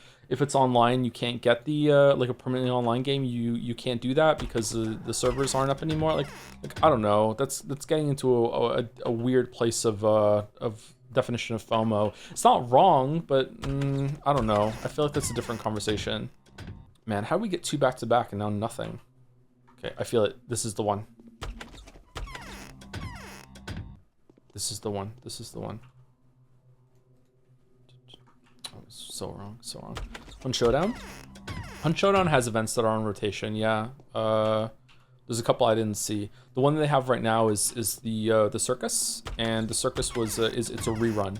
online, you can't get the like a permanently online game. You can't do that because the servers aren't up anymore. Like I don't know. That's getting into a weird place of definition of FOMO. It's not wrong, but I don't know. I feel like that's a different conversation. Man, how do we get 2 back to back and now nothing? Okay, I feel it. This is the one. This is the one. This is the one. Oh, so wrong. So wrong. Hunt Showdown? Hunt Showdown has events that are on rotation, yeah. There's a couple I didn't see. The one that they have right now is the circus, and the circus was it's a rerun.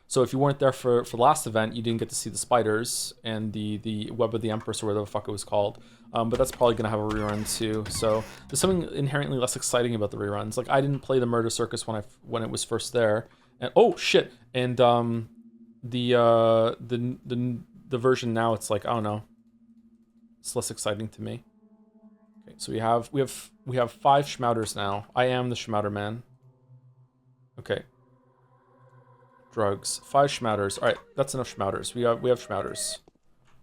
So if you weren't there for the last event, you didn't get to see the spiders and the Web of the Empress or whatever the fuck it was called. But that's probably gonna have a rerun too. So there's something inherently less exciting about the reruns. Like I didn't play the Murder Circus when it was first there, and oh shit, and the version now, it's like, I don't know, it's less exciting to me. Okay, so we have 5 shmowders now. I am the shmowder man. Okay. Drugs. 5 shmowders. All right, that's enough shmowders. We have shmowders.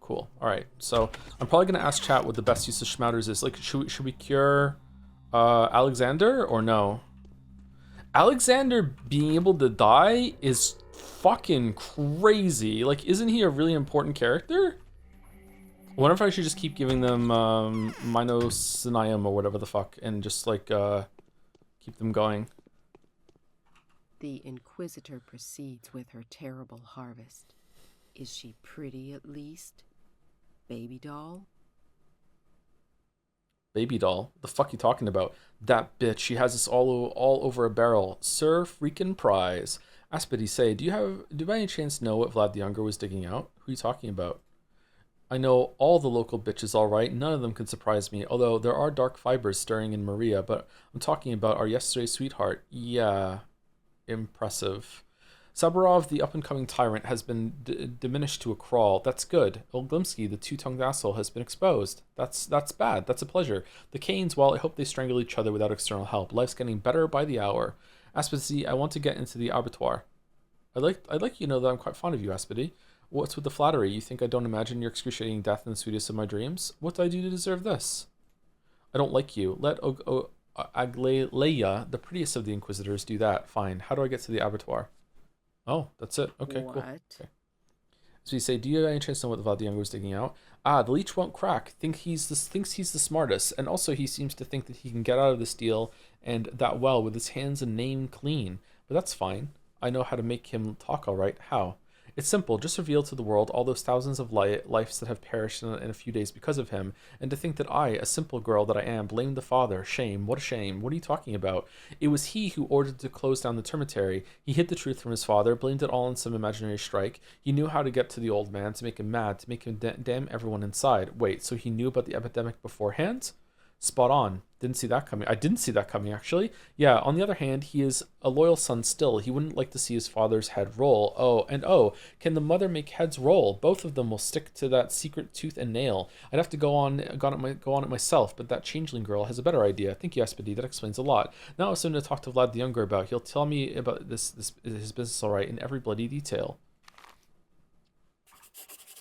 Cool. All right. So I'm probably gonna ask chat what the best use of shmowders is. Like, should we cure Alexander or no? Alexander being able to die is fucking crazy. Like, isn't he a really important character? I wonder if I should just keep giving them Minosinium or whatever the fuck, and just like keep them going. The Inquisitor proceeds with her terrible harvest. Is she pretty at least? Baby doll? Baby doll? The fuck you talking about? That bitch, she has us all over a barrel. Sir freaking prize. Aspity say, do you by any chance know what Vlad the Younger was digging out? Who are you talking about? I know all the local bitches all right. None of them can surprise me, although there are dark fibers stirring in Maria, but I'm talking about our yesterday's sweetheart. Yeah, impressive. Saburov, the up-and-coming tyrant, has been diminished to a crawl. That's good. Olglimsky, the two-tongued asshole, has been exposed. That's bad. That's a pleasure. The Kains, well, I hope they strangle each other without external help. Life's getting better by the hour. Aspity, I want to get into the Abattoir. I'd like you to know that I'm quite fond of you, Aspity. What's with the flattery? You think I don't imagine your excruciating death in the sweetest of my dreams? What did I do to deserve this? I don't like you. Let Agleia, the prettiest of the Inquisitors, do that. Fine. How do I get to the Abattoir? Oh, that's it. Okay, what? Cool. Okay. So you say, do you have any chance to know what Vlad the Younger was digging out? Ah, the leech won't crack. Thinks he's the smartest, and also he seems to think that he can get out of this deal and that well with his hands and name clean. But that's fine. I know how to make him talk all right. How? It's simple. Just reveal to the world all those thousands of lives that have perished in a few days because of him, and to think that I, a simple girl that I am, blamed the father. Shame. What a shame. What are you talking about? It was he who ordered to close down the Termitary. He hid the truth from his father, blamed it all on some imaginary strike. He knew how to get to the old man, to make him mad, to make him damn everyone inside. Wait, so he knew about the epidemic beforehand? Spot on. Didn't see that coming. I didn't see that coming, actually. Yeah, on the other hand, he is a loyal son still. He wouldn't like to see his father's head roll. Oh, can the mother make heads roll? Both of them will stick to that secret tooth and nail. I'd have to go on it myself, but that changeling girl has a better idea. Thank you, Aspity. That explains a lot. Now it's something to talk to Vlad the Younger about. He'll tell me about his business all right in every bloody detail.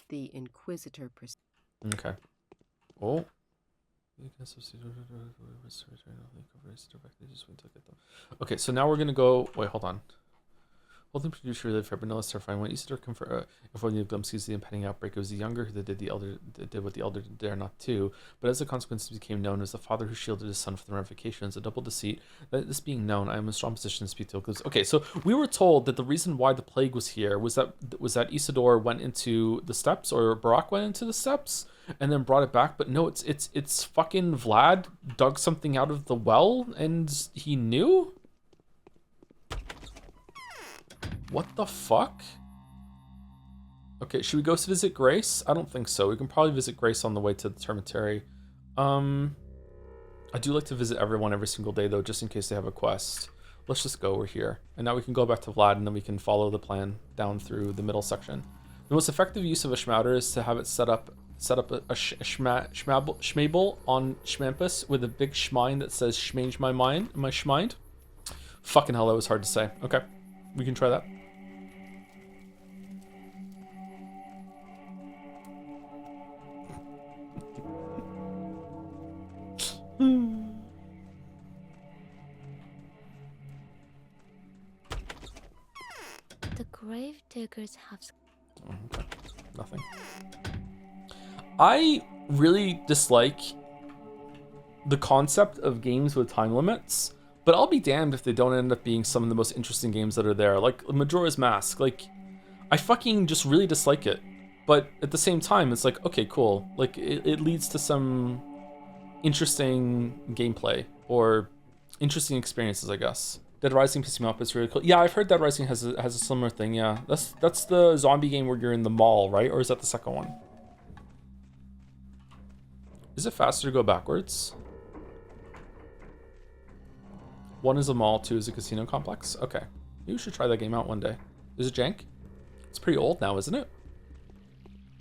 The Inquisitor. Okay. Oh. Okay, so now we're gonna go. Wait, hold on. Holding producer really fair, but no less terrifying. When Isidore informed the Glimskies the impending outbreak, it was the younger who did what the elder dare not do. But as the consequences became known, it was the father who shielded his son from the ramifications. A double deceit. This being known, I am in a strong position to speak to Glimskies. Okay, so we were told that the reason why the plague was here was that Isidore went into the steppes, or Barak went into the steppes, and then brought it back. But no, it's fucking Vlad dug something out of the well, and he knew. What the fuck? Okay, should we go visit Grace? I don't think so. We can probably visit Grace on the way to the Termitary. I do like to visit everyone every single day, though, just in case they have a quest. Let's just go over here. And now we can go back to Vlad, and then we can follow the plan down through the middle section. The most effective use of a shmowder is to have it set up a shmable on Schmampus with a big shmine that says shmange my shmind. Fucking hell, that was hard to say. Okay, we can try that. The grave diggers have... Okay. Nothing. I really dislike the concept of games with time limits, but I'll be damned if they don't end up being some of the most interesting games that are there. Like Majora's Mask. Like, I fucking just really dislike it. But at the same time, it's like, okay, cool. Like, it leads to some interesting gameplay or interesting experiences, I guess. Dead Rising pisses me off. It's really cool. Yeah, I've heard Dead Rising has a similar thing. Yeah, that's the zombie game where you're in the mall, right? Or is that the second one? Is it faster to go backwards? 1 is a mall, 2 is a casino complex. Okay, maybe we should try that game out one day. Is it jank? It's pretty old now, isn't it?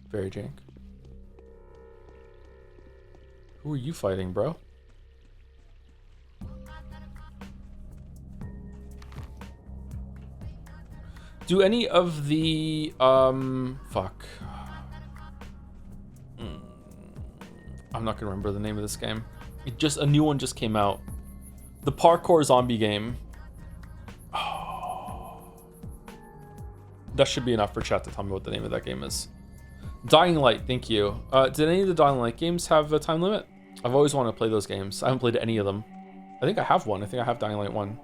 Very jank. Who are you fighting, bro? Do any of the fuck. I'm not gonna remember the name of this game. A new one just came out. The parkour zombie game. Oh. That should be enough for chat to tell me what the name of that game is. Dying Light, thank you. Did any of the Dying Light games have a time limit? I've always wanted to play those games. I haven't played any of them. I think I have one. I think I have Dying Light 1.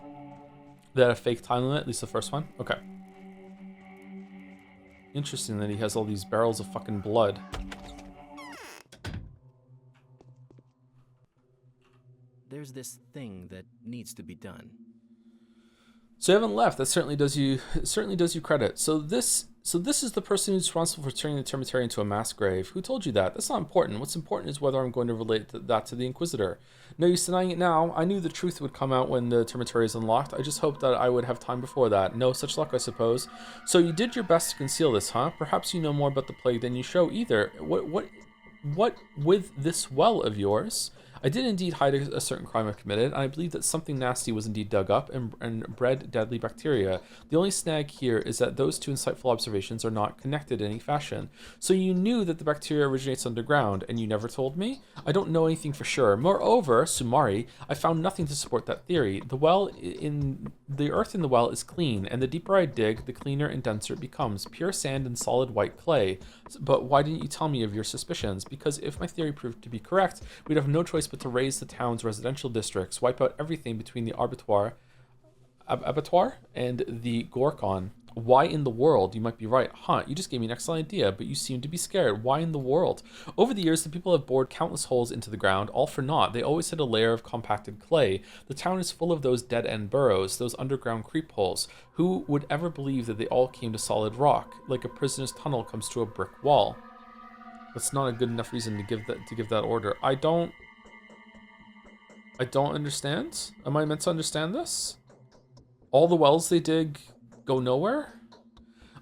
They had a fake time limit, at least the first one. Okay. Interesting that he has all these barrels of fucking blood. There's this thing that needs to be done. So you haven't left. That certainly does you credit. So this is the person who's responsible for turning the Termitary into a mass grave. Who told you that? That's not important. What's important is whether I'm going to relate that to the Inquisitor. No use denying it now. I knew the truth would come out when the Termitary is unlocked. I just hoped that I would have time before that. No such luck, I suppose. So you did your best to conceal this, huh? Perhaps you know more about the plague than you show either. What with this well of yours? I did indeed hide a certain crime I've committed, and I believe that something nasty was indeed dug up and bred deadly bacteria. The only snag here is that those two insightful observations are not connected in any fashion. So you knew that the bacteria originates underground, and you never told me? I don't know anything for sure. Moreover, sumari, I found nothing to support that theory. The earth in the well is clean, and the deeper I dig, the cleaner and denser it becomes. Pure sand and solid white clay. But why didn't you tell me of your suspicions? Because if my theory proved to be correct, we'd have no choice but to raise the town's residential districts, wipe out everything between the Abattoir and the Gorkon. Why in the world? You might be right. Huh, you just gave me an excellent idea, but you seem to be scared. Why in the world? Over the years, the people have bored countless holes into the ground, all for naught. They always hit a layer of compacted clay. The town is full of those dead-end burrows, those underground creep holes. Who would ever believe that they all came to solid rock, like a prisoner's tunnel comes to a brick wall? That's not a good enough reason to give that order. I don't understand. Am I meant to understand this? All the wells they dig go nowhere?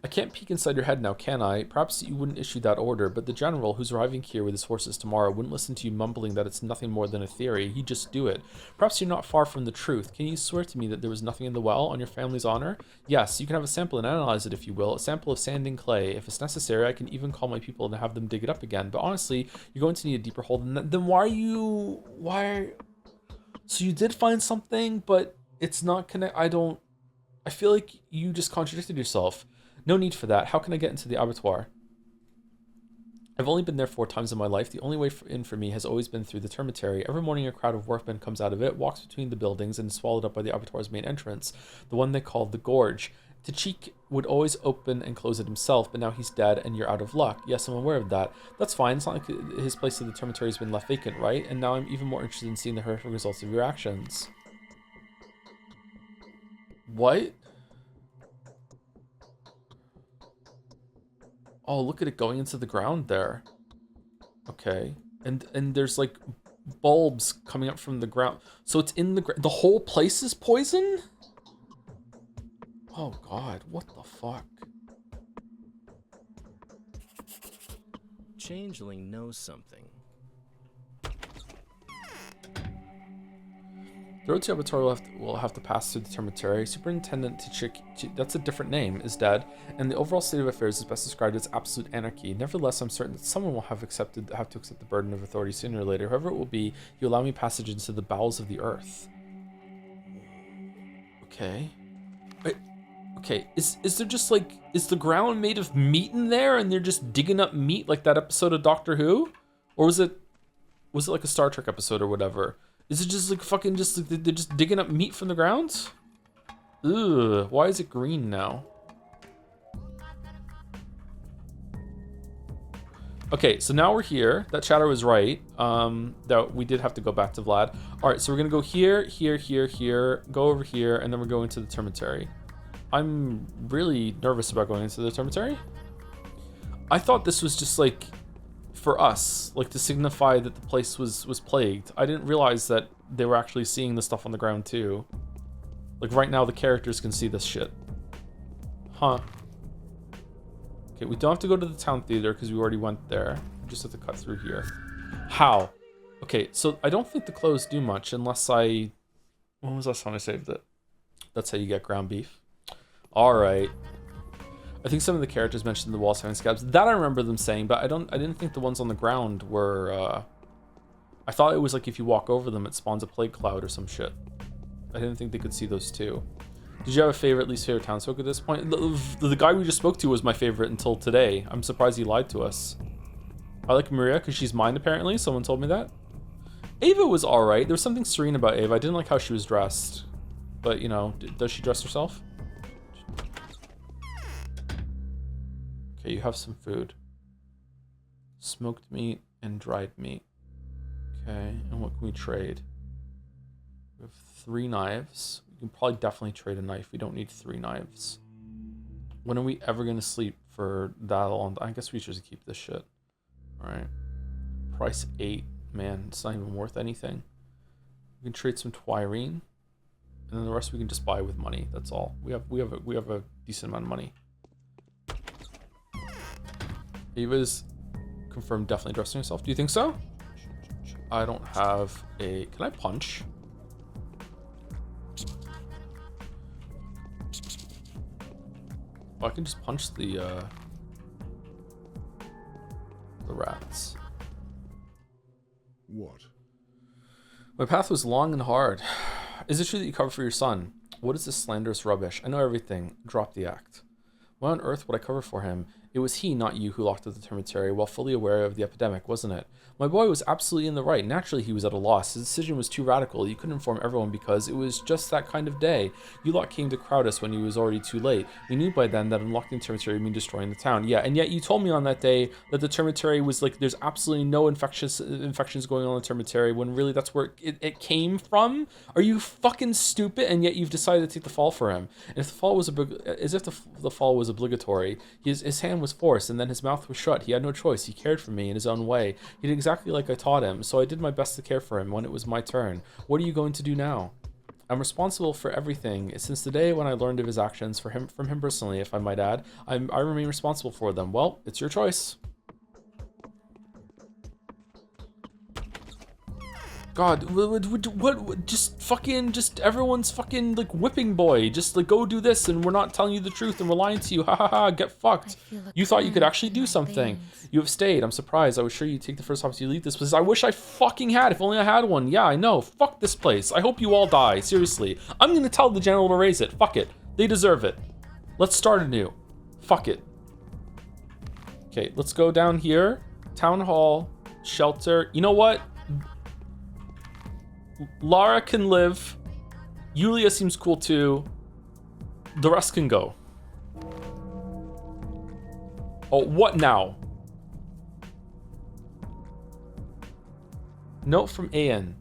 I can't peek inside your head now, can I? Perhaps you wouldn't issue that order, but the general, who's arriving here with his forces tomorrow, wouldn't listen to you mumbling that it's nothing more than a theory. He'd just do it. Perhaps you're not far from the truth. Can you swear to me that there was nothing in the well, on your family's honor? Yes, you can have a sample and analyze it if you will. A sample of sand and clay. If it's necessary, I can even call my people and have them dig it up again. But honestly, you're going to need a deeper hole than that. Then so you did find something, but it's not I feel like you just contradicted yourself. No need for that. How can I get into the Abattoir? I've only been there 4 times in my life. The only way in for me has always been through the Termitary. Every morning a crowd of workmen comes out of it, walks between the buildings, and is swallowed up by the Abattoir's main entrance, the one they call the Gorge. Tycheek would always open and close it himself, but now he's dead and you're out of luck. Yes, I'm aware of that. That's fine. It's not like his place at the Termitary has been left vacant, right? And now I'm even more interested in seeing the horrific results of your actions. What? Oh, look at it going into the ground there. Okay. And there's like bulbs coming up from the ground. So it's in the whole place is poison? Oh god, what the fuck? Changeling knows something. The road to Abattoir will have to pass through the Termitary. Superintendent Tycheek, that's a different name, is dead, and the overall state of affairs is best described as absolute anarchy. Nevertheless, I'm certain that someone will have to accept the burden of authority sooner or later. Whoever it will be, you allow me passage into the bowels of the earth. Okay. Okay, is there just like, is the ground made of meat in there and they're just digging up meat like that episode of Doctor Who? Or was it like a Star Trek episode or whatever? Is it just like fucking just like they're just digging up meat from the ground? Ugh, why is it green now? Okay, so now we're here. That chatter was right. That we did have to go back to Vlad. All right, so we're gonna go here, here, here, here, go over here, and then we're going to the Termitary. I'm really nervous about going into the Termitary. I thought this was just like for us, like to signify that the place was plagued. I didn't realize that they were actually seeing the stuff on the ground too. Like right now the characters can see this shit. Huh. Okay, we don't have to go to the town theater because we already went there. We just have to cut through here. How? Okay, so I don't think the clothes do much unless when was the last time I saved it? That's how you get ground beef. Alright. I think some of the characters mentioned the walls having scabs. That I remember them saying, but I didn't think the ones on the ground were I thought it was like if you walk over them it spawns a plague cloud or some shit. I didn't think they could see those too. Did you have a favorite, least favorite townsfolk at this point? The guy we just spoke to was my favorite until today. I'm surprised he lied to us. I like Maria because she's mine apparently. Someone told me that. Ava was alright. There was something serene about Ava. I didn't like how she was dressed. But, you know, does she dress herself? Okay, you have some food. Smoked meat and dried meat. Okay, and what can we trade? We have 3 knives. We can probably definitely trade a knife. We don't need 3 knives. When are we ever going to sleep for that long? I guess we should just keep this shit. Alright. Price 8. Man, it's not even worth anything. We can trade some Twirine. And then the rest we can just buy with money. That's all. We have a decent amount of money. Ava's confirmed definitely dressing herself. Do you think so? I don't have a... Can I punch? Oh, I can just punch the rats. What? My path was long and hard. Is it true that you cover for your son? What is this slanderous rubbish? I know everything. Drop the act. Why on earth would I cover for him? It was he, not you, who locked up the Termitary while fully aware of the epidemic, wasn't it? My boy was absolutely in the right. Naturally, he was at a loss. His decision was too radical. You couldn't inform everyone because it was just that kind of day. You lot came to crowd us when it was already too late. We knew by then that unlocking the Termitary would mean destroying the town. Yeah, and yet you told me on that day that the Termitary was like, there's absolutely no infections going on in the Termitary, when really that's where it came from? Are you fucking stupid? And yet you've decided to take the fall for him. And if the fall was as if the fall was obligatory, his hand was forced, and then his mouth was shut. He had no choice. He cared for me in his own way. He did exactly like I taught him, so I did my best to care for him when it was my turn. What are you going to do now? I'm responsible for everything. Since the day when I learned of his actions, from him personally, if I might add, I remain responsible for them. Well, it's your choice. God, what, just everyone's fucking, like, whipping boy. Just, like, go do this, and we're not telling you the truth, and we're lying to you. Ha ha ha, get fucked. You thought you could actually do something. You have stayed. I'm surprised. I was sure you'd take the first opportunity to leave this place. I wish I fucking had. If only I had one. Yeah, I know. Fuck this place. I hope you all die. Seriously. I'm gonna tell the general to raise it. Fuck it. They deserve it. Let's start anew. Fuck it. Okay, let's go down here. Town hall. Shelter. You know what? Lara can live. Yulia seems cool too. The rest can go. Oh, what now? Note from Ayan.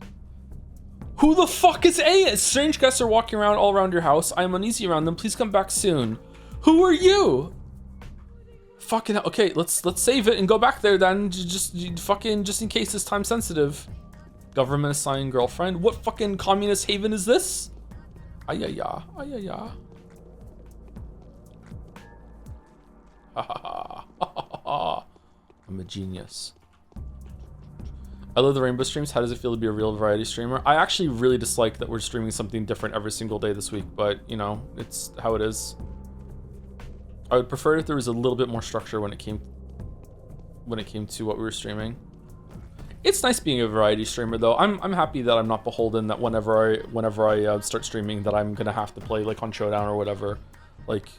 Who the fuck is Ayan? Strange guests are walking around all around your house. I am uneasy around them. Please come back soon. Who are you? Fucking hell. Okay, let's save it and go back there then. Just in case it's time sensitive. Government assigned girlfriend. What fucking communist haven is this? Ayaya. Ayaya. Ha ha ha. Ha ha. I'm a genius. I love the rainbow streams. How does it feel to be a real variety streamer? I actually really dislike that we're streaming something different every single day this week, but you know, it's how it is. I would prefer if there was a little bit more structure when it came to what we were streaming. It's nice being a variety streamer though. I'm happy that I'm not beholden that whenever I start streaming that I'm gonna have to play like on Showdown or whatever. Like,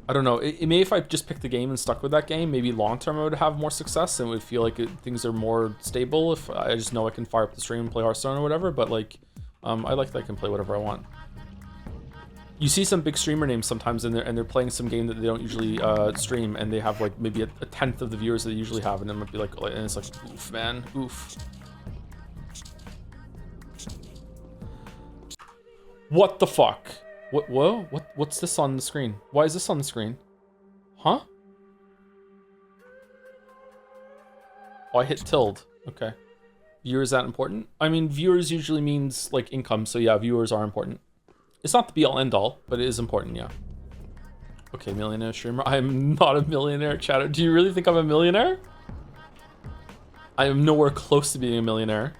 I don't know. Maybe if I just picked the game and stuck with that game, maybe long term I would have more success and would feel like things are more stable if I just know I can fire up the stream and play Hearthstone or whatever. But like, I like that I can play whatever I want. You see some big streamer names sometimes and they're playing some game that they don't usually stream, and they have like maybe a tenth of the viewers that they usually have, and it might be like, and it's like, oof, man, oof. What the fuck? What? Whoa? What's this on the screen? Why is this on the screen? Huh? Oh, I hit tilde. Okay. Viewers that important? I mean, viewers usually means like income, so yeah, viewers are important. It's not the be-all end-all, but it is important, yeah. Okay, millionaire streamer. I am not a millionaire, chatter. Do you really think I'm a millionaire? I am nowhere close to being a millionaire.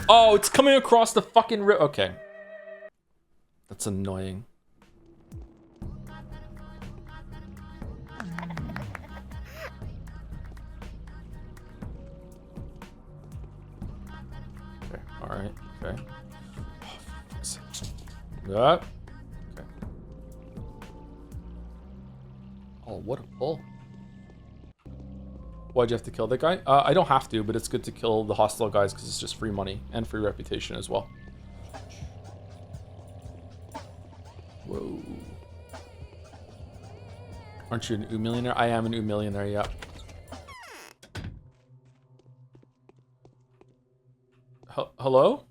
Oh, it's coming across the fucking okay. That's annoying. Alright, okay. Oh, for fuck's sake. Yeah. Okay. Oh, what a pull. Why'd you have to kill that guy? I don't have to, but it's good to kill the hostile guys because it's just free money and free reputation as well. Whoa. Aren't you an millionaire? I am an millionaire, yeah. Hello?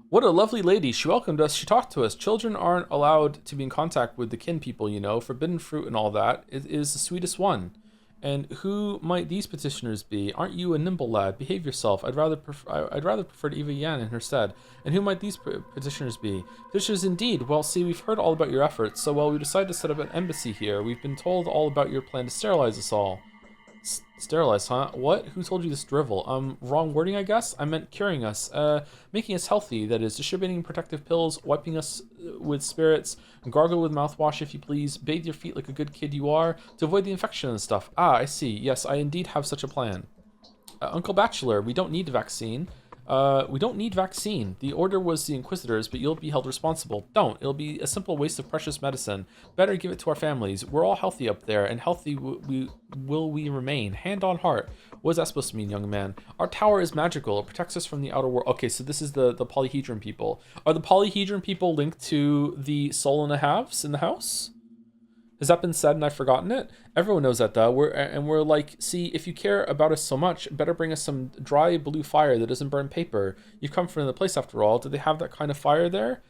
What a lovely lady. She welcomed us. She talked to us. Children aren't allowed to be in contact with the kin people, you know. Forbidden fruit and all that. It is the sweetest one. And who might these petitioners be? Aren't you a nimble lad? Behave yourself. I'd rather prefer to Ayan in her stead. And who might these petitioners be? Petitioners indeed. Well, see, we've heard all about your efforts. So, well, we decided to set up an embassy here. We've been told all about your plan to sterilize us all. Sterilize, huh? What? Who told you this drivel? Wrong wording, I guess? I meant curing us. Making us healthy, that is. Distributing protective pills, wiping us with spirits, gargle with mouthwash if you please, bathe your feet like a good kid you are, to avoid the infection and stuff. Ah, I see. Yes, I indeed have such a plan. Uncle Bachelor, we don't need a vaccine. We don't need vaccine. The order was the Inquisitors, but you'll be held responsible. Don't. It'll be a simple waste of precious medicine. Better give it to our families. We're all healthy up there, and healthy will we remain. Hand on heart. What is that supposed to mean, young man? Our tower is magical. It protects us from the outer world. Okay, so this is the polyhedron people. Are the polyhedron people linked to the soul and a halves in the house? Has that been said and I've forgotten it? Everyone knows that though. We're like, see, if you care about us so much, better bring us some dry blue fire that doesn't burn paper. You've come from the place after all. Do they have that kind of fire there?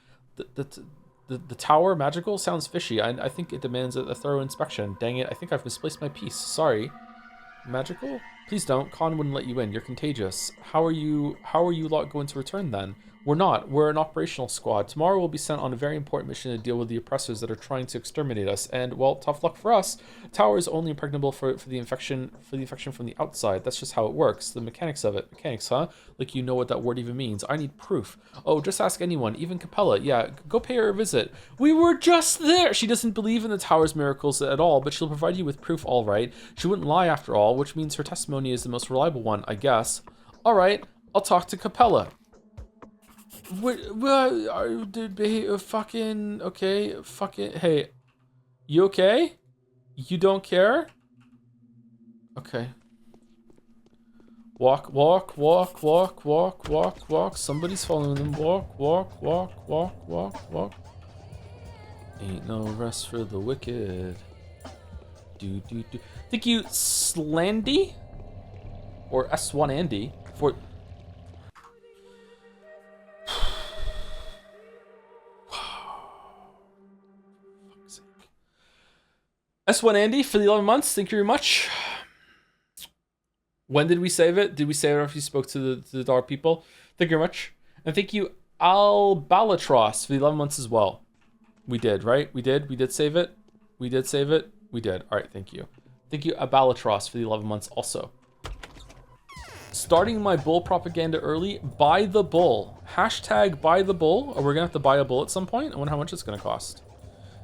The tower magical sounds fishy. I think it demands a thorough inspection. Dang it, I think I've misplaced my piece. Sorry. Magical? Please don't. Khan wouldn't let you in. You're contagious. How are you lot going to return then? We're not. We're an operational squad. Tomorrow we'll be sent on a very important mission to deal with the oppressors that are trying to exterminate us. And, well, tough luck for us. Tower is only impregnable for the infection from the outside. That's just how it works. The mechanics of it. Mechanics, huh? Like you know what that word even means. I need proof. Oh, just ask anyone. Even Capella. Yeah, go pay her a visit. We were just there. She doesn't believe in the tower's miracles at all, but she'll provide you with proof, all right. She wouldn't lie after all, which means her testimony is the most reliable one, I guess. All right, I'll talk to Capella. Fucking okay, fucking hey, you okay? You don't care? Okay. Walk. Somebody's following them. Walk. Ain't no rest for the wicked. Do. Think you Slandy or S1 Andy for. S1 Andy for the 11 months. Thank you very much. When did we save it? Did we save it after you spoke to the dog people? Thank you very much. And thank you, Albalatros, for the 11 months as well. We did, right? We did save it. We did. All right, thank you. Thank you, Abalatros, for the 11 months also. Starting my bull propaganda early. Buy the bull. Hashtag buy the bull. Or we're going to have to buy a bull at some point. I wonder how much it's going to cost.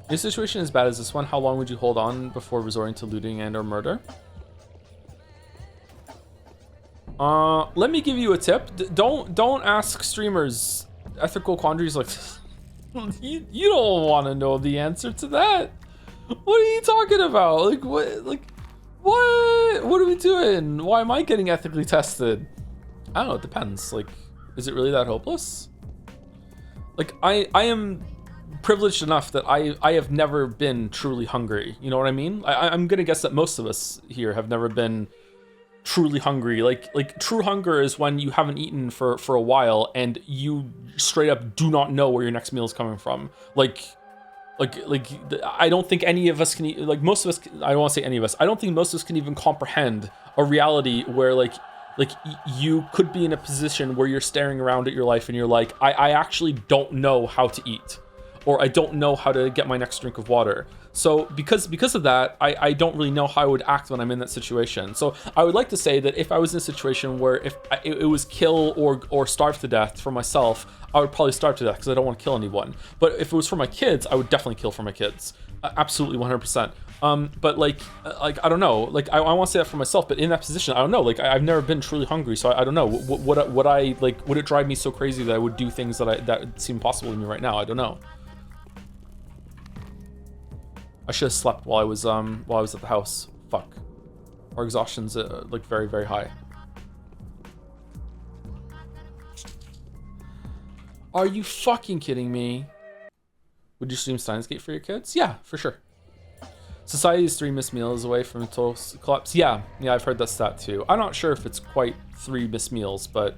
In a situation as bad as this one, how long would you hold on before resorting to looting and or murder? Let me give you a tip. Don't ask streamers ethical quandaries like this. You don't want to know the answer to that. What are you talking about? Like what? What are we doing? Why am I getting ethically tested? I don't know. It depends. Like, is it really that hopeless? Like, I am privileged enough that I have never been truly hungry. You know what I mean? I'm gonna guess that most of us here have never been truly hungry. Like true hunger is when you haven't eaten for a while and you straight up do not know where your next meal is coming from. Like I don't think any of us can, like most of us, I don't want to say any of us, I don't think most of us can even comprehend a reality where like you could be in a position where you're staring around at your life and you're like, I actually don't know how to eat, or I don't know how to get my next drink of water. So because of that, I don't really know how I would act when I'm in that situation. So I would like to say that if I was in a situation where if it was kill or starve to death for myself, I would probably starve to death because I don't want to kill anyone. But if it was for my kids, I would definitely kill for my kids. Absolutely 100%. But like I don't know. Like I want to say that for myself, but in that position, I don't know. Like I've never been truly hungry, so I don't know. Would I like? Would it drive me so crazy that I would do things that seem possible to me right now? I don't know. I should have slept while I was at the house. Fuck. Our exhaustion's like very, very high. Are you fucking kidding me? Would you stream Steins Gate for your kids? Yeah, for sure. Society is 3 missed meals away from total collapse. Yeah, I've heard that stat too. I'm not sure if it's quite 3 missed meals, but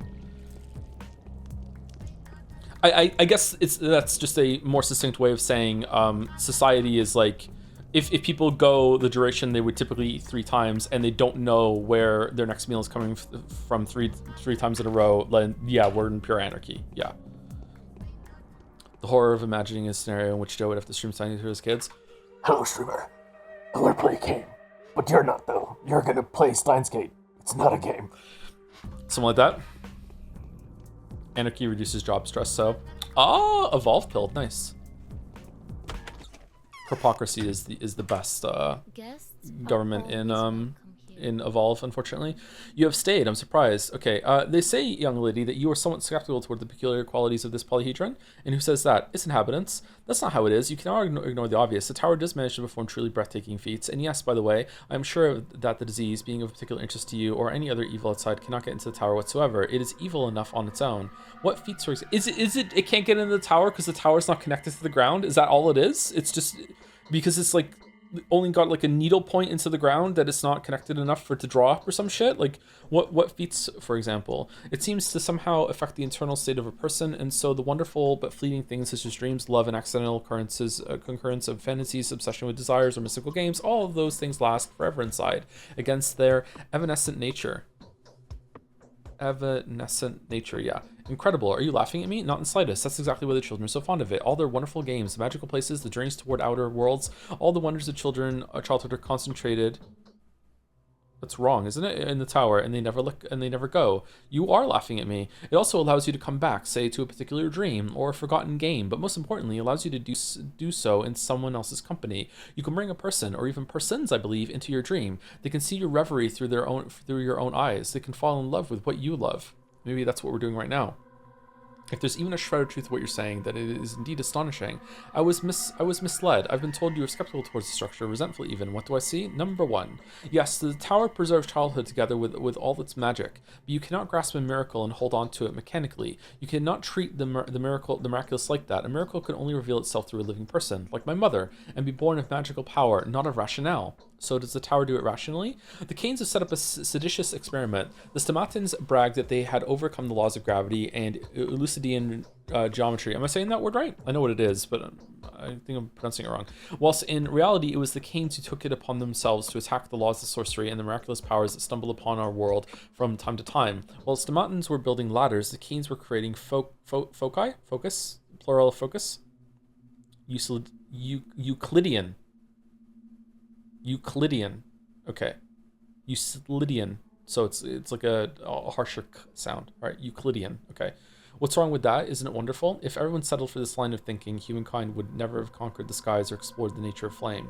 I guess that's just a more succinct way of saying society is like, if people go the duration they would typically eat 3 times and they don't know where their next meal is coming from three times in a row, then yeah, we're in pure anarchy. Yeah. The horror of imagining a scenario in which Joe would have to stream something to his kids. Hello, streamer. I want to play a game, but you're not, though. You're gonna play Steins Gate. It's not a game. Something like that. Anarchy reduces job stress, so... Evolve Pill, nice. Hypocrisy is the best government in Evolve, unfortunately. You have stayed, I'm surprised. Okay, they say, young lady, that you are somewhat skeptical toward the peculiar qualities of this polyhedron. And who says that? Its inhabitants. That's not how it is. You cannot ignore the obvious. The tower does manage to perform truly breathtaking feats. And yes, by the way, I'm sure that the disease, being of particular interest to you or any other evil outside, cannot get into the tower whatsoever. It is evil enough on its own. What feats, for example? Is it can't get into the tower because the tower is not connected to the ground? Is that all it is? It's just because it's like only got like a needle point into the ground that it's not connected enough for it to draw up or some shit? Like what feats, for example? It seems to somehow affect the internal state of a person, and so the wonderful but fleeting things such as dreams, love, and accidental occurrences, concurrence of fantasies, obsession with desires, or mystical games, all of those things last forever inside against their evanescent nature. Evanescent nature, yeah. Incredible. Are you laughing at me? Not in slightest. That's exactly why the children are so fond of it. All their wonderful games, the magical places, the journeys toward outer worlds, all the wonders of childhood are concentrated. That's wrong, isn't it? In the tower, and they never go. You are laughing at me. It also allows you to come back, say, to a particular dream or a forgotten game, but most importantly, allows you to do so in someone else's company. You can bring a person, or even persons, I believe, into your dream. They can see your reverie through your own eyes. They can fall in love with what you love. Maybe that's what we're doing right now. If there's even a shred of truth to what you're saying, that it is indeed astonishing. I was misled. I've been told you were skeptical towards the structure, resentful even. What do I see? Number 1. Yes, the tower preserves childhood together with all its magic, but you cannot grasp a miracle and hold on to it mechanically. You cannot treat the miraculous like that. A miracle can only reveal itself through a living person, like my mother, and be born of magical power, not of rationale. So does the tower do it rationally? The Kains have set up a seditious experiment. The Stomatans bragged that they had overcome the laws of gravity and Euclidean geometry. Am I saying that word right? I know what it is, but I think I'm pronouncing it wrong. Whilst in reality, it was the Kains who took it upon themselves to attack the laws of sorcery and the miraculous powers that stumble upon our world from time to time. While the Stomatans were building ladders, the Kains were creating foci? Focus? Plural of focus? Euclidean. Okay. Euclidean. So it's like a harsher sound, right? Euclidean. Okay. What's wrong with that? Isn't it wonderful? If everyone settled for this line of thinking, humankind would never have conquered the skies or explored the nature of flame.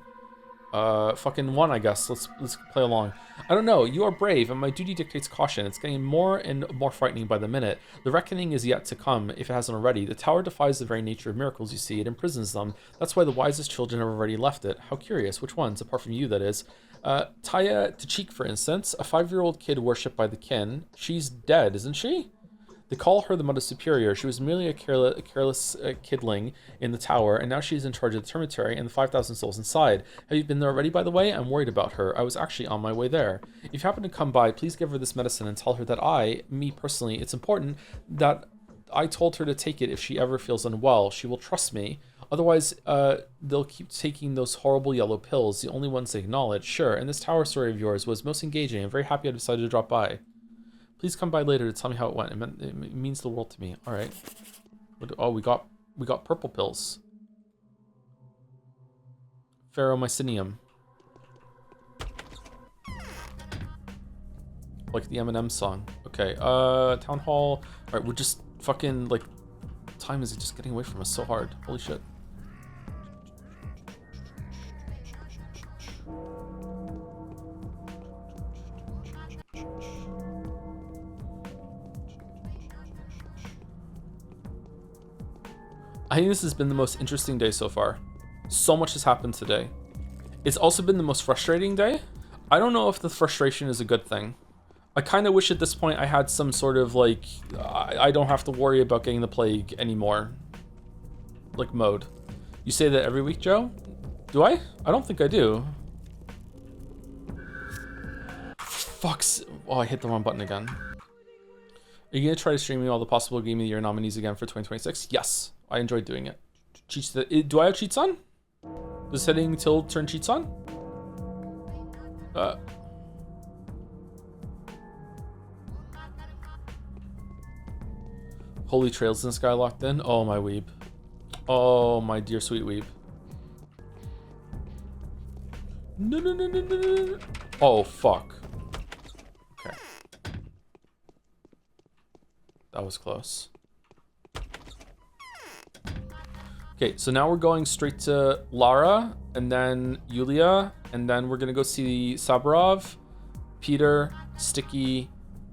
Fucking 1, I guess. Let's play along. I don't know. You are brave, and my duty dictates caution. It's getting more and more frightening by the minute. The reckoning is yet to come, if it hasn't already. The tower defies the very nature of miracles, you see. It imprisons them. That's why the wisest children have already left it. How curious. Which ones? Apart from you, that is. Taya Tycheek, for instance. A 5-year-old kid worshipped by the kin. She's dead, isn't she? They call her the Mother Superior. She was merely a careless kidling in the tower, and now she's in charge of the Termitary and the 5,000 souls inside. Have you been there already, by the way? I'm worried about her. I was actually on my way there. If you happen to come by, please give her this medicine and tell her that me personally, it's important that I told her to take it if she ever feels unwell. She will trust me. Otherwise, they'll keep taking those horrible yellow pills, the only ones they acknowledge. Sure, and this tower story of yours was most engaging. I'm very happy I decided to drop by. Please come by later to tell me how it went. It means the world to me. All right. Oh, we got purple pills. Ferromycinium. Like the Eminem song. Okay. Town hall. All right. We're just fucking like. Time is just getting away from us so hard. Holy shit. I think this has been the most interesting day so far. So much has happened today. It's also been the most frustrating day. I don't know if the frustration is a good thing. I kind of wish at this point I had some sort of like, I don't have to worry about getting the plague anymore. Like mode. You say that every week, Joe? Do I? I don't think I do. fuck's... Oh, I hit the wrong button again. Are you going to try streaming all the possible Game of the Year nominees again for 2026? Yes. I enjoyed doing it. Do I have cheats on? Does hitting tilde turn cheats on? Holy Trails in the Sky locked in? Oh, my weeb. Oh, my dear sweet weeb. No, no, no, no, no, no. Oh, fuck. Okay. That was close. Okay, so now we're going straight to Lara, and then Yulia, and then we're gonna go see Saburov, Peter, Sticky,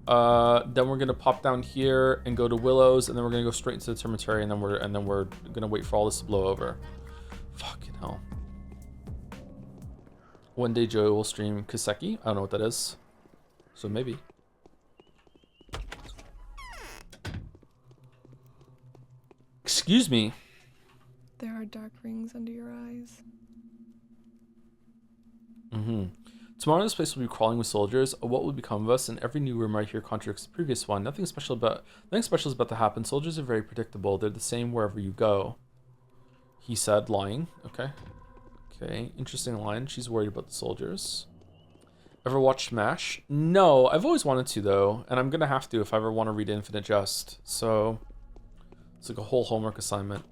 then we're gonna pop down here and go to Willow's, and then we're gonna go straight into the Termitary, and then we're gonna wait for all this to blow over. Fucking hell. One day Joey will stream Kaseki. I don't know what that is. So maybe. Excuse me. There are dark rings under your eyes. Tomorrow this place will be crawling with soldiers. What will become of us? And every new rumor I hear contradicts the previous one. Nothing special is about to happen. Soldiers are very predictable. They're the same wherever you go. He said, lying. Okay. Okay, interesting line. She's worried about the soldiers. Ever watched MASH? No, I've always wanted to though, and I'm gonna have to if I ever want to read Infinite Jest. So it's like a whole homework assignment.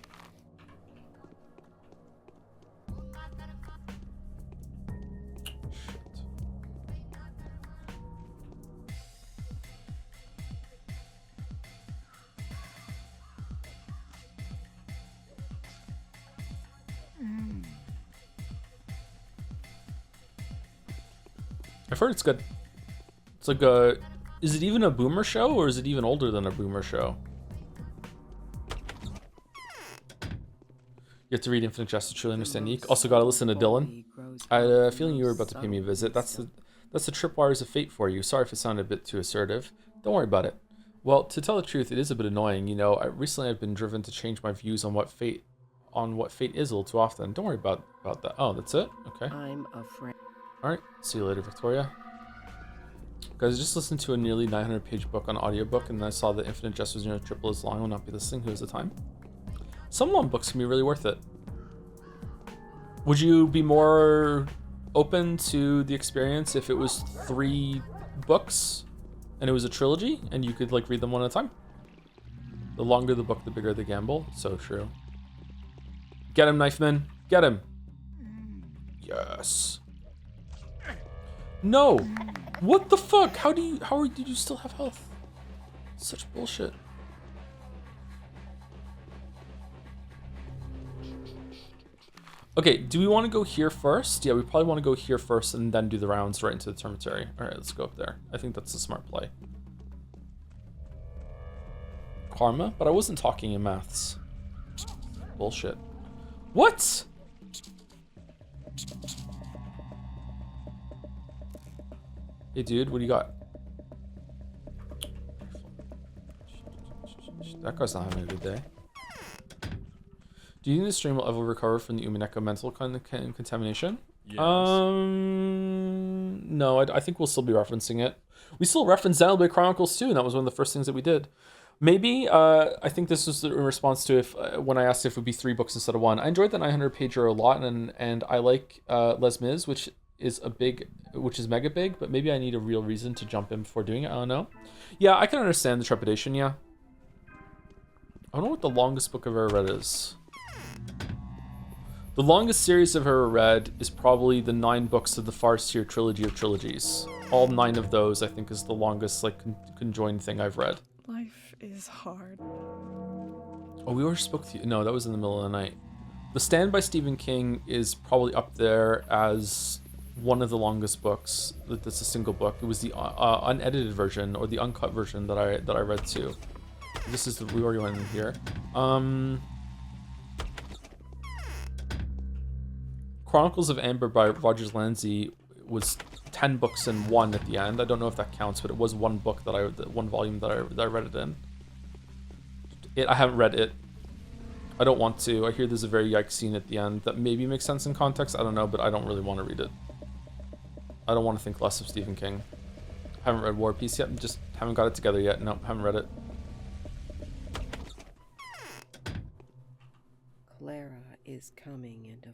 I've heard it's good. It's like a... Is it even a boomer show, or is it even older than a boomer show? You have to read Infinite Jest to truly understand Neek. Also gotta listen to Dylan. I had a feeling you were about to pay me a visit. That's the tripwires of fate for you. Sorry if it sounded a bit too assertive. Don't worry about it. Well, to tell the truth, it is a bit annoying. You know, recently I've been driven to change my views on what fate is a little too often. Don't worry about that. Oh, that's it? Okay. I'm afraid. Alright, see you later, Victoria. Guys, I just listened to a nearly 900-page book on audiobook, and then I saw that Infinite Jest was nearly triple as long. I will not be listening. Who has the time? Some long books can be really worth it. Would you be more open to the experience if it was 3 books and it was a trilogy and you could like read them one at a time? The longer the book, the bigger the gamble. So true. Get him, Knifeman. Get him. Yes. No. What the fuck? How did you still have health? Such bullshit. Okay, do we want to go here first? Yeah, we probably want to go here first and then do the rounds right into the Termitary. All right, let's go up there. I think that's a smart play. Karma? But I wasn't talking in maths. Bullshit. What? Hey, dude, what do you got? That guy's not having a good day. Do you think the stream will ever recover from the Umineko mental contamination? Yes. No, I think we'll still be referencing it. We still referenced Xenoblade Chronicles too, and that was one of the first things that we did. Maybe, I think this was in response to when I asked if it would be 3 books instead of 1. I enjoyed the 900-pager a lot, and I like Les Mis, which is mega big, but maybe I need a real reason to jump in before doing it. I don't know. Yeah, I can understand the trepidation, yeah. I don't know what the longest book I've ever read is. The longest series I've ever read is probably the 9 books of the Farseer trilogy of trilogies. All 9 of those, I think, is the longest like conjoined thing I've read. Life is hard. Oh, we already spoke to you. No, that was in the middle of the night. The Stand by Stephen King is probably up there as one of the longest books. That's a single book. It was the unedited version or the uncut version that I read too. This is we already went in here. Chronicles of Amber by Rogers Landsey was 10 books in 1 at the end. I don't know if that counts, but it was one book one volume that I read it in. I haven't read it. I don't want to. I hear there's a very yikes scene at the end that maybe makes sense in context. I don't know, but I don't really want to read it. I don't want to think less of Stephen King. Haven't read War Peace yet. Just haven't got it together yet. Nope, haven't read it. Clara is coming into.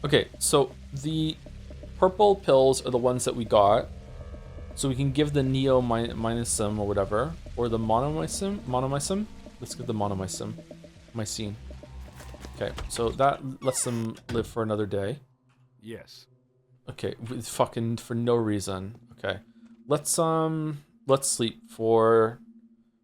Okay, so the purple pills are the ones that we got. So we can give the neomycin or whatever, or the monomycin. Let's get the monomycin, mycene. Okay, so that lets them live for another day. Yes. Okay, fucking for no reason. Okay, let's sleep for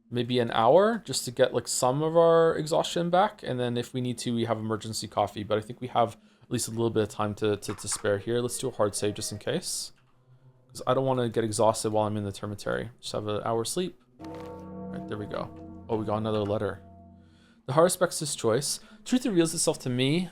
maybe an hour just to get like some of our exhaustion back, and then if we need to, we have emergency coffee. But I think we have at least a little bit of time to spare here. Let's do a hard save just in case, because I don't want to get exhausted while I'm in the Termitary. Just have an hour sleep. All right, there we go. Oh, we got another letter. The Haruspex's choice. Truth reveals itself to me,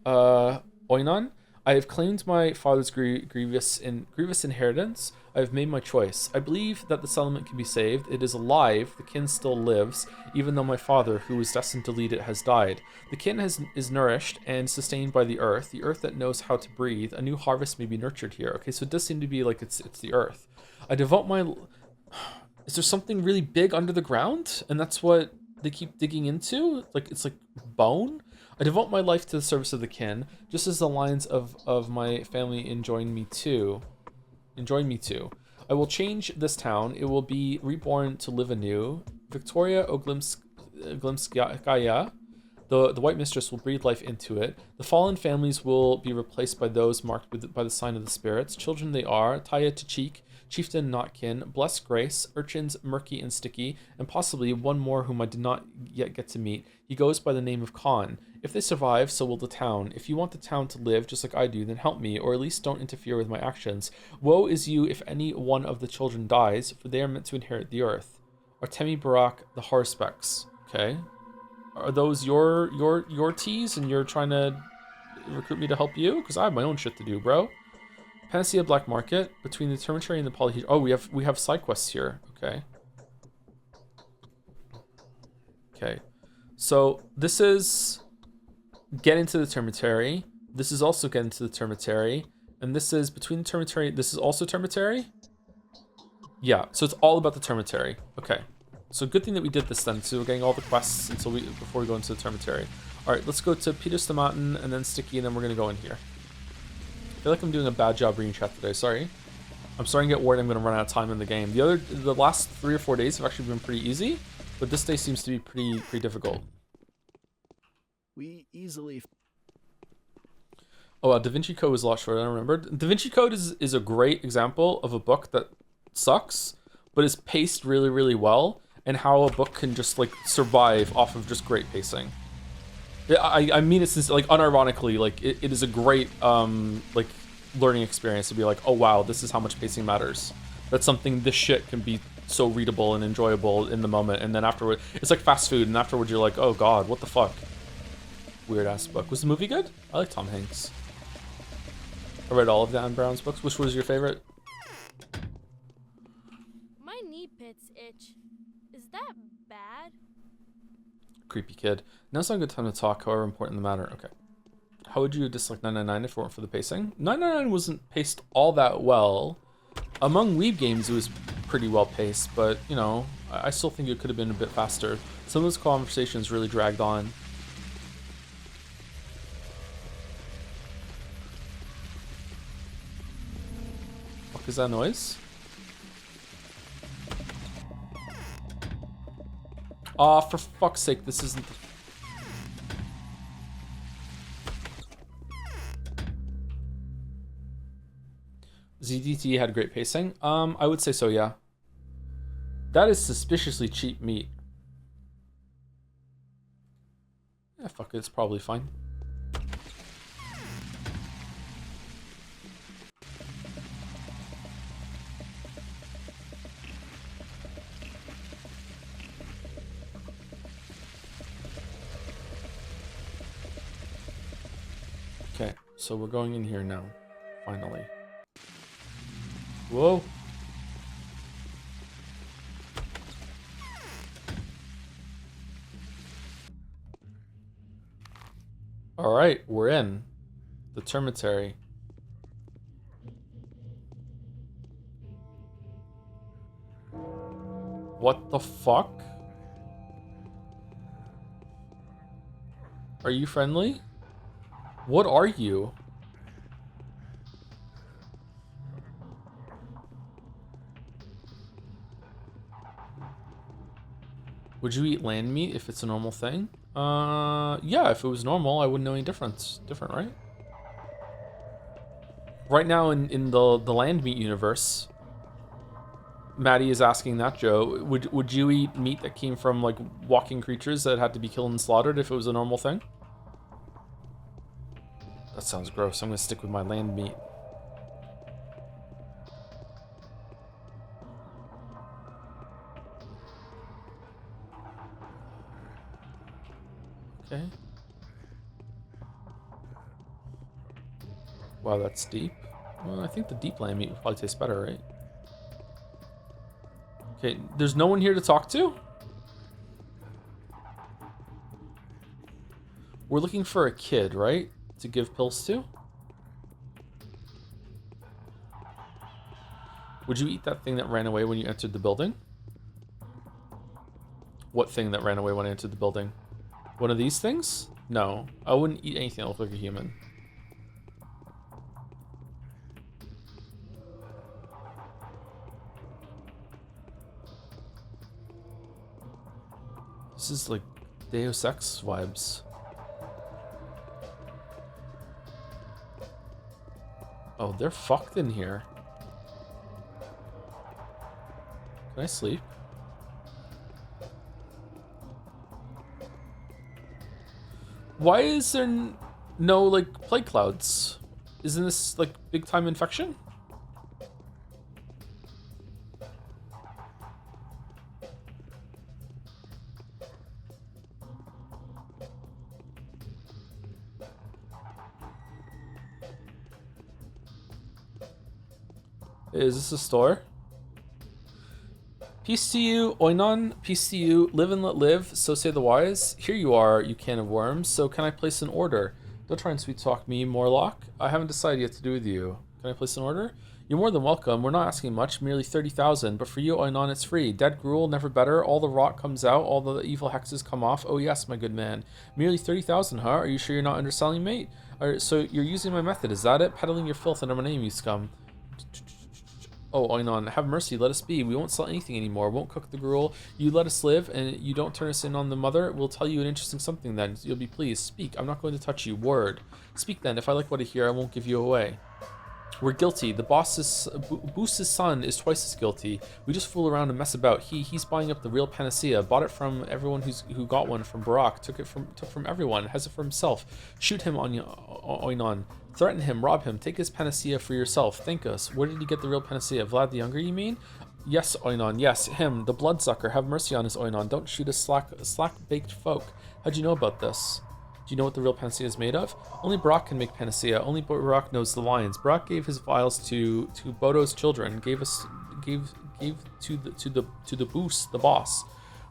Oinon. I have claimed my father's grievous inheritance. I have made my choice. I believe that the settlement can be saved. It is alive. The kin still lives, even though my father, who was destined to lead it, has died. The kin is nourished and sustained by the earth that knows how to breathe. A new harvest may be nurtured here. Okay, so it does seem to be like it's the earth. I devote my... Is there something really big under the ground? And that's what they keep digging into? Like, it's like bone? I devote my life to the service of the kin, just as the lines of my family enjoin me to. I will change this town. It will be reborn to live anew. Victoria Oglimskaya, the White Mistress, will breathe life into it. The fallen families will be replaced by those marked by the sign of the spirits. Children they are, Taya Tycheek, Chieftain Notkin, Blessed Grace, Urchins Murky and Sticky, and possibly one more whom I did not yet get to meet. He goes by the name of Khan. If they survive, so will the town. If you want the town to live just like I do, then help me, or at least don't interfere with my actions. Woe is you if any one of the children dies, for they are meant to inherit the earth. Artemi Barak, the Haruspex. Okay. Are those your teas and you're trying to recruit me to help you? Because I have my own shit to do, bro. Panacea Black Market, between the Termitary and the Polyhedron. Oh, we have side quests here. Okay. Okay. So this is get into the Termitary. This is also get into the Termitary. And this is between the Termitary. This is also Termitary? Yeah, so it's all about the Termitary. Okay. So good thing that we did this then. So we're getting all the quests before we go into the Termitary. Alright, let's go to Peter Stomatin and then Sticky, and then we're gonna go in here. I feel like I'm doing a bad job reading chat today, sorry. I'm starting to get worried I'm gonna run out of time in the game. The last 3 or 4 days have actually been pretty easy, but this day seems to be pretty difficult. We easily... Oh, Da Vinci Code was a lot shorter than I remembered. Da Vinci Code is a great example of a book that sucks, but is paced really, really well, and how a book can just like survive off of just great pacing. I mean it since like unironically, like it is a great like learning experience to be like, oh wow, this is how much pacing matters. That's something, this shit can be so readable and enjoyable in the moment, and then afterward it's like fast food, and afterwards you're like, oh god, what the fuck. Weird ass book. Was the movie good? I like Tom Hanks. I read all of Dan Brown's books. Which was your favorite? My knee pits itch. Is that bad? Creepy kid. Now's not a good time to talk, however important the matter. Okay. How would you dislike 999 if it weren't for the pacing? 999 wasn't paced all that well. Among Weeb games, it was pretty well paced, but, you know, I still think it could have been a bit faster. Some of those conversations really dragged on. What is that noise? Aw, for fuck's sake, this isn't the... ZDT had great pacing. I would say so, yeah. That is suspiciously cheap meat. Yeah, fuck it, it's probably fine. Okay, so we're going in here now, finally. Whoa. Alright, we're in. The Termitary. What the fuck? Are you friendly? What are you? Would you eat land meat if it's a normal thing? Yeah, if it was normal, I wouldn't know any difference. Different, right? Right now in the land meat universe, Maddie is asking that, Joe, would you eat meat that came from like walking creatures that had to be killed and slaughtered if it was a normal thing? That sounds gross. I'm gonna stick with my land meat. Okay. Wow, that's deep. Well, I think the deep land meat would probably taste better, right? Okay, there's no one here to talk to? We're looking for a kid, right? To give pills to? Would you eat that thing that ran away when you entered the building? What thing that ran away when I entered the building? One of these things? No, I wouldn't eat anything that looked like a human. This is like Deus Ex vibes. Oh, they're fucked in here. Can I sleep? Why is there no, like, plague clouds? Isn't this, like, big time infection? Is this a store? Peace to you, Oinon. Peace to you. Live and let live, so say the wise. Here you are, you can of worms. So can I place an order? Don't try and sweet talk me, Morlock. I haven't decided yet to do with you. Can I place an order? You're more than welcome. We're not asking much, merely 30,000. But for you, Oinon, it's free. Dead gruel, never better. All the rot comes out. All the evil hexes come off. Oh yes, my good man. Merely 30,000, huh? Are you sure you're not underselling, mate? So you're using my method, is that it? Peddling your filth under my name, you scum. Oh, Oinon, have mercy, let us be. We won't sell anything anymore. Won't cook the gruel. You let us live, and you don't turn us in on the mother. We'll tell you an interesting something then. You'll be pleased. Speak. I'm not going to touch you. Word. Speak then. If I like what I hear, I won't give you away. We're guilty. The boss's son is twice as guilty. We just fool around and mess about. He's buying up the real panacea. Bought it from everyone who got one from Barak. Took from everyone. Has it for himself. Shoot him, Oinon. Threaten him, rob him, take his panacea for yourself. Thank us. Where did he get the real panacea? Vlad the Younger, you mean? Yes, Oinon, yes, him, the bloodsucker. Have mercy on us, Oinon. Don't shoot a slack-baked folk. How'd you know about this? Do you know what the real panacea is made of? Only Barak can make panacea. Only Barak knows the lines. Barak gave his vials to Bodo's children. Gave to the boos, the boss.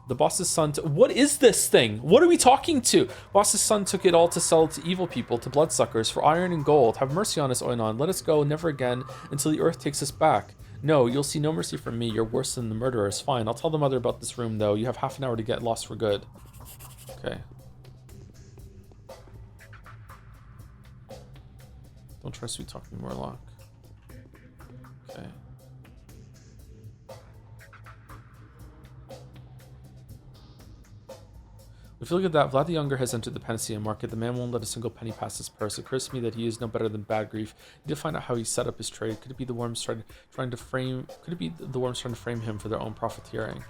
The boss's son... What is this thing? What are we talking to? Boss's son took it all to sell to evil people, to bloodsuckers, for iron and gold. Have mercy on us, Oinon. Let us go, never again, until the earth takes us back. No, you'll see no mercy from me. You're worse than the murderers. Fine, I'll tell the mother about this room, though. You have half an hour to get lost for good. Okay. Don't try sweet talking Morlock. Okay. If you look at that, Vlad the Younger has entered the panacea market. The man won't let a single penny pass his purse. It occurs to me that he is no better than Bad Grief. Need to find out how he set up his trade. Could it be the worms trying to frame? Could it be the worms trying to frame him for their own profiteering?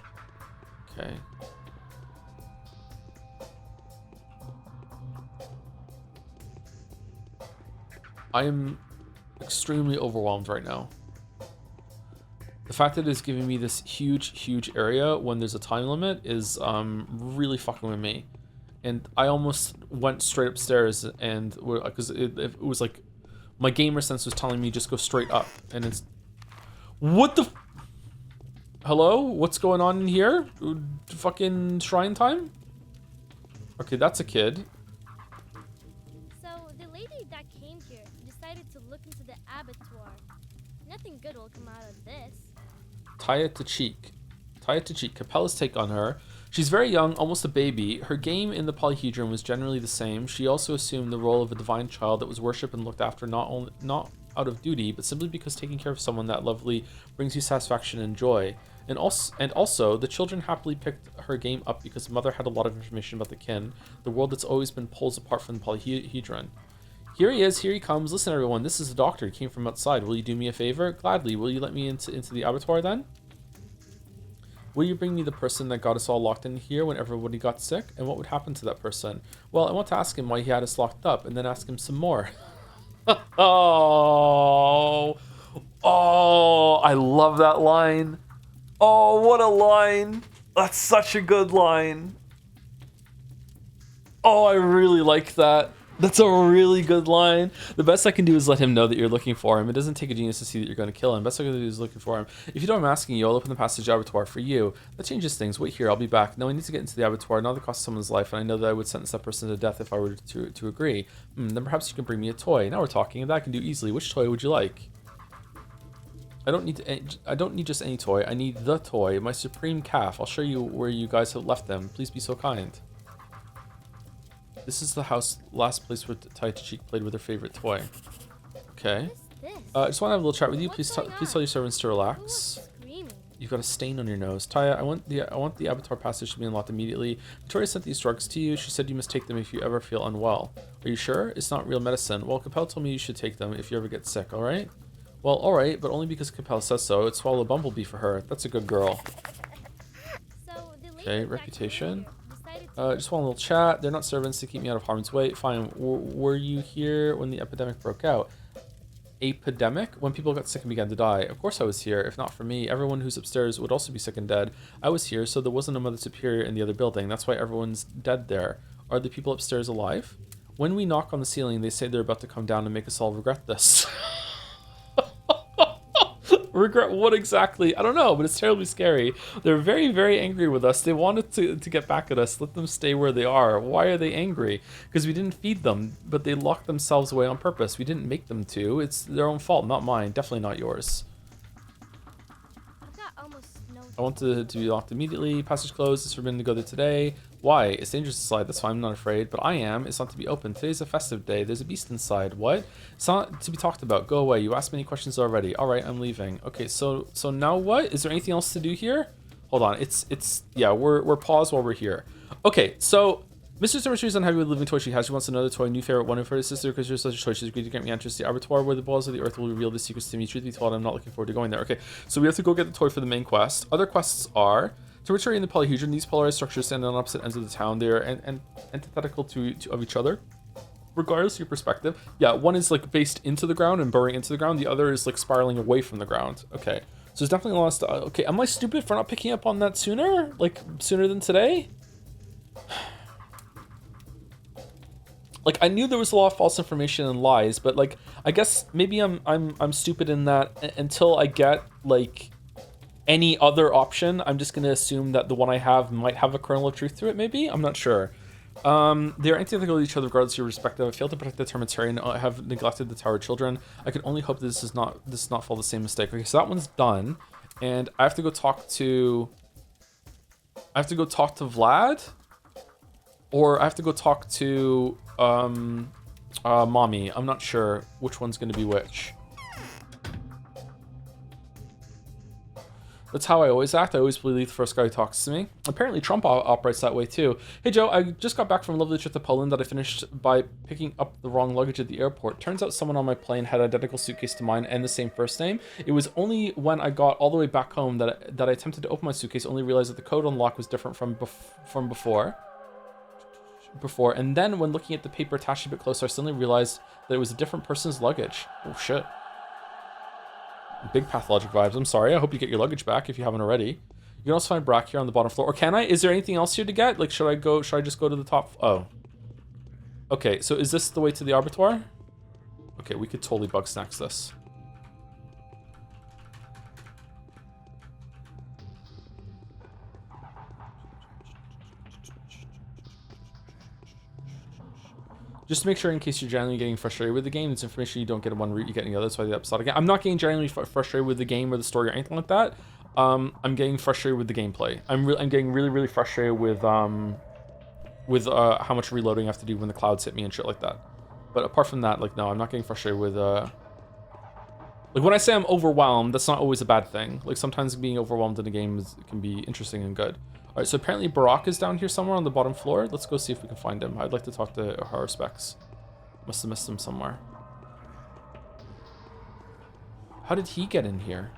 Okay. I am extremely overwhelmed right now. The fact that it's giving me this huge area when there's a time limit is really fucking with me. And I almost went straight upstairs and because it was like my gamer sense was telling me just go straight up, and it's what the hello? What's going on in here? Fucking shrine time? Okay, that's a kid. lady that came here decided to look into the Abattoir. Nothing good will come out of this. Taya Tycheek, Capella's take on her. She's very young, almost a baby. Her game in the polyhedron was generally the same. She also assumed the role of a divine child that was worshipped and looked after not out of duty, but simply because taking care of someone that lovely brings you satisfaction and joy. And also, the children happily picked her game up because the mother had a lot of information about the kin, the world that's always been poles apart from the polyhedron. Here he is, here he comes. Listen, everyone, this is the doctor. He came from outside. Will you do me a favor? Gladly. Will you let me into the abattoir then? Will you bring me the person that got us all locked in here when everybody got sick? And what would happen to that person? Well, I want to ask him why he had us locked up, and then ask him some more. Oh, I love that line. Oh, what a line. That's such a good line. Oh, I really like that. That's a really good line. The best I can do is let him know that you're looking for him. It doesn't take a genius to see that you're going to kill him. Best I can do is looking for him. If you don't mind asking you, I'll open the passage abattoir for you. That changes things. Wait here, I'll be back. No, I need to get into the abattoir. Now the cost of someone's life, and I know that I would sentence that person to death if I were to agree. Then perhaps you can bring me a toy. Now we're talking. That I can do easily. Which toy would you like? I don't need just any toy. I need the toy, my supreme calf. I'll show you where you guys have left them. Please be so kind. This is the last place where Taya Tycheek played with her favorite toy. Okay. I just want to have a little chat with you. Please tell your servants to relax. You've got a stain on your nose. Taya, I want the Abattoir passage to be unlocked immediately. Victoria sent these drugs to you. She said you must take them if you ever feel unwell. Are you sure? It's not real medicine. Well, Capella told me you should take them if you ever get sick, alright? Well, alright, but only because Capella says so. It'd swallow a bumblebee for her. That's a good girl. Okay, reputation. Just want a little chat. They're not servants to keep me out of harm's way. Fine. Were you here when the epidemic broke out? Epidemic? When people got sick and began to die. Of course I was here. If not for me, everyone who's upstairs would also be sick and dead. I was here, so there wasn't a Mother Superior in the other building. That's why everyone's dead there. Are the people upstairs alive? When we knock on the ceiling, they say they're about to come down and make us all regret this. Regret what exactly? I don't know, but it's terribly scary. They're very, very angry with us. They wanted to get back at us. Let them stay where they are. Why are they angry? Because we didn't feed them, but they locked themselves away on purpose. We didn't make them to. It's their own fault, not mine. Definitely not yours. I want to be locked immediately. Passage closed. It's forbidden to go there today. Why? It's dangerous inside. That's fine. I'm not afraid. But I am. It's not to be open. Today's a festive day. There's a beast inside. What? It's not to be talked about. Go away. You asked many questions already. All right, I'm leaving. Okay, so now what? Is there anything else to do here? Hold on. Yeah, we're paused while we're here. Okay, so Mr. Termitary is unhappy with the living toy she has. She wants another toy, new favorite, one for her sister, because you're such a choice. She's agreed to grant me entrance to the abattoir where the balls of the earth will reveal the secrets to me. Truth be told, I'm not looking forward to going there. Okay, so we have to go get the toy for the main quest. Other quests are Termitary and the polyhedron. These polarized structures stand on opposite ends of the town. They are antithetical to of each other, regardless of your perspective. Yeah, one is like based into the ground and burrowing into the ground. The other is like spiraling away from the ground. Okay, so there's definitely a lot of stuff. Okay, am I stupid for not picking up on that sooner? Like sooner than today? Like I knew there was a lot of false information and lies, but like I guess maybe I'm stupid in that until I get like any other option, I'm just gonna assume that the one I have might have a kernel of truth to it. Maybe I'm not sure. They're antithetical to each other regardless of your perspective. I failed to protect the Termitary and I have neglected the Tower children. I can only hope that this does not fall the same mistake. Okay, so that one's done, and I have to go talk to Vlad, or I have to go talk to Mommy. I'm not sure which one's gonna be which. That's how I always act. I always believe the first guy who talks to me. Apparently Trump operates that way too. Hey Joe, I just got back from a lovely trip to Poland that I finished by picking up the wrong luggage at the airport. Turns out someone on my plane had an identical suitcase to mine and the same first name. It was only when I got all the way back home that I attempted to open my suitcase, only realized that the code on lock was different from before. And then when looking at the paper attached a bit closer, I suddenly realized that it was a different person's luggage. Oh shit. Big Pathologic vibes. I'm sorry. I hope you get your luggage back if you haven't already. You can also find Brack here on the bottom floor. Or can I? Is there anything else here to get? Like, should I just go to the top? Oh. Okay, so is this the way to the abattoir? Okay, we could totally bug snacks this. Just to make sure, in case you're generally getting frustrated with the game, it's information you don't get in one route, you get in the other. That's why the episode again. I'm not getting generally frustrated with the game or the story or anything like that. I'm getting frustrated with the gameplay. I'm getting really frustrated with how much reloading I have to do when the clouds hit me and shit like that. But apart from that, like, no, I'm not getting frustrated with like, when I say I'm overwhelmed, that's not always a bad thing. Like, sometimes being overwhelmed in a game can be interesting and good. All right, so apparently Barak is down here somewhere on the bottom floor. Let's go see if we can find him. I'd like to talk to Haruspex. Must have missed him somewhere. How did he get in here?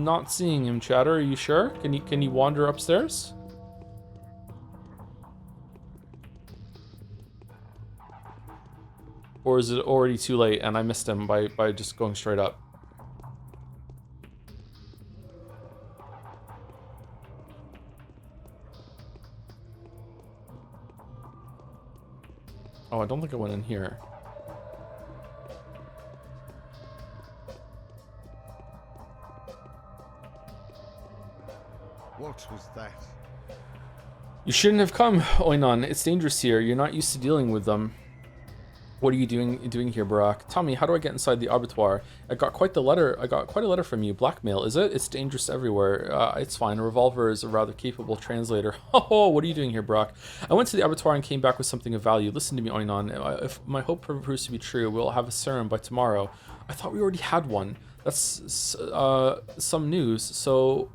Not seeing him, chatter. Are you sure? Can you wander upstairs? Or is it already too late and I missed him by just going straight up? Oh, I don't think I went in here. What was that? You shouldn't have come, Oinon. It's dangerous here. You're not used to dealing with them. What are you doing here, Barak? Tell me, how do I get inside the Abattoir? I got quite a letter from you. Blackmail, is it? It's dangerous everywhere. It's fine. A revolver is a rather capable translator. Oh, what are you doing here, Barak? I went to the Abattoir and came back with something of value. Listen to me, Oinon. If my hope proves to be true, we'll have a serum by tomorrow. I thought we already had one. That's some news. So,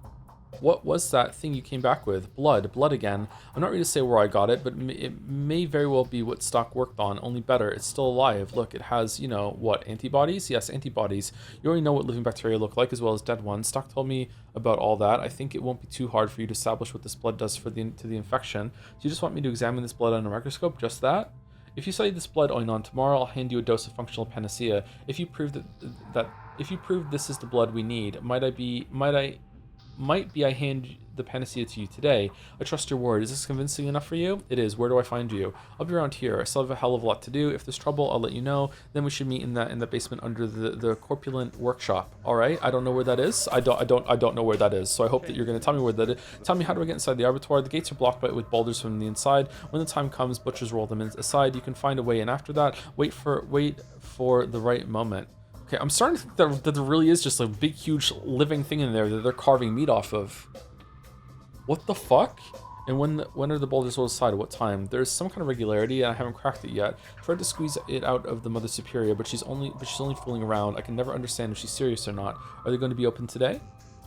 what was that thing you came back with? Blood again. I'm not ready to say where I got it, but it may very well be what Stock worked on, only better. It's still alive. Look, it has, you know, what, antibodies? Yes, antibodies. You already know what living bacteria look like as well as dead ones. Stock told me about all that. I think it won't be too hard for you to establish what this blood does to the infection. Do you just want me to examine this blood under a microscope? Just that? If you study this blood, Oinon, tomorrow I'll hand you a dose of functional panacea. If you prove if you prove this is the blood we need, might I hand the panacea to you today? I trust your word. Is this convincing enough for you? It is. Where do I find you? I'll be around here. I still have a hell of a lot to do. If there's trouble, I'll let you know. Then we should meet in the basement under the corpulent workshop. All right. I don't know where that is. I don't know where that is. So I hope that you're going to tell me where that is. Tell me, how do I get inside the Abattoir? The gates are blocked with boulders from the inside. When the time comes, butchers roll them aside. You can find a way in after that. Wait for the right moment. Okay, I'm starting to think that there really is just a big, huge living thing in there that they're carving meat off of. What the fuck? And when are the boulders rolled aside? At what time? There's some kind of regularity, and I haven't cracked it yet. Tried to squeeze it out of the Mother Superior, but she's only fooling around. I can never understand if she's serious or not. Are they going to be open today?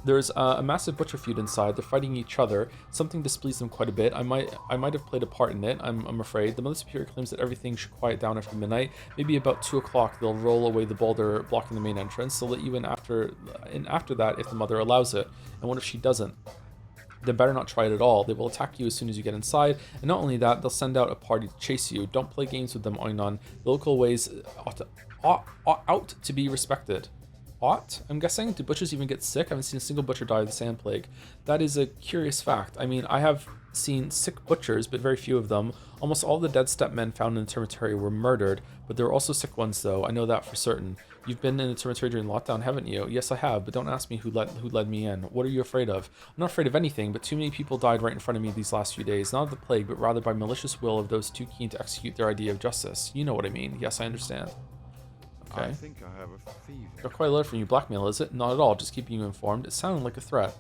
There's a massive butcher feud inside. They're fighting each other. Something displeased them quite a bit. I might have played a part in it, I'm afraid. The Mother Superior claims that everything should quiet down after midnight. Maybe about 2 o'clock they'll roll away the boulder blocking the main entrance. They'll let you in after that if the Mother allows it. And what if she doesn't? Then better not try it at all. They will attack you as soon as you get inside. And not only that, they'll send out a party to chase you. Don't play games with them, Oinon. The local ways ought to be respected. Ought, I'm guessing? Do butchers even get sick? I haven't seen a single butcher die of the sand plague. That is a curious fact. I mean, I have seen sick butchers, but very few of them. Almost all the dead stepmen found in the Termitary were murdered, but there were also sick ones, though. I know that for certain. You've been in the Termitary during lockdown, haven't you? Yes, I have, but don't ask me who led me in. What are you afraid of? I'm not afraid of anything, but too many people died right in front of me these last few days. Not of the plague, but rather by malicious will of those too keen to execute their idea of justice. You know what I mean. Yes, I understand. Okay. I think I have a fever. Got quite a letter from you. Blackmail, is it? Not at all. Just keeping you informed. It sounded like a threat.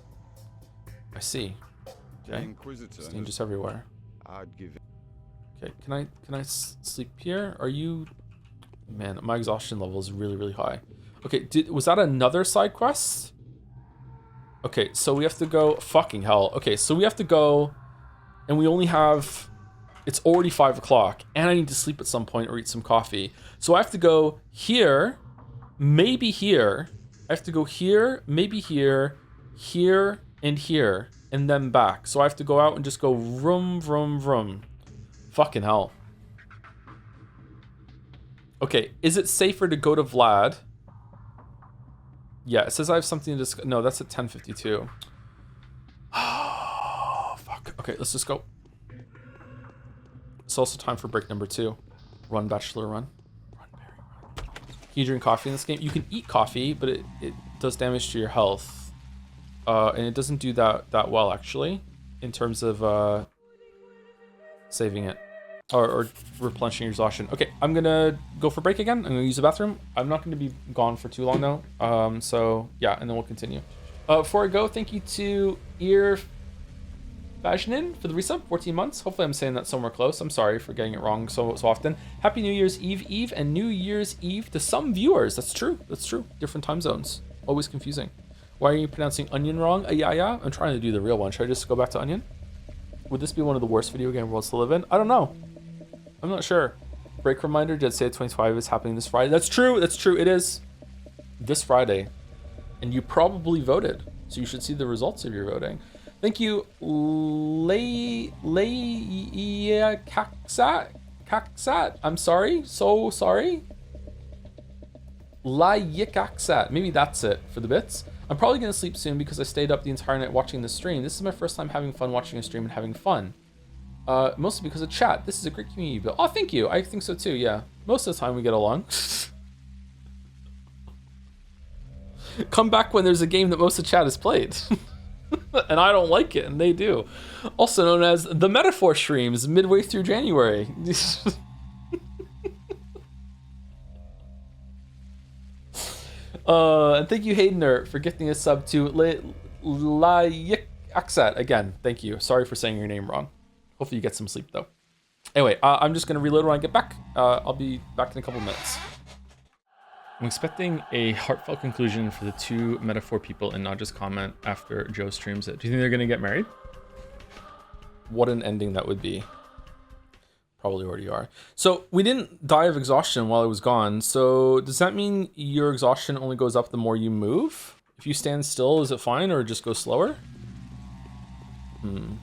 I see. Okay. The Inquisitor. It's dangerous everywhere. I'd give it. Okay. Can I sleep here? Are you? Man, my exhaustion level is really, really high. Okay. Was that another side quest? Okay. So we have to go. Fucking hell. Okay. So we have to go, and we only have. It's already 5 o'clock, and I need to sleep at some point or eat some coffee. So I have to go here, maybe here. I have to go here, maybe here, here, and here, and then back. So I have to go out and just go vroom, vroom, vroom. Fucking hell. Okay, is it safer to go to Vlad? Yeah, it says I have something to discuss. No, that's at 10:52. Okay, let's just go. It's also time for break number 2. Run, Bachelor, run. Run, Barry, run. Can you drink coffee in this game? You can eat coffee, but it does damage to your health. And it doesn't do that well, actually, in terms of saving it. Or replenishing your exhaustion. Okay, I'm gonna go for break again. I'm gonna use the bathroom. I'm not gonna be gone for too long, though. So, yeah, and then we'll continue. Before I go, thank you to Vajnin for the resub, 14 months. Hopefully I'm saying that somewhere close. I'm sorry for getting it wrong so often. Happy New Year's Eve, and New Year's Eve to some viewers. That's true. Different time zones. Always confusing. Why are you pronouncing onion wrong? Yeah. I'm trying to do the real one. Should I just go back to onion? Would this be one of the worst video game worlds to live in? I don't know. I'm not sure. Break reminder, Dead State 25 is happening this Friday. That's true. It is. This Friday. And you probably voted. So you should see the results of your voting. Thank you, Kaksat. I'm sorry. So sorry. Layikaksat. Maybe that's it for the bits. I'm probably going to sleep soon because I stayed up the entire night watching the stream. This is my first time having fun watching a stream and having fun. Mostly because of chat. This is a great community build. Oh, thank you. I think so too, yeah. Most of the time we get along. Come back when there's a game that most of the chat has played. And I don't like it, and they do. Also known as the Metaphor streams midway through January. And thank you, Haydener, for gifting a sub to Layikaksat. Again, thank you. Sorry for saying your name wrong. Hopefully you get some sleep, though. Anyway, I'm just going to reload when I get back. I'll be back in a couple minutes. I'm expecting a heartfelt conclusion for the 2 Metaphor people and not just comment after Joe streams it. Do you think they're going to get married? What an ending that would be. Probably already are. So we didn't die of exhaustion while I was gone. So does that mean your exhaustion only goes up the more you move? If you stand still, is it fine or just go slower?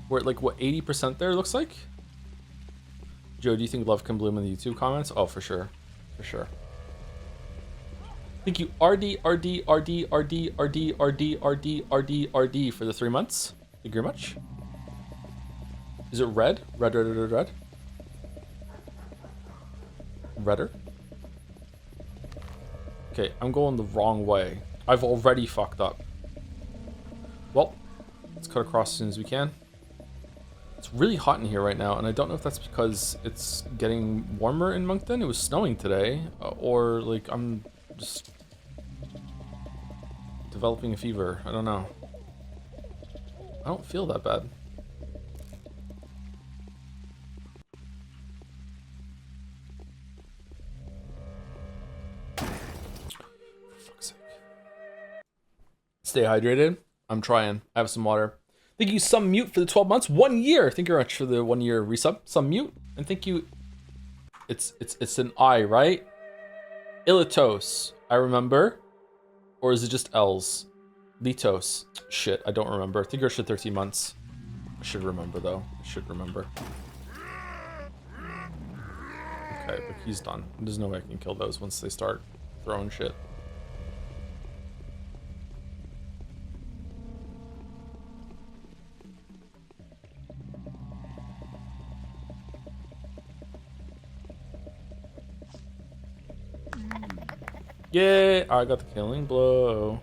We're at like, what, 80% there, looks like? Joe, do you think love can bloom in the YouTube comments? Oh, for sure. For sure. Thank you, RD for the 3 months. Thank you very much. Is it red? Red. Redder? Okay, I'm going the wrong way. I've already fucked up. Well, let's cut across as soon as we can. It's really hot in here right now, and I don't know if that's because it's getting warmer in Moncton. It was snowing today, or like I'm just developing a fever. I don't know. I don't feel that bad. For fuck's sake. Stay hydrated. I'm trying. I have some water. Thank you, Some Mute, for the 12 months. 1 year. Thank you very much for the 1 year resub. Some Mute. And thank you. It's an I, right? Ilitos. I remember. Or is it just L's? Litos. Shit, I don't remember. I think you're 13 months. I should remember, though. I should remember. Okay, but he's done. There's no way I can kill those once they start throwing shit. Yay! I got the killing blow.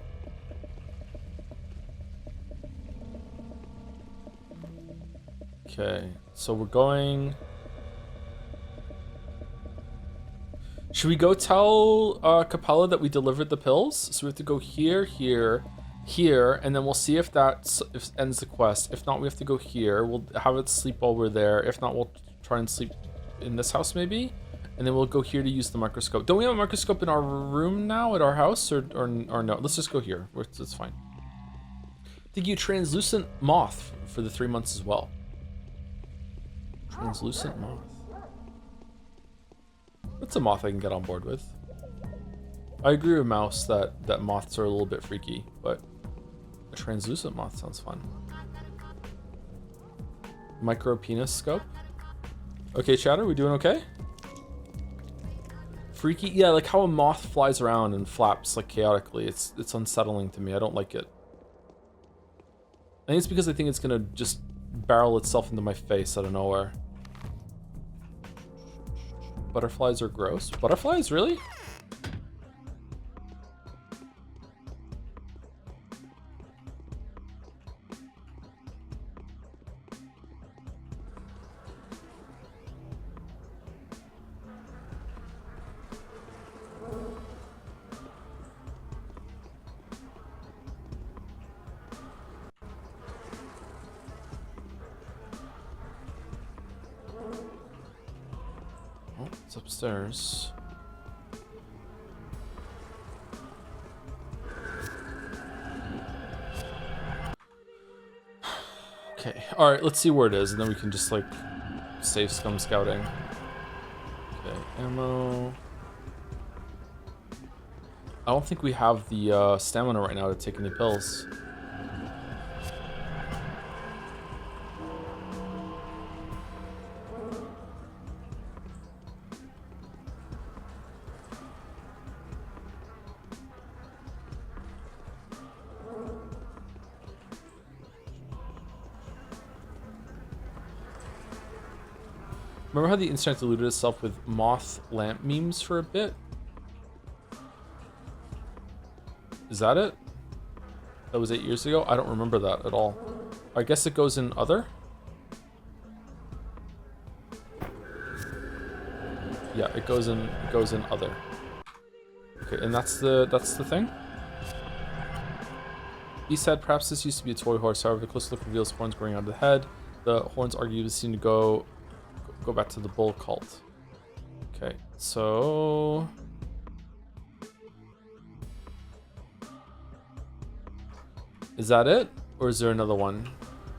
Okay, so we're going... Should we go tell Capella that we delivered the pills? So we have to go here, and then we'll see if that ends the quest. If not, we have to go here. We'll have it sleep while we're there. If not, we'll try and sleep in this house maybe. And then we'll go here to use the microscope. Don't we have a microscope in our room now at our house? Or no? Let's just go here. It's fine. Thank you, Translucent Moth, for the 3 months as well. Translucent Moth. That's a moth I can get on board with. I agree with Mouse that moths are a little bit freaky, but a translucent moth sounds fun. Micro penis scope. Okay, chat, are we doing okay? Freaky? Yeah, like how a moth flies around and flaps like chaotically. It's unsettling to me. I don't like it. I think it's because I think it's gonna just barrel itself into my face out of nowhere. Butterflies are gross. Butterflies, really? Oh, it's upstairs. Okay, alright, let's see where it is, and then we can just, like, save scum scouting. Okay, ammo. I don't think we have the stamina right now to take any pills. Remember how the internet deluded itself with moth lamp memes for a bit? Is that it? That was 8 years ago? I don't remember that at all. I guess it goes in other? Yeah, it goes in other. Okay, and that's the thing? He said perhaps this used to be a toy horse, however the close look reveals horns growing out of the head. The horns arguably seem to go back to the bull cult. Okay, so is that it? Or is there another one?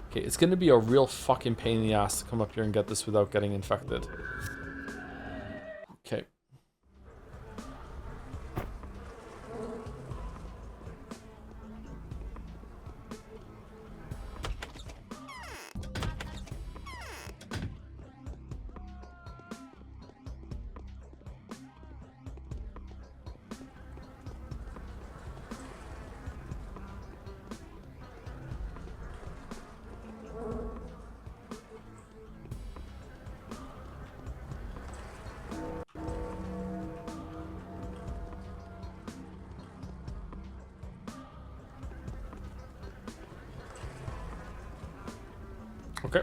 Okay, it's gonna be a real fucking pain in the ass to come up here and get this without getting infected. Okay. Okay.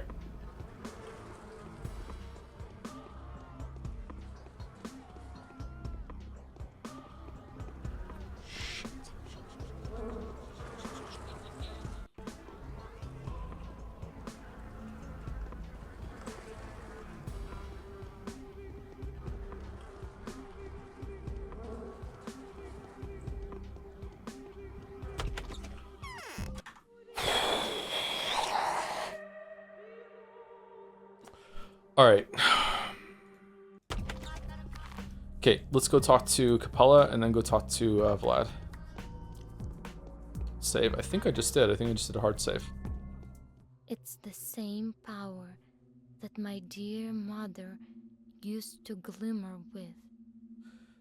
All right. Okay, let's go talk to Capella and then go talk to Vlad. Save. I think I just did. I think I just did a hard save. It's the same power that my dear mother used to glimmer with.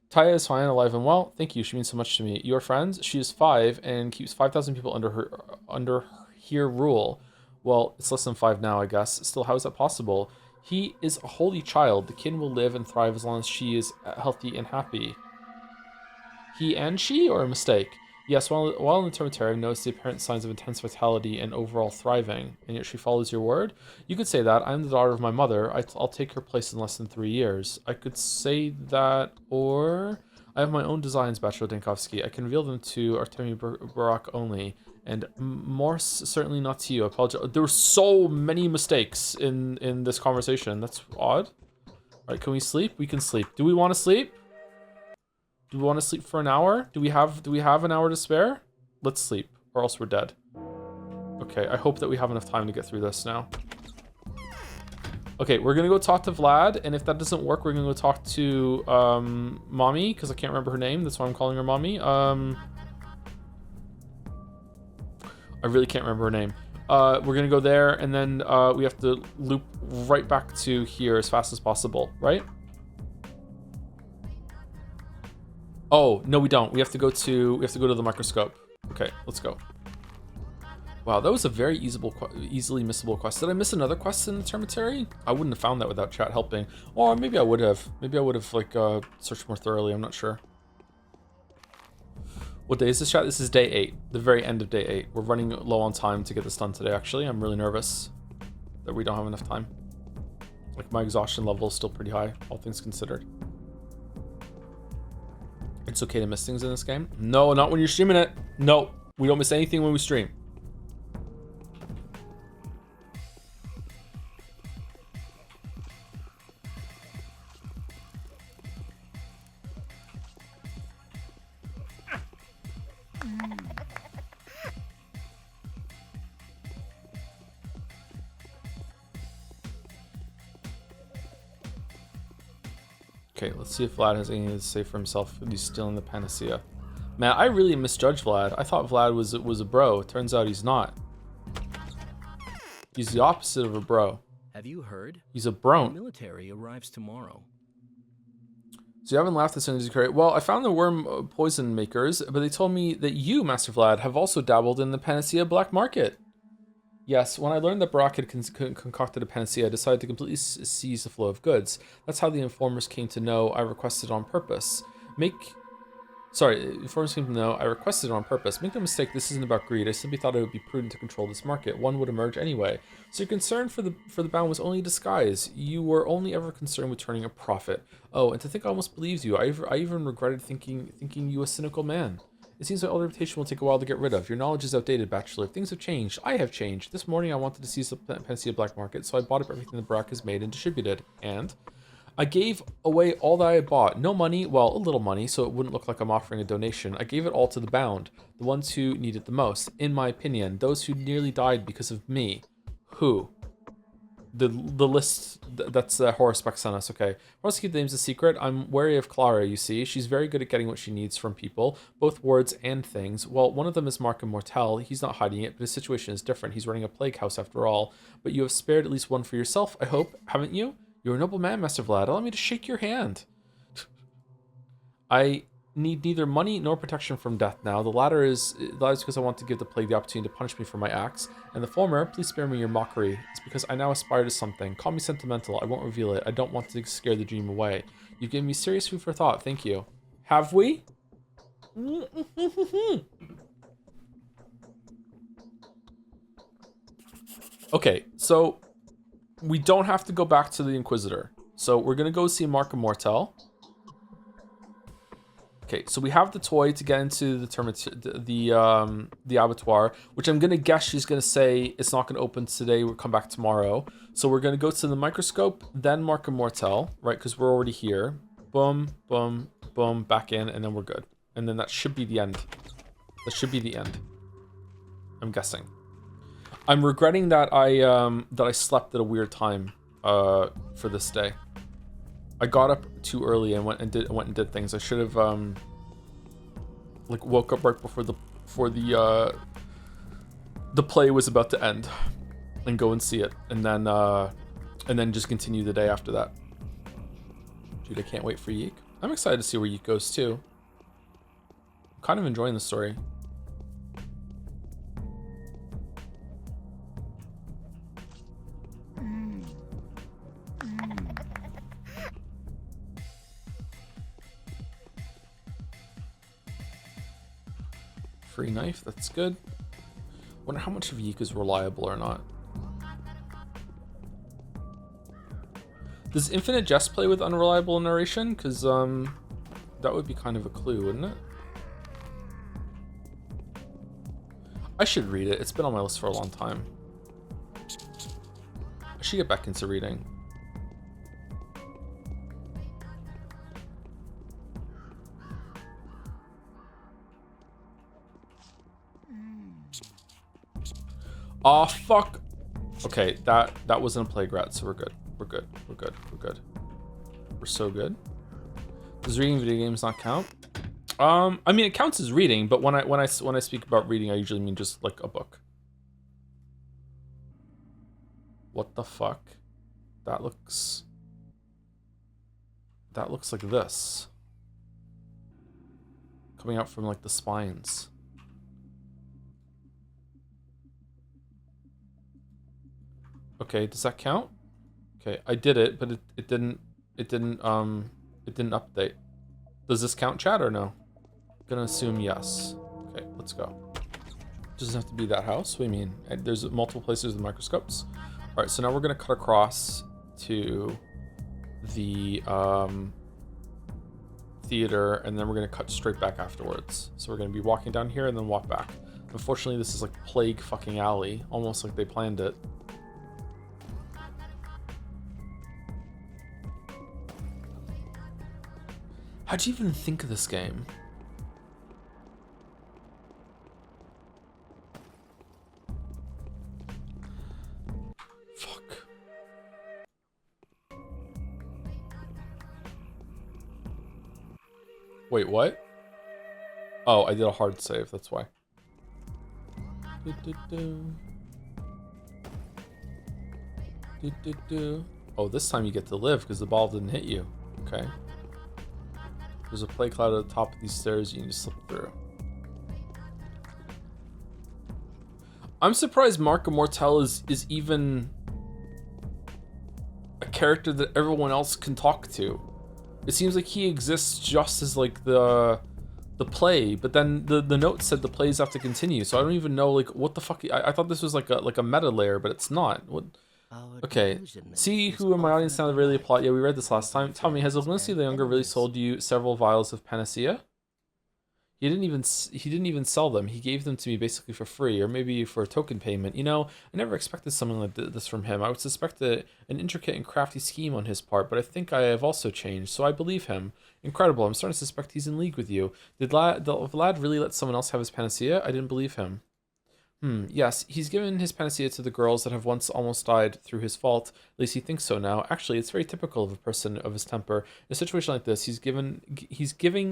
Taya is fine, alive and well. Thank you. She means so much to me. Your friends? She is 5 and keeps 5,000 people under her rule. Well, it's less than 5 now, I guess. Still, how is that possible? He is a holy child. The kin will live and thrive as long as she is healthy and happy. He and she, or a mistake? Yes, while in the Termitary, I've noticed the apparent signs of intense vitality and overall thriving, and yet she follows your word? You could say that. I'm the daughter of my mother. I'll take her place in less than 3 years. I could say that, or I have my own designs, Bachelor Dinkovsky. I can reveal them to Artemi Barak only, and more certainly not to you. I apologize. There were so many mistakes in this conversation. That's odd. All right, can we sleep? We can sleep. Do we want to sleep? Do we want to sleep for an hour? Do we have an hour to spare? Let's sleep, or else we're dead. Okay, I hope that we have enough time to get through this now. Okay, we're gonna go talk to Vlad, and if that doesn't work, we're gonna go talk to Mommy, because I can't remember her name. That's why I'm calling her Mommy. I really can't remember her name. We're gonna go there, and then we have to loop right back to here as fast as possible, right? Oh, no, we don't. We have to go to the microscope. Okay, let's go. Wow, that was a very easily missable quest. Did I miss another quest in the Termitary? I wouldn't have found that without chat helping. Or maybe I would have. Maybe I would have like searched more thoroughly. I'm not sure. What day is this, chat? This is day 8. The very end of day 8. We're running low on time to get this done today, actually. I'm really nervous that we don't have enough time. Like, my exhaustion level is still pretty high, all things considered. It's okay to miss things in this game? No, not when you're streaming it. No, we don't miss anything when we stream. Okay, let's see if Vlad has anything to say for himself. He's still in the Panacea. Man, I really misjudged Vlad. I thought Vlad was a bro. It turns out he's not. He's the opposite of a bro. Have you heard? He's a bro. The military arrives tomorrow. So you haven't laughed as soon as you carry. Well, I found the worm poison makers, but they told me that you, Master Vlad, have also dabbled in the Panacea black market. Yes, when I learned that Barak had concocted a panacea, I decided to completely seize the flow of goods. That's how the informers came to know I requested on purpose. Informers came to know I requested on purpose. Make no mistake, this isn't about greed. I simply thought it would be prudent to control this market. One would emerge anyway. So your concern for the bound was only a disguise. You were only ever concerned with turning a profit. Oh, and to think I almost believed you. I even regretted thinking you a cynical man. It seems my old reputation will take a while to get rid of. Your knowledge is outdated, Bachelor. Things have changed. I have changed. This morning I wanted to seize the Panacea black market, so I bought up everything that Barak has made and distributed. And I gave away all that I had bought. No money, well, a little money, so it wouldn't look like I'm offering a donation. I gave it all to the bound, the ones who need it the most. In my opinion, those who nearly died because of me. Who? The list, that's Haruspex on us, okay. I want to keep the names a secret. I'm wary of Clara, you see. She's very good at getting what she needs from people, both words and things. Well, one of them is Mark Immortel. He's not hiding it, but his situation is different. He's running a plague house after all. But you have spared at least one for yourself, I hope, haven't you? You're a noble man, Master Vlad. Allow me to shake your hand. I need neither money nor protection from death now. The latter is because I want to give the plague the opportunity to punish me for my acts. And the former, please spare me your mockery. It's because I now aspire to something. Call me sentimental. I won't reveal it. I don't want to scare the dream away. You've given me serious food for thought. Thank you. Have we? Okay, so we don't have to go back to the Inquisitor. So we're going to go see Mark Immortel. Okay, so we have the toy to get into the Abattoir, which I'm gonna guess she's gonna say it's not gonna open today. We'll come back tomorrow. So we're gonna go to the microscope, then Mark Immortel, right? Because we're already here. Boom, boom, boom, back in, and then we're good. And then that should be the end. That should be the end. I'm guessing. I'm regretting that I slept at a weird time for this day. I got up too early and went and did things. I should have like woke up right before the play was about to end and go and see it, and then just continue the day after that. Dude, I can't wait for Yeek. I'm excited to see where Yeek goes too. I'm kind of enjoying the story. Free knife, that's good. Wonder how much of Yeek is reliable or not. Does Infinite Jest play with unreliable narration? Because that would be kind of a clue, wouldn't it? I should read it. It's been on my list for a long time. I should get back into reading. Oh fuck. Okay, that wasn't a plague rat, so we're good. We're good. We're good. We're good. We're so good. Does reading video games not count? I mean it counts as reading, but when I speak about reading, I usually mean just like a book. What the fuck? That looks like this. Coming out from like the spines. Okay, does that count? Okay, I did it, but it didn't update. Does this count, chat, or no? Gonna assume yes. Okay, let's go. Doesn't have to be that house. What do you mean? There's multiple places with microscopes. All right, so now we're gonna cut across to the theater, and then we're gonna cut straight back afterwards. So we're gonna be walking down here and then walk back. Unfortunately, this is like plague fucking alley, almost like they planned it. How'd you even think of this game? Fuck. Wait, what? Oh, I did a hard save, that's why. Oh, this time you get to live because the ball didn't hit you. Okay. There's a play cloud at the top of these stairs you need to slip through. I'm surprised Mark Immortel is even a character that everyone else can talk to. It seems like he exists just as like the play, but then the note said the plays have to continue, so I don't even know like what the fuck. I thought this was like a meta layer, but it's not. What? Okay, see who in my audience now really applaud. Yeah, we read this last time. Tell me, has Lunacy the Younger really sold you several vials of panacea? He didn't even sell them. He gave them to me basically for free, or maybe for a token payment. You know, I never expected something like this from him. I would suspect an intricate and crafty scheme on his part, but I think I have also changed, so I believe him. Incredible. I'm starting to suspect he's in league with you. Did Vlad really let someone else have his panacea? I didn't believe him. Yes, he's given his panacea to the girls that have once almost died through his fault. At least he thinks so now. Actually, it's very typical of a person of his temper. In a situation like this, he's giving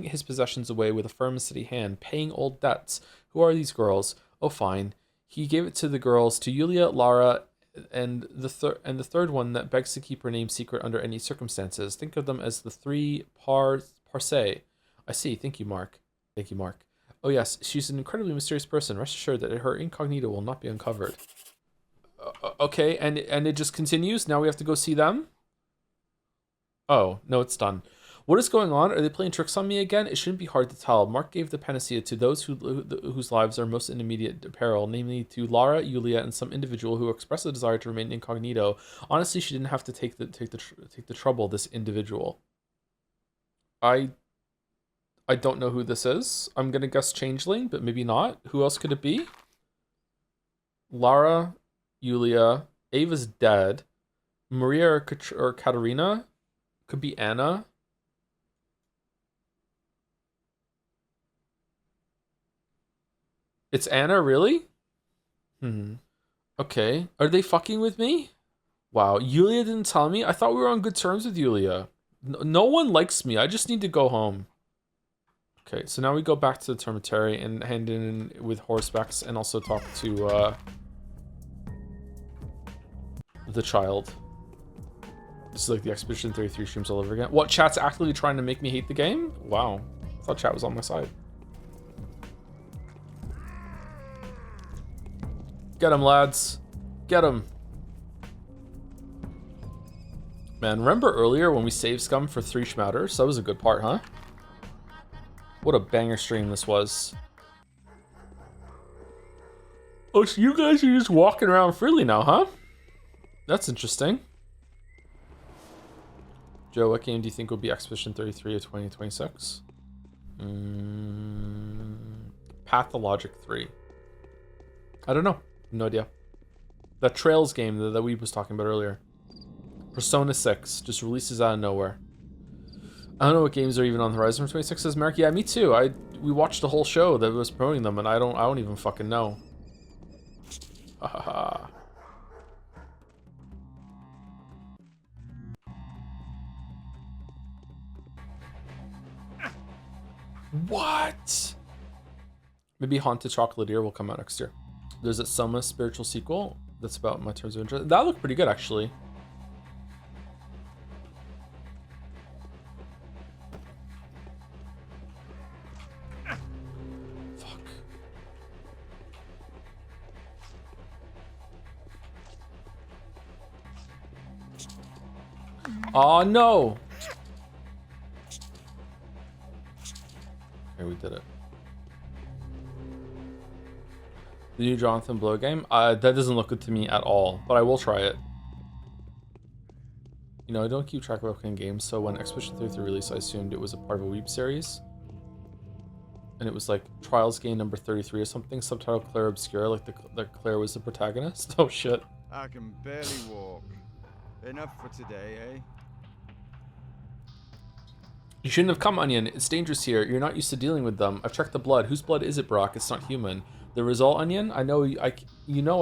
his possessions away with a firm and steady hand, paying old debts. Who are these girls? Oh, fine. He gave it to the girls, to Yulia, Lara, and the third one that begs to keep her name secret under any circumstances. Think of them as the three Parse. I see. Thank you, Mark. Thank you, Mark. Oh yes, she's an incredibly mysterious person. Rest assured that her incognito will not be uncovered. Okay, and it just continues? Now we have to go see them? Oh, no, it's done. What is going on? Are they playing tricks on me again? It shouldn't be hard to tell. Mark gave the panacea to those whose lives are most in immediate peril, namely to Lara, Yulia, and some individual who expressed a desire to remain incognito. Honestly, she didn't have to take the trouble, this individual. I don't know who this is. I'm gonna guess Changeling, but maybe not. Who else could it be? Lara, Yulia, Ava's dead. Maria or Katerina? Could be Anna. It's Anna, really? Okay. Are they fucking with me? Wow, Yulia didn't tell me? I thought we were on good terms with Yulia. No one likes me. I just need to go home. Okay, so now we go back to the Termitary and hand in with Haruspex and also talk to the child. This is like the Expedition 33 streams all over again. What, chat's actively trying to make me hate the game? Wow, I thought chat was on my side. Get him, lads. Get him. Man, remember earlier when we saved Scum for 3 shmouders? That was a good part, huh? What a banger stream this was. Oh, so you guys are just walking around freely now, huh? That's interesting. Joe, what game do you think will be Expedition 33 of 2026? Pathologic 3. I don't know. No idea. That Trails game that we was talking about earlier. Persona 6 just releases out of nowhere. I don't know what games are even on the horizon for 26, says Merrick. Yeah, me too. We watched the whole show that was promoting them, and I don't even fucking know. What? Maybe Haunted Chocolatier will come out next year. There's a Soma spiritual sequel that's about my terms of interest. That looked pretty good, actually. Oh no! Okay, we did it. The new Jonathan Blow game? That doesn't look good to me at all, but I will try it. You know, I don't keep track of upcoming games, so when Expedition 33 released, I assumed it was a part of a Weeb series. And it was like Trials game number 33 or something, subtitle Claire Obscura, like that Claire was the protagonist. Oh shit. I can barely walk. Enough for today, eh? You shouldn't have come, Onion. It's dangerous here. You're not used to dealing with them. I've checked the blood. Whose blood is it, Brock? It's not human. The result, Onion? I know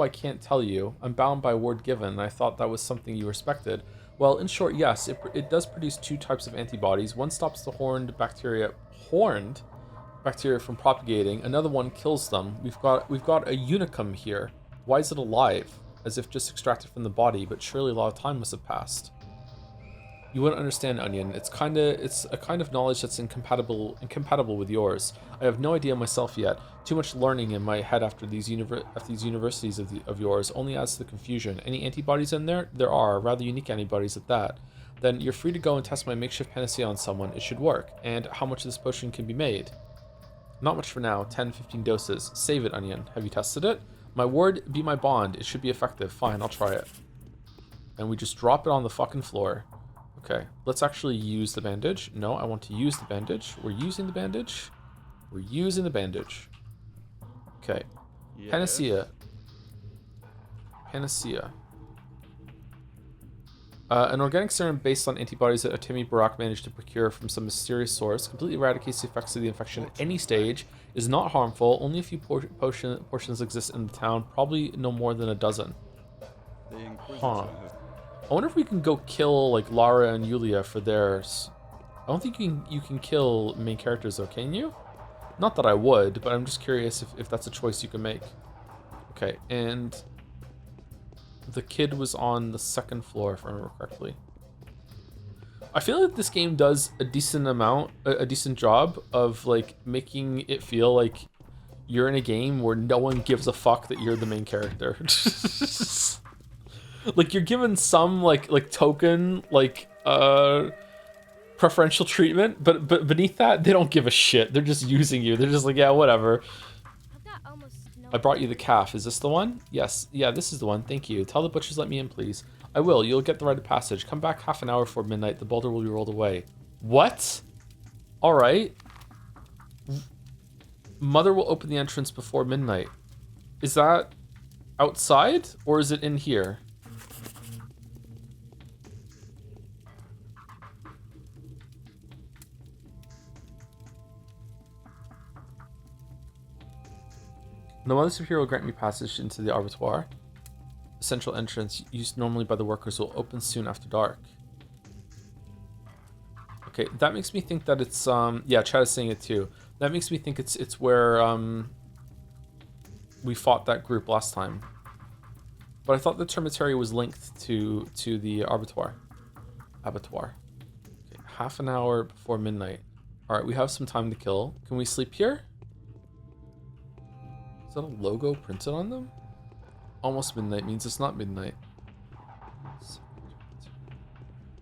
I can't tell you. I'm bound by word given, and I thought that was something you respected. Well, in short, yes. It does produce two types of antibodies. One stops the horned bacteria from propagating. Another one kills them. We've got a unicum here. Why is it alive? As if just extracted from the body, but surely a lot of time must have passed. You wouldn't understand, Onion. It's a kind of knowledge that's incompatible with yours. I have no idea myself yet. Too much learning in my head after these universities of yours only adds to the confusion. Any antibodies in there? There are, rather unique antibodies at that. Then you're free to go and test my makeshift panacea on someone. It should work. And how much of this potion can be made? Not much for now. 10, 15 doses. Save it, Onion. Have you tested it? My word be my bond. It should be effective. Fine, I'll try it. And we just drop it on the fucking floor. Okay, let's actually use the bandage. No, I want to use the bandage. We're using the bandage. We're using the bandage. Okay. Yes. Panacea. Panacea. An organic serum based on antibodies that Timmy Barak managed to procure from some mysterious source completely eradicates the effects of the infection at any stage, is not harmful, only a few portions exist in the town, probably no more than a dozen. Huh. I wonder if we can go kill like Lara and Yulia for theirs. I don't think you can kill main characters though, can you? Not that I would, but I'm just curious if that's a choice you can make. Okay, and the kid was on the second floor, if I remember correctly. I feel like this game does a decent job of like making it feel like you're in a game where no one gives a fuck that you're the main character. Like you're given some like token preferential treatment, but beneath that they don't give a shit. They're just using you. They're just like, yeah, whatever. I brought you the calf. Is this the one? Yes. Yeah, this is the one. Thank you. Tell the butchers let me in, please. I will. You'll get the rite of passage. Come back half an hour before midnight. The boulder will be rolled away. What? All right. Mother will open the entrance before midnight. Is that outside or is it in here? The Mother Superior will grant me passage into the Abattoir. The central entrance, used normally by the workers, will open soon after dark. Okay, that makes me think that it's yeah, Chad is saying it too. That makes me think it's where we fought that group last time. But I thought the Termitary was linked to the Abattoir. Abattoir. Okay, half an hour before midnight. Alright, we have some time to kill. Can we sleep here? Is that a logo printed on them? Almost midnight means it's not midnight.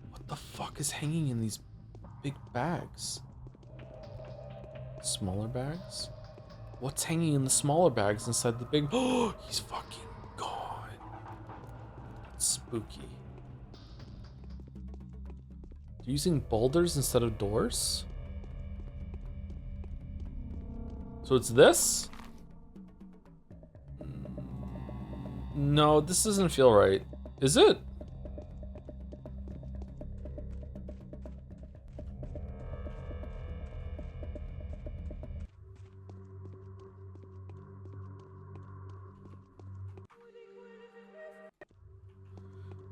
What the fuck is hanging in these big bags? Smaller bags? What's hanging in the smaller bags inside the big... Oh, he's fucking gone. That's spooky. They're using boulders instead of doors? So it's this? No, this doesn't feel right. Is it?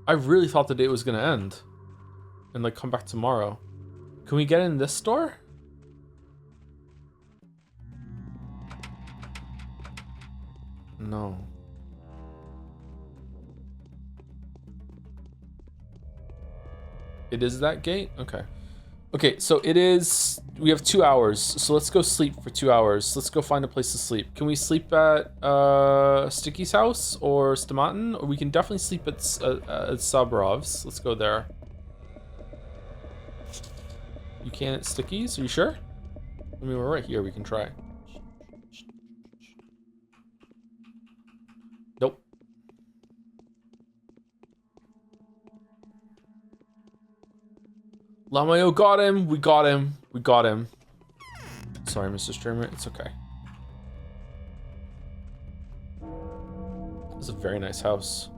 I really thought the day was gonna end and like come back tomorrow. Can we get in this store? No. It is that gate? Okay. Okay, so it is... We have 2 hours, so let's go sleep for 2 hours. Let's go find a place to sleep. Can we sleep at Sticky's house or Stamatin? Or we can definitely sleep at Sabrov's. Let's go there. You can't stickies? Are you sure? I mean, we're right here. We can try. Nope. Lamayo got him. We got him. We got him. Sorry, Mr. Streamer. It's okay. This is a very nice house.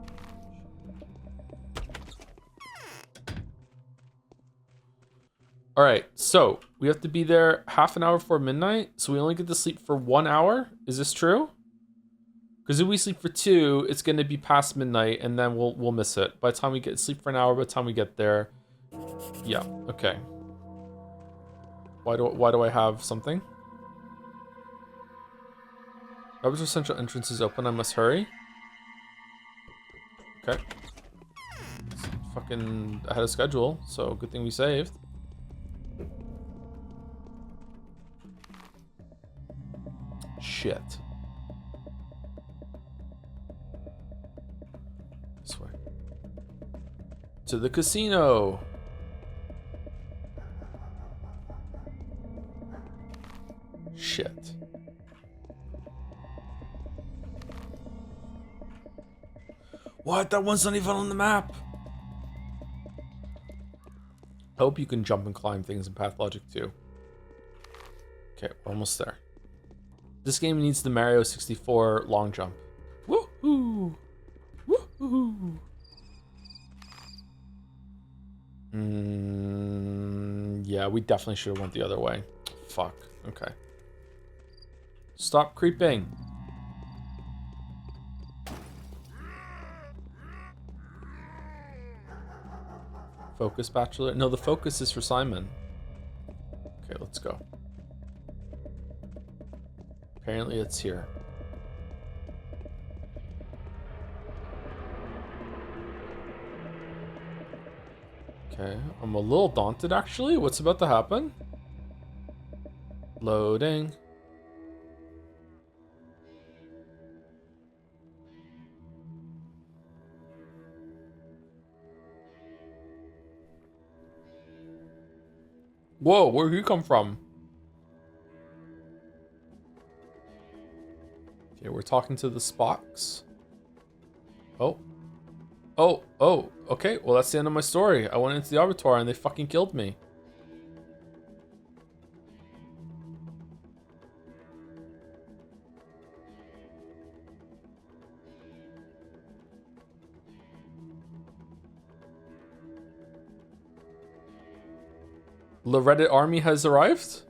All right, so we have to be there half an hour before midnight, so we only get to sleep for 1 hour. Is this true? Because if we sleep for 2, it's going to be past midnight, and then we'll miss it. By the time we get sleep for an hour, by the time we get there, yeah, okay. Why do I have something? Abattoir central entrance is open. I must hurry. Okay. It's fucking ahead of schedule, so good thing we saved. Shit. This way. To the casino. Shit. What? That one's not even on the map. I hope you can jump and climb things in Pathologic too. Okay, we're almost there. This game needs the Mario 64 long jump. Woohoo! Woohoo! Yeah, we definitely should have went the other way. Fuck. Okay. Stop creeping. Focus bachelor? No, the focus is for Simon. Okay, let's go. Apparently it's here. Okay, I'm a little daunted actually. What's about to happen? Loading. Whoa, where'd you come from? Okay, we're talking to the Spocks. Oh. Oh, okay. Well, that's the end of my story. I went into the Abattoir and they fucking killed me. The Reddit army has arrived?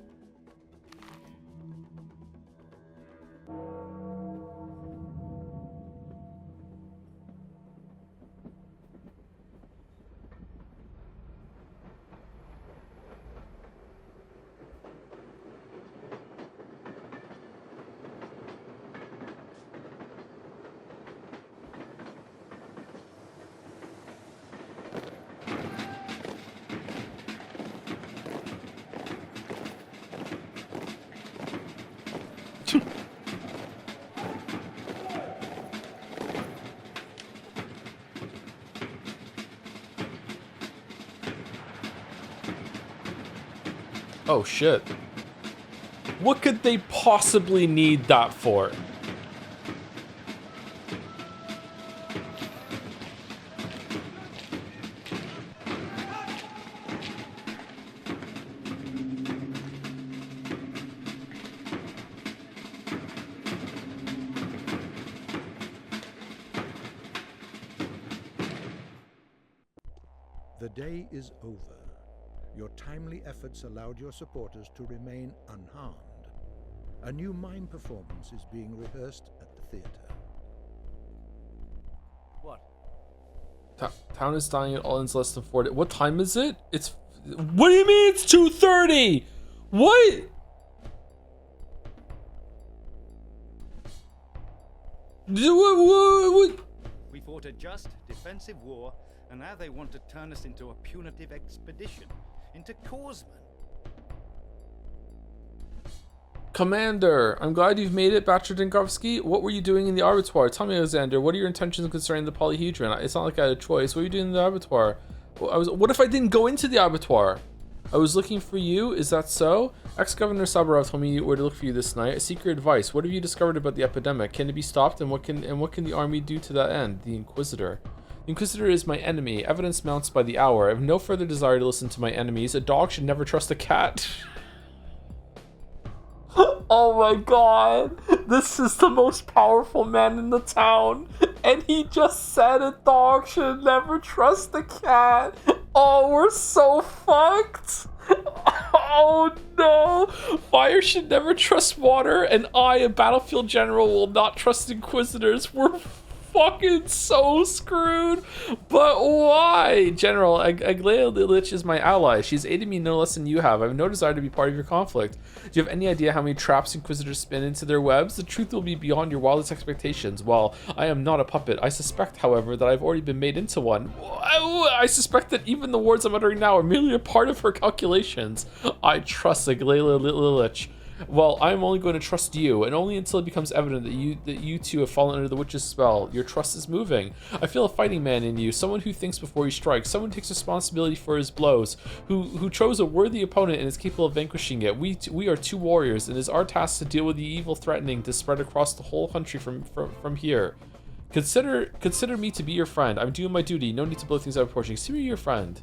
Oh shit. What could they possibly need that for? The day is over. Your timely efforts allowed your supporters to remain unharmed. A new mime performance is being rehearsed at the theater. What? Town is dying at all ends less than 4 days. What time is it? It's... What do you mean it's 2:30? What? What? We fought a just, defensive war, and now they want to turn us into a punitive expedition. Into Korsman. Commander, I'm glad you've made it, Bachelor Dinkovsky. What were you doing in the Abattoir? Tell me, Alexander, what are your intentions concerning the polyhedron? It's not like I had a choice. What were you doing in the Abattoir? What if I didn't go into the Abattoir? I was looking for you, is that so? Ex-Governor Sabarov told me where to look for you this night. I seek your advice. What have you discovered about the epidemic? Can it be stopped, and what can the army do to that end? The Inquisitor. The Inquisitor is my enemy. Evidence mounts by the hour. I have no further desire to listen to my enemies. A dog should never trust a cat. Oh my god. This is the most powerful man in the town. And he just said a dog should never trust a cat. Oh, we're so fucked. Oh no. Fire should never trust water, and I, a battlefield general, will not trust Inquisitors. We're fucking so screwed. But why? General, Aglaya Lilich is my ally. She's aided me no less than you have. I have no desire to be part of your conflict. Do you have any idea how many traps Inquisitors spin into their webs? The truth will be beyond your wildest expectations. Well, I am not a puppet. I suspect, however, that I've already been made into one. I suspect that even the words I'm uttering now are merely a part of her calculations. I trust Aglaya Lilich. Well, I'm only going to trust you, and only until it becomes evident that you two have fallen under the witch's spell. Your trust is moving. I feel a fighting man in you, someone who thinks before he strikes, someone who takes responsibility for his blows, who chose a worthy opponent and is capable of vanquishing it. We are two warriors, and it is our task to deal with the evil threatening to spread across the whole country from here. Consider me to be your friend. I'm doing my duty. No need to blow things out of proportion. Consider me your friend.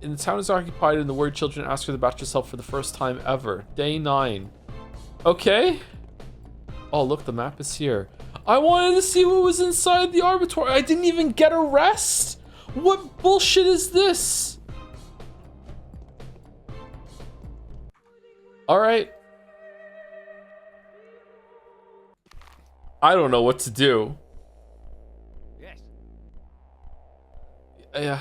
And the town is occupied, and the worried children ask for the Bachelor's help for the first time ever. Day 9. Okay. Oh, look, the map is here. I wanted to see what was inside the Abattoir. I didn't even get a rest? What bullshit is this? Alright. I don't know what to do. Yes. Yeah.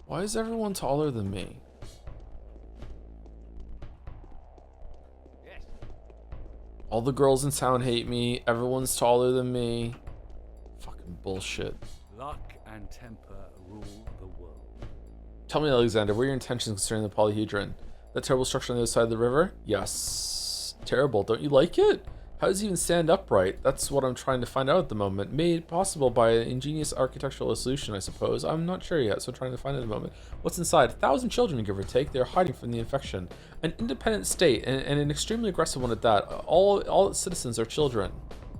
Why is everyone taller than me? Yes. All the girls in town hate me. Everyone's taller than me. Fucking bullshit. Luck and temper rule the world. Tell me, Alexander, what are your intentions concerning the polyhedron? That terrible structure on the other side of the river? Yes. Terrible. Don't you like it? How does it even stand upright? That's what I'm trying to find out at the moment. Made possible by an ingenious architectural solution, I suppose. I'm not sure yet, so I'm trying to find it at the moment. What's inside? 1,000 children, give or take. They're hiding from the infection. An independent state, and an extremely aggressive one at that. All its citizens are children.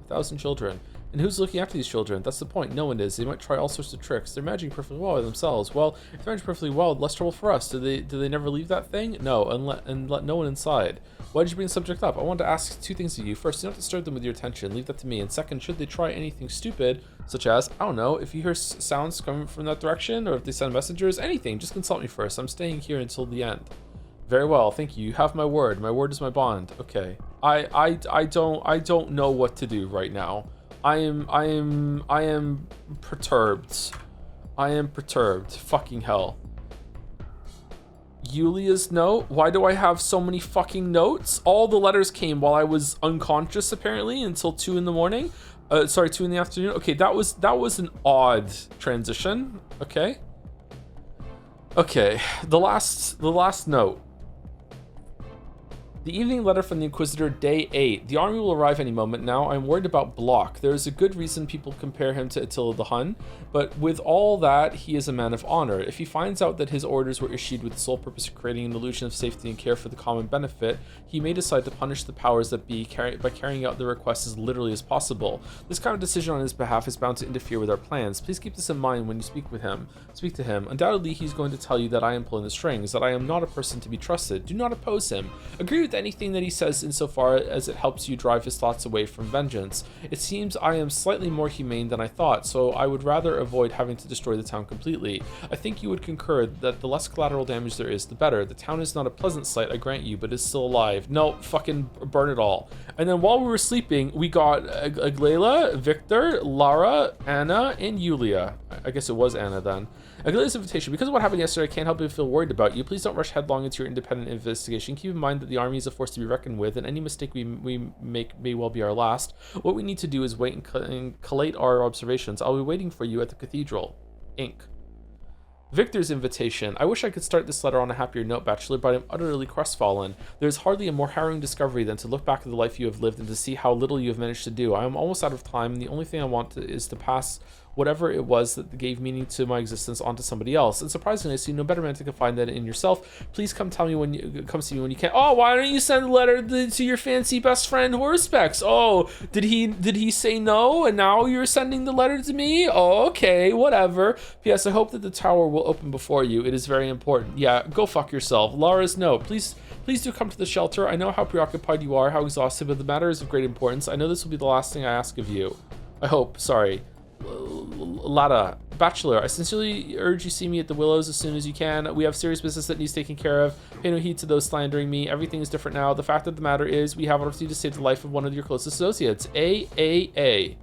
1,000 children. And who's looking after these children? That's the point. No one is. They might try all sorts of tricks. They're managing perfectly well by themselves. Well, if they're managing perfectly well, less trouble for us. Do they never leave that thing? No, and let no one inside. Why did you bring the subject up? I want to ask 2 things of you. First, do not disturb them with your attention. Leave that to me. And second, should they try anything stupid, such as, I don't know, if you hear sounds coming from that direction, or if they send messengers, anything, just consult me first. I'm staying here until the end. Very well, thank you. You have my word. My word is my bond. Okay. I don't know what to do right now. I am perturbed. I am perturbed. Fucking hell. Yulia's note? Why do I have so many fucking notes? All the letters came while I was unconscious, apparently, until 2 in the morning. 2 in the afternoon. Okay, that was an odd transition. Okay. Okay, the last note. The evening letter from the Inquisitor, day 8. The army will arrive any moment now. I'm worried about Block. There is a good reason people compare him to Attila the Hun, but with all that, he is a man of honor. If he finds out that his orders were issued with the sole purpose of creating an illusion of safety and care for the common benefit, he may decide to punish the powers that be by carrying out the request as literally as possible. This kind of decision on his behalf is bound to interfere with our plans. Please keep this in mind when you speak to him. Undoubtedly, he's going to tell you that I am pulling the strings, that I am not a person to be trusted. Do not oppose him. Agree with anything that he says insofar as it helps you drive his thoughts away from vengeance. It seems I am slightly more humane than I thought, so I would rather avoid having to destroy the town completely. I think you would concur that the less collateral damage there is, the better. The town is not a pleasant sight, I grant you, but is still alive. No, fucking burn it all. And then while we were sleeping, we got Aglaya, Victor, Lara, Anna, and Yulia. I guess it was Anna then. Aglaya's invitation. Because of what happened yesterday, I can't help but feel worried about you. Please don't rush headlong into your independent investigation. Keep in mind that the army is a force to be reckoned with, and any mistake we make may well be our last. What we need to do is wait and collate our observations. I'll be waiting for you at the cathedral. Ink. Victor's invitation. I wish I could start this letter on a happier note, Bachelor, but I'm utterly crestfallen. There's hardly a more harrowing discovery than to look back at the life you have lived and to see how little you have managed to do. I am almost out of time, and the only thing I want is to pass whatever it was that gave meaning to my existence onto somebody else. And surprisingly, I see no better man to confide than in yourself. Please come see me when you can. Oh, why don't you send a letter to your fancy best friend Haruspex? Oh, did he say no? And now you're sending the letter to me? Oh, okay, whatever. P.S. I hope that the tower will open before you. It is very important. Yeah, go fuck yourself. Lara's note. Please do come to the shelter. I know how preoccupied you are, how exhausted, but the matter is of great importance. I know this will be the last thing I ask of you. I hope. Sorry. Lada, Bachelor, I sincerely urge you see me at the Willows as soon as you can. We have serious business that needs taken care of. Pay no heed to those slandering me. Everything is different now. The fact of the matter is we have an opportunity to save the life of one of your closest associates. A.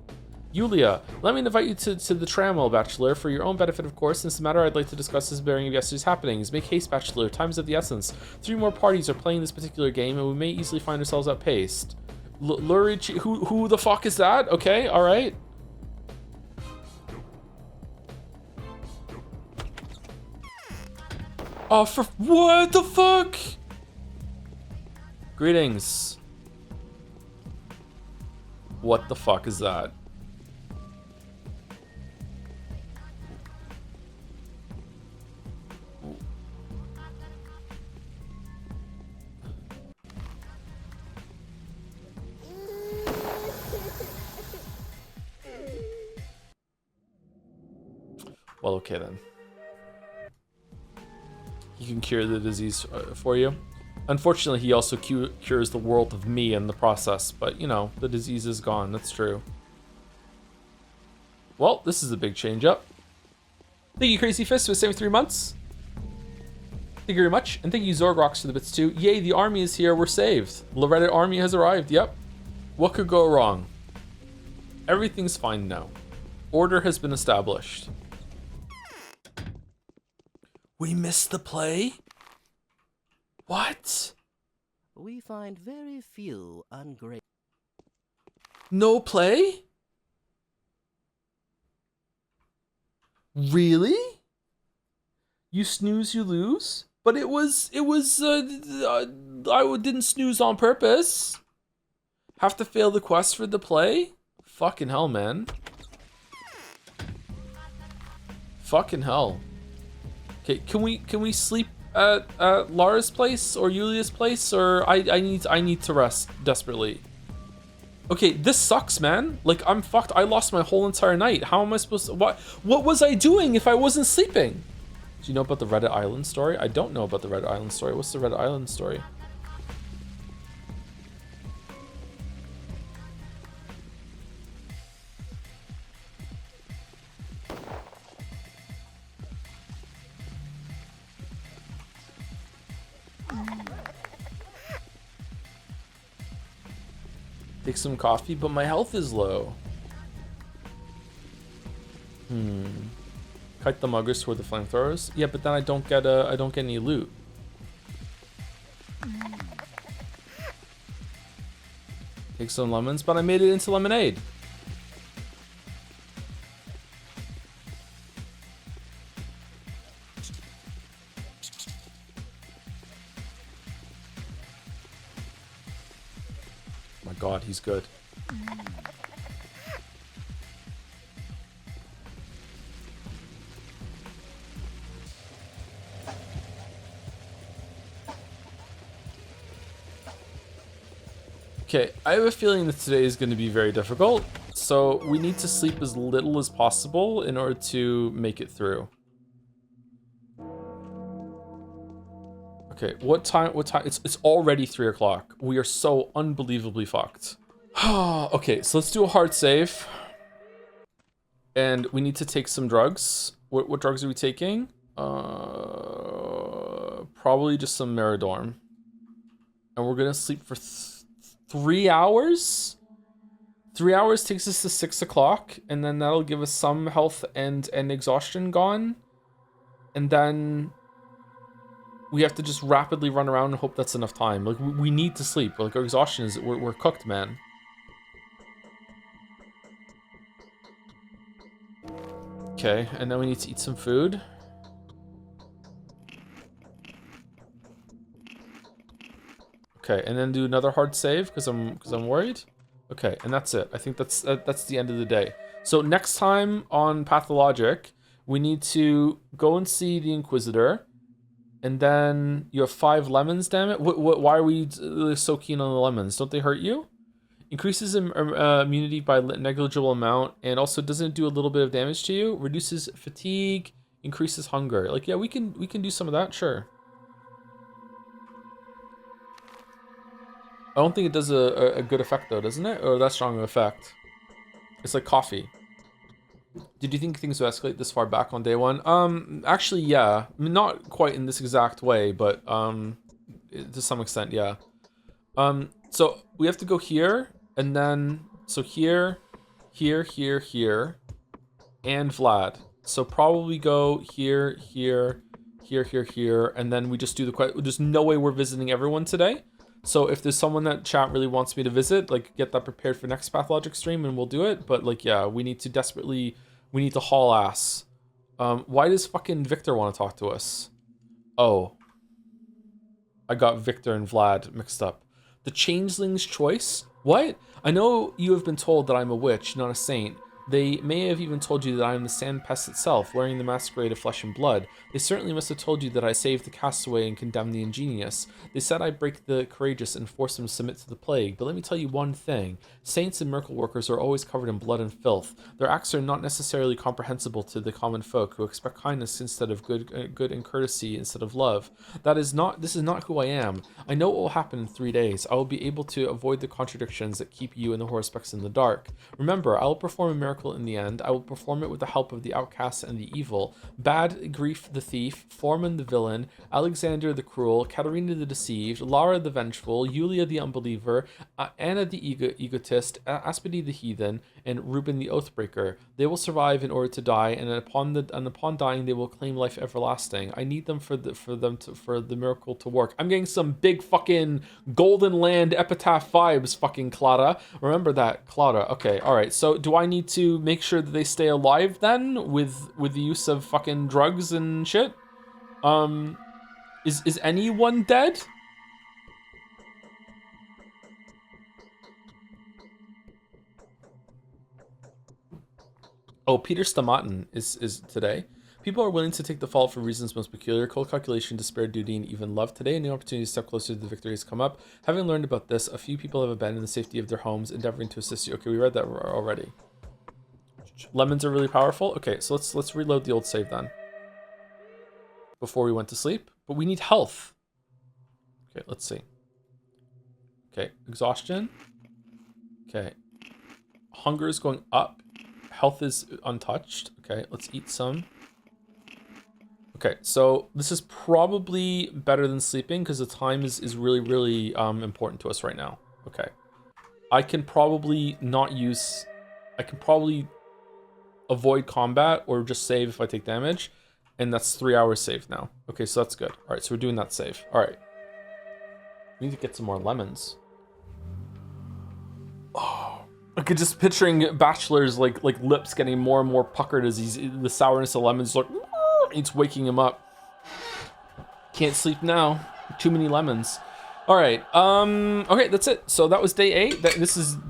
Yulia, let me invite you to the tramwell, Bachelor, for your own benefit, of course. Since the matter I'd like to discuss is bearing of yesterday's happenings. Make haste, Bachelor. Time is of the essence. 3 more parties are playing this particular game, and we may easily find ourselves outpaced. Lurichi, who the fuck is that? Okay, all right. Oh, for what the fuck? Greetings. What the fuck is that? Well, okay then. He can cure the disease for you. Unfortunately, he also cures the world of me in the process, but you know, the disease is gone, that's true. Well, this is a big change up. Thank you, Crazy Fist, for 73 months. Thank you very much, and thank you, Zorgrox, for the bits too. Yay, the army is here, we're saved. Loretta army has arrived, yep. What could go wrong? Everything's fine now. Order has been established. We missed the play? What? We find very few ungrateful. No play? Really? You snooze, you lose? But it was, I didn't snooze on purpose. Have to fail the quest for the play? Fucking hell, man. Fucking hell. Okay, can we sleep at Lara's place or Yulia's place, or I need to rest desperately. Okay, this sucks, man. Like, I'm fucked. I lost my whole entire night. How am I supposed to... What was I doing if I wasn't sleeping? Do you know about the Reddit Island story? I don't know about the Reddit Island story. What's the Reddit Island story? Take some coffee, but my health is low. Kite the muggers toward the flamethrowers. Yeah, but then I don't get any loot. Take some lemons, but I made it into lemonade. My God, he's good. Okay, I have a feeling that today is going to be very difficult, so we need to sleep as little as possible in order to make it through. Okay, what time? It's already 3 o'clock. We are so unbelievably fucked. Okay, so let's do a hard save. And we need to take some drugs. What drugs are we taking? Probably just some Meridorm. And we're gonna sleep for 3 hours? 3 hours takes us to 6 o'clock, and then that'll give us some health and exhaustion gone. And then we have to just rapidly run around and hope that's enough time. Like, we need to sleep. Like, our exhaustion is, we're cooked, man. Okay, and then we need to eat some food. Okay, and then do another hard save because I'm worried. Okay, and that's it. I think that's the end of the day. So next time on Pathologic, we need to go and see the Inquisitor, and then you have 5 lemons. Damn it! Why are we so keen on the lemons? Don't they hurt you? Increases immunity by negligible amount, and also doesn't do a little bit of damage to you. Reduces fatigue, increases hunger. Like, yeah, we can do some of that, sure. I don't think it does a good effect though, doesn't it? Or that strong of effect. It's like coffee. Did you think things would escalate this far back on day 1? Actually, yeah. I mean, not quite in this exact way, but to some extent, yeah. So we have to go here, and then so here, here, and Vlad. So probably go here, here, and then we just do there's no way we're visiting everyone today. So if there's someone that chat really wants me to visit, like, get that prepared for next Pathologic stream and we'll do it. But like, yeah, we need to haul ass. Why does fucking Victor want to talk to us? Oh, I got Victor and Vlad mixed up. The Changeling's Choice? What? I know you have been told that I'm a witch, not a saint. They may have even told you that I am the sand pest itself, wearing the masquerade of flesh and blood. They certainly must have told you that I saved the castaway and condemned the ingenious. They said I break the courageous and force them to submit to the plague. But let me tell you one thing. Saints and miracle workers are always covered in blood and filth. Their acts are not necessarily comprehensible to the common folk, who expect kindness instead of good and courtesy instead of love. This is not who I am. I know what will happen in 3 days. I will be able to avoid the contradictions that keep you and the Haruspex in the dark. Remember, I will perform a miracle in the end. I will perform it with the help of the outcasts and the evil. Bad Grief the thief, Foreman the villain, Alexander the cruel, Katerina the deceived, Lara the vengeful, Yulia the unbeliever, Anna the egotist, Aspity the heathen, and Reuben the oathbreaker. They will survive in order to die, and upon dying they will claim life everlasting. I need them for the miracle to work. I'm getting some big fucking Golden Land epitaph vibes, fucking Clara. Remember that, Clara. Okay, all right. So do I need to make sure that they stay alive then with the use of fucking drugs and shit? Is anyone dead? Oh, Peter Stamatin is today. People are willing to take the fall for reasons most peculiar. Cold calculation, despair, duty, and even love. Today, a new opportunity to step closer to the victory has come up. Having learned about this, a few people have abandoned the safety of their homes, endeavoring to assist you. Okay, we read that already. Lemons are really powerful. Okay, so let's reload the old save then. Before we went to sleep. But we need health. Okay, let's see. Okay, exhaustion. Okay. Hunger is going up. Health is untouched. Okay, let's eat some. Okay, so this is probably better than sleeping because the time is really, really important to us right now. Okay. I can probably avoid combat or just save if I take damage. And that's 3 hours saved now. Okay, so that's good. All right, so we're doing that save. All right. We need to get some more lemons. Oh, okay, just picturing Bachelor's like lips getting more and more puckered as the sourness of lemons like it's waking him up. Can't sleep now. Too many lemons. All right. Okay, that's it. So that was day 8.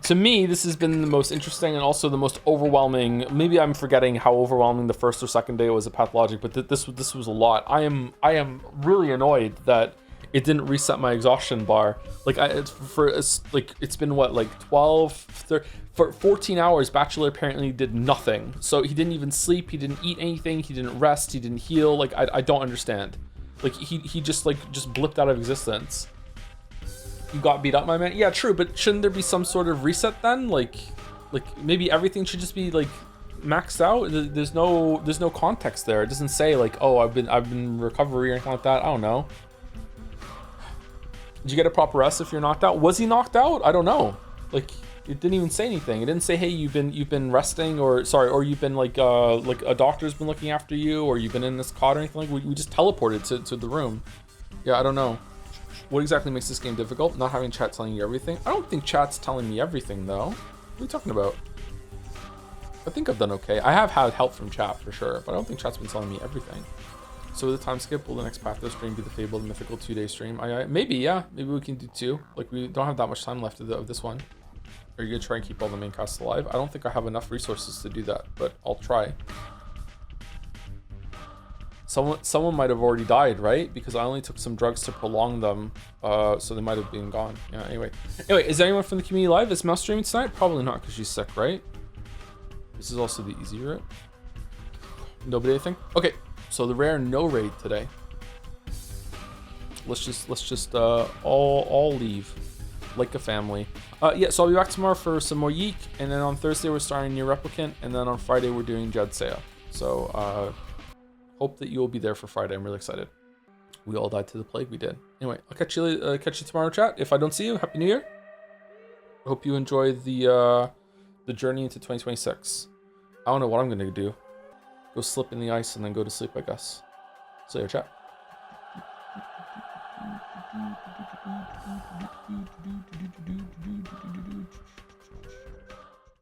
To me, this has been the most interesting and also the most overwhelming. Maybe I'm forgetting how overwhelming the first or second day was at Pathologic, but this was a lot. I am really annoyed that it didn't reset my exhaustion bar. Like it's been what, like 12, 13, for 14 hours. Bachelor apparently did nothing. So he didn't even sleep. He didn't eat anything. He didn't rest. He didn't heal. Like I don't understand. Like he just blipped out of existence. You got beat up, my man. Yeah, true, but shouldn't there be some sort of reset then? Like maybe everything should just be like maxed out. There's no context there. It doesn't say like, oh, I've been recovery or anything like that. I don't know. Did you get a proper rest if you're knocked out? Was he knocked out? I don't know. Like it didn't even say anything. It didn't say, hey, you've been resting or you've been like a doctor's been looking after you or you've been in this cot or anything. Like we just teleported to the room. Yeah, I don't know. What exactly makes this game difficult? Not having chat telling you everything? I don't think chat's telling me everything, though. What are you talking about? I think I've done okay. I have had help from chat, for sure, but I don't think chat's been telling me everything. So with the time skip, will the next Patho stream be the Fable the Mythical 2-day stream? Maybe, yeah. Maybe we can do 2. Like, we don't have that much time left of this one. Are you gonna try and keep all the main casts alive? I don't think I have enough resources to do that, but I'll try. Someone might have already died, right? Because I only took some drugs to prolong them, so they might have been gone. Yeah, anyway, is anyone from the community live? Is Mel streaming tonight? Probably not, because she's sick, right? This is also the easy route. Nobody, I think? Okay, so the rare no raid today. Let's just all leave like a family. Yeah, so I'll be back tomorrow for some more Yeek, and then on Thursday we're starting New Replicant, and then on Friday we're doing Jedsaya. So hope that you will be there for Friday. I'm really excited. We all died to the plague. We did. Anyway, I'll catch you tomorrow, chat. If I don't see you, Happy New Year. I hope you enjoy the journey into 2026. I don't know what I'm gonna do. Go slip in the ice and then go to sleep, I guess. See you, chat.